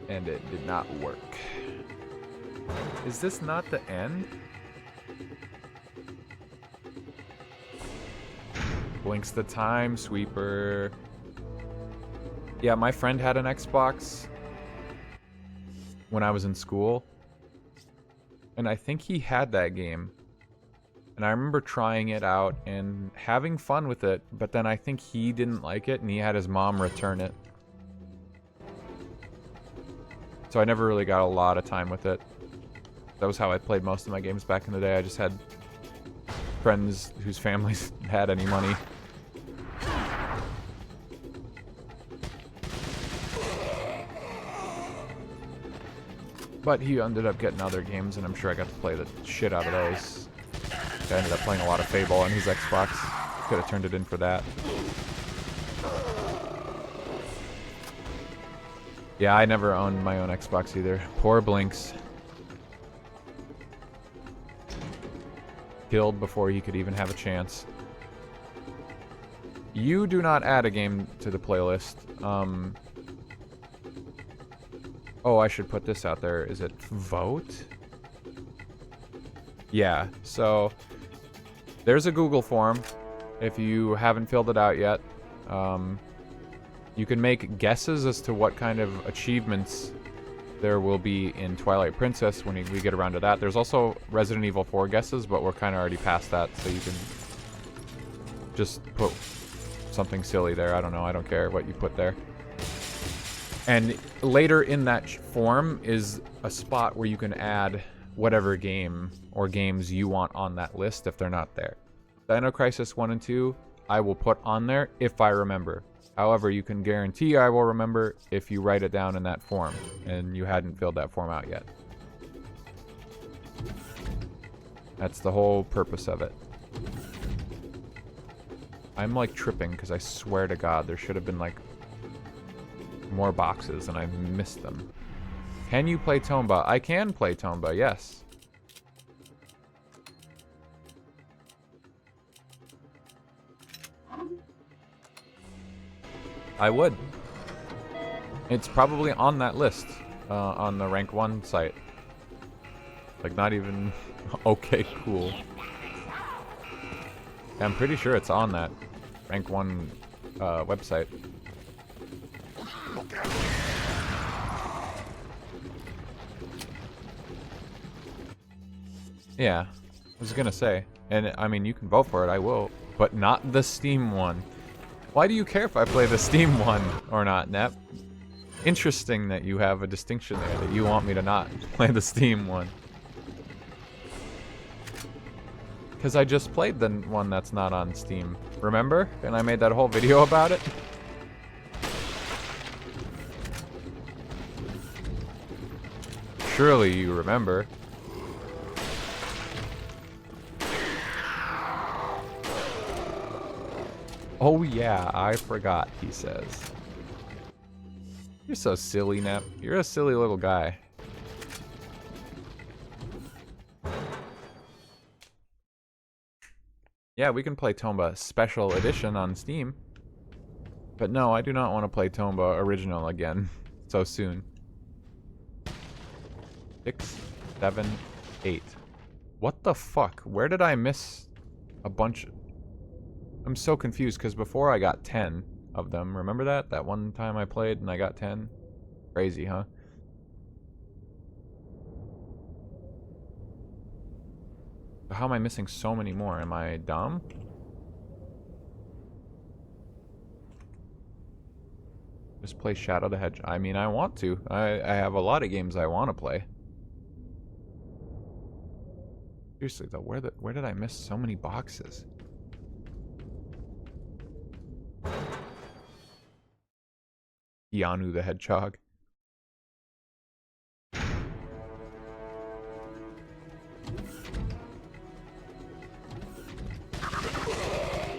A: And it did not work. Is this not the end? Blinks the Time Sweeper. Yeah, my friend had an Xbox when I was in school. And I think he had that game. And I remember trying it out and having fun with it, but then I think he didn't like it and he had his mom return it. So I never really got a lot of time with it. That was how I played most of my games back in the day. I just had friends whose families had any money. But he ended up getting other games, and I'm sure I got to play the shit out of those. I ended up playing a lot of Fable on his Xbox. Could have turned it in for that. Yeah, I never owned my own Xbox either. Poor Blinks. killed before he could even have a chance. You do not add a game to the playlist. Oh, I should put this out there. Is it vote? Yeah, so there's a Google form if you haven't filled it out yet. You can make guesses as to what kind of achievements there will be in Twilight Princess when we get around to that. There's also Resident Evil 4 guesses, but we're kind of already past that, so you can just put something silly there. I don't know. I don't care what you put there. And later in that form is a spot where you can add whatever game or games you want on that list if they're not there. Dino Crisis 1 and 2, I will put on there if I remember. However, you can guarantee I will remember if you write it down in that form, and you hadn't filled that form out yet. That's the whole purpose of it. I'm like tripping because I swear to God there should have been like more boxes and I missed them. Can you play Tomba? I can play Tomba, yes. I would. It's probably on that list, on the rank 1 site. Like, not even... okay, cool. I'm pretty sure it's on that rank 1 website. Yeah, I was gonna say. And, I mean, you can vote for it, I will. But not the Steam one. Why do you care if I play the Steam one or not, Nep? Interesting that you have a distinction there, that you want me to not play the Steam one. Because I just played the one that's not on Steam. Remember? And I made that whole video about it? Surely you remember. Oh yeah, I forgot, he says. You're so silly, Nep. You're a silly little guy. Yeah, we can play Tomba Special Edition on Steam. But no, I do not want to play Tomba Original again so soon. 6, 7, 8. What the fuck? Where did I miss a bunch? I'm so confused because before I got 10 of them. Remember that? That one time I played and I got 10? Crazy, huh? How am I missing so many more? Am I dumb? Just play Shadow the Hedgehog. I mean, I want to. I have a lot of games I want to play. Seriously though, where did I miss so many boxes? Keanu the Hedgehog.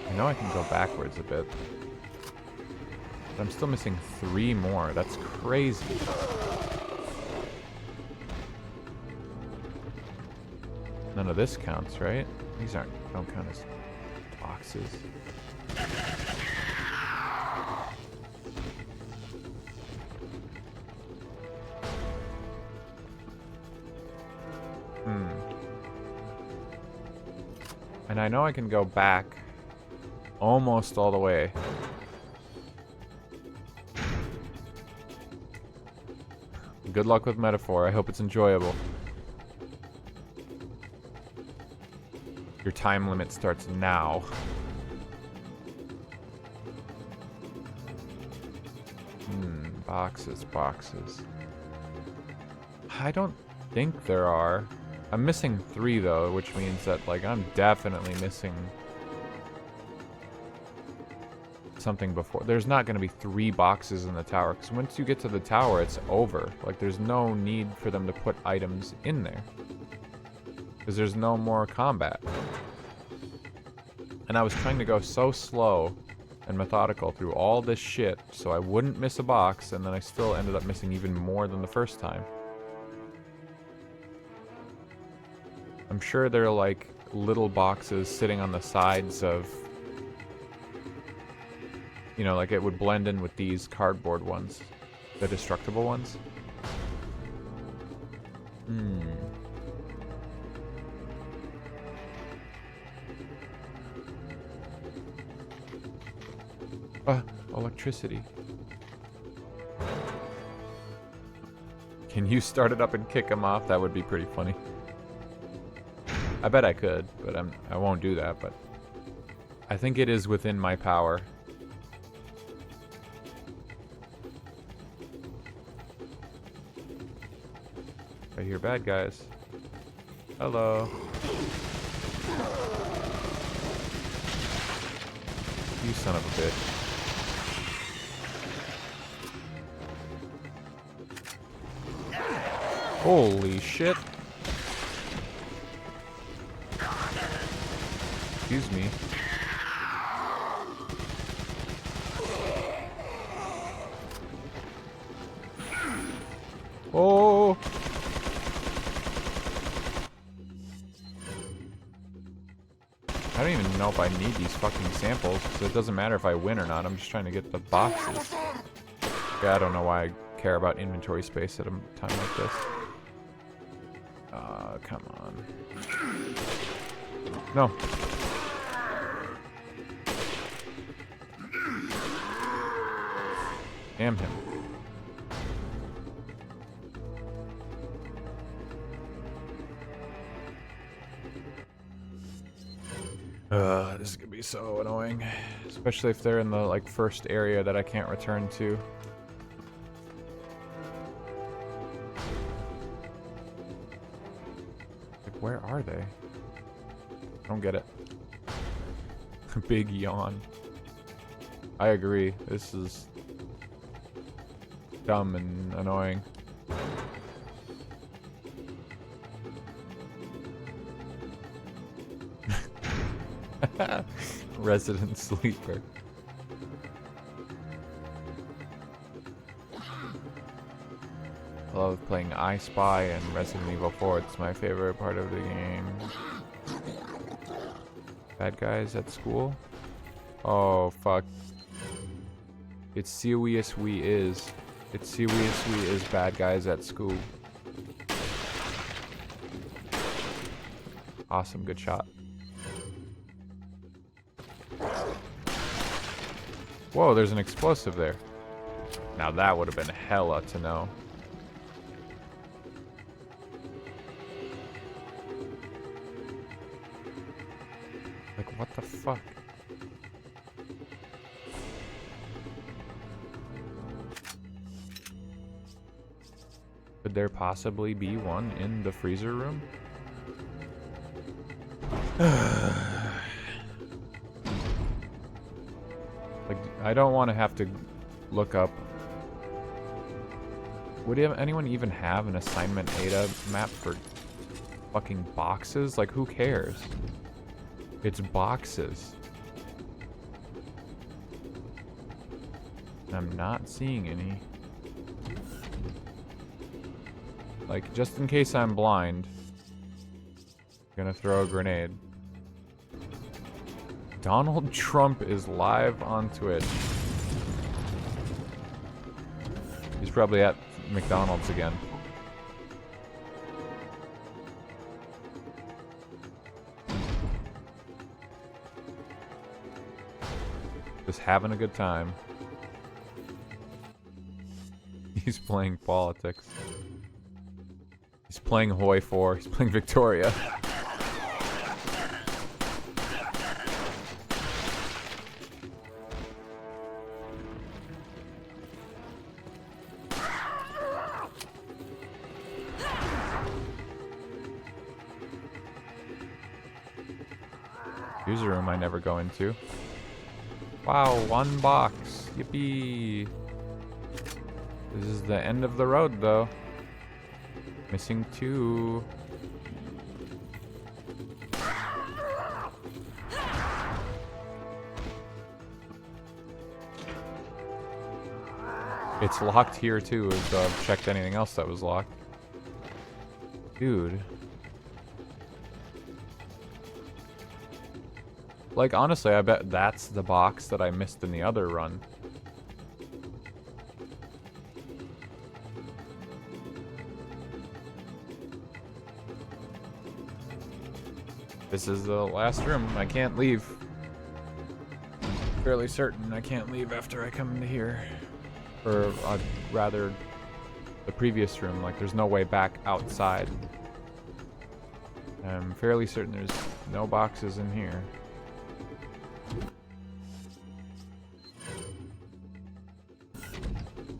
A: I know I can go backwards a bit. But I'm still missing 3 more. That's crazy. None of this counts, right? These don't count as boxes. And I know I can go back almost all the way. Good luck with metaphor. I hope it's enjoyable. Your time limit starts now. Boxes, boxes. I don't think there are. I'm missing 3 though, which means that like I'm definitely missing something before. There's not going to be 3 boxes in the tower, because once you get to the tower, it's over. Like there's no need for them to put items in there, because there's no more combat. And I was trying to go so slow and methodical through all this shit so I wouldn't miss a box, and then I still ended up missing even more than the first time. I'm sure they're like little boxes sitting on the sides of... You know, like it would blend in with these cardboard ones. The destructible ones. Electricity. Can you start it up and kick him off? That would be pretty funny. I bet I could, but I won't do that, but I think it is within my power. I hear bad guys. Hello. You son of a bitch. Holy shit. Excuse me. Oh! I don't even know if I need these fucking samples, so it doesn't matter if I win or not. I'm just trying to get the boxes. Yeah, I don't know why I care about inventory space at a time like this. Come on. No. Damn him. This is gonna be so annoying. Especially if they're in the, like, first area that I can't return to. Like, where are they? I don't get it. Big yawn. I agree. This is dumb and annoying. Resident sleeper. I love playing I Spy and Resident Evil 4. It's my favorite part of the game. Bad guys at school? Oh, fuck. It's serious we is. It's serious we is bad guys at school. Awesome, good shot. Whoa, there's an explosive there. Now that would have been hella to know. Like, what the fuck? Could there possibly be one in the freezer room? Like, I don't want to have to look up. Would anyone even have an assignment Ada map for fucking boxes? Like, who cares? It's boxes. I'm not seeing any. Like, just in case I'm blind, I'm gonna throw a grenade. Donald Trump is live on Twitch. He's probably at McDonald's again. Just having a good time. He's playing politics. He's playing Hoi 4. He's playing Victoria. User room I never go into. Wow, one box. Yippee. This is the end of the road, though. Missing 2. It's locked here, too, as I've checked anything else that was locked. Dude. Like, honestly, I bet that's the box that I missed in the other run. This is the last room. I can't leave. Fairly certain I can't leave after I come into here. Or, rather, the previous room. Like, there's no way back outside. I'm fairly certain there's no boxes in here.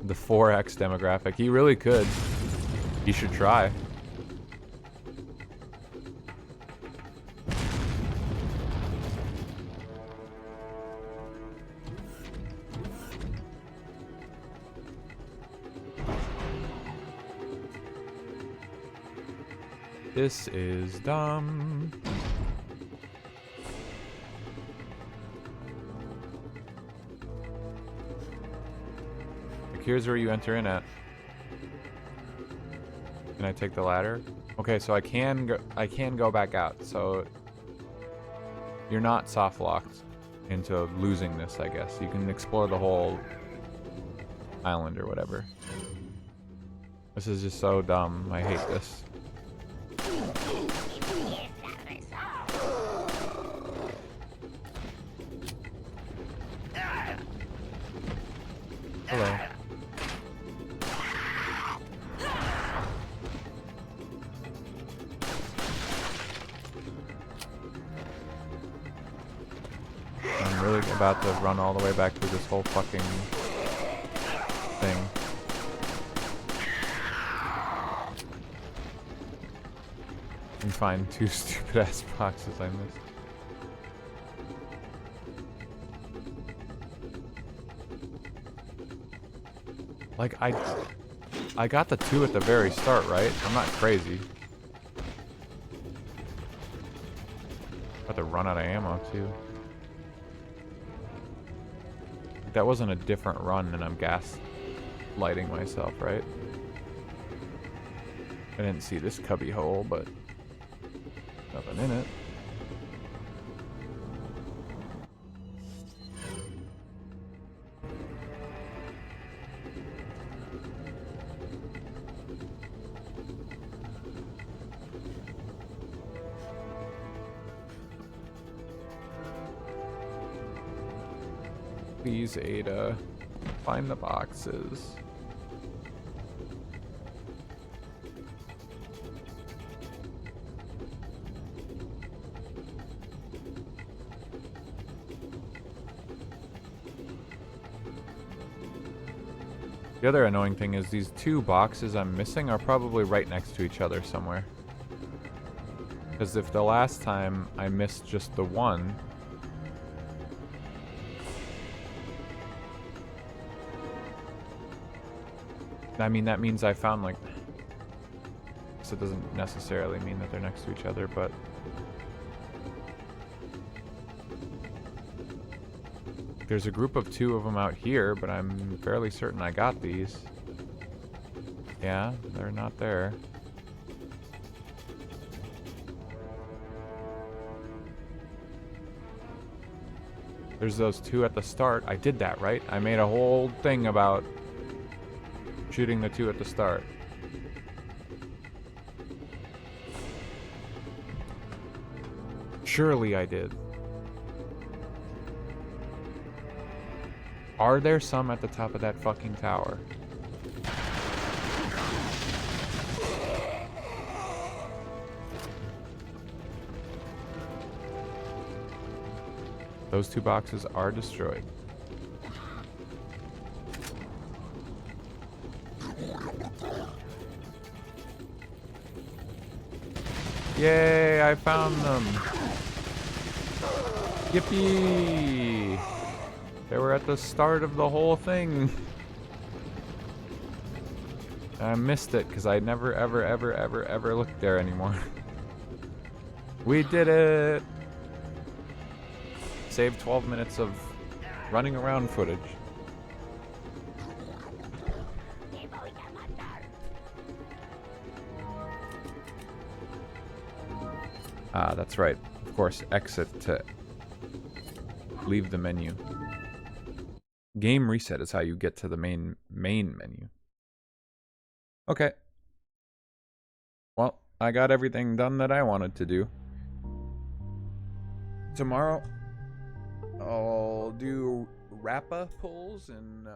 A: The 4X demographic. He really could. He should try. This is dumb. Like, here's where you enter in at. Can I take the ladder? Okay, so I can go back out. So you're not soft locked into losing this, I guess. You can explore the whole island or whatever. This is just so dumb. I hate this. Hello. I'm really about to run all the way back through this whole fucking thing. And find 2 stupid ass boxes I missed. Like, I got the 2 at the very start, right? I'm not crazy. About to run out of ammo too. That wasn't a different run and I'm gas lighting myself, right? I didn't see this cubby hole, but nothing in it. Please, Ada, find the boxes. The other annoying thing is these 2 boxes I'm missing are probably right next to each other somewhere. Because if the last time I missed just the 1, I mean, that means I found, like... So it doesn't necessarily mean that they're next to each other, but... There's a group of 2 of them out here, but I'm fairly certain I got these. Yeah, they're not there. There's those 2 at the start. I did that, right? I made a whole thing about shooting the 2 at the start. Surely I did. Are there some at the top of that fucking tower? Those 2 boxes are destroyed. Yay, I found them. Yippee! They were at the start of the whole thing. I missed it because I never, ever, ever, ever, ever looked there anymore. We did it! Saved 12 minutes of running around footage. Ah, that's right. Of course, exit to leave the menu. Game reset is how you get to the main menu. Okay. Well, I got everything done that I wanted to do. Tomorrow, I'll do Rappa pulls and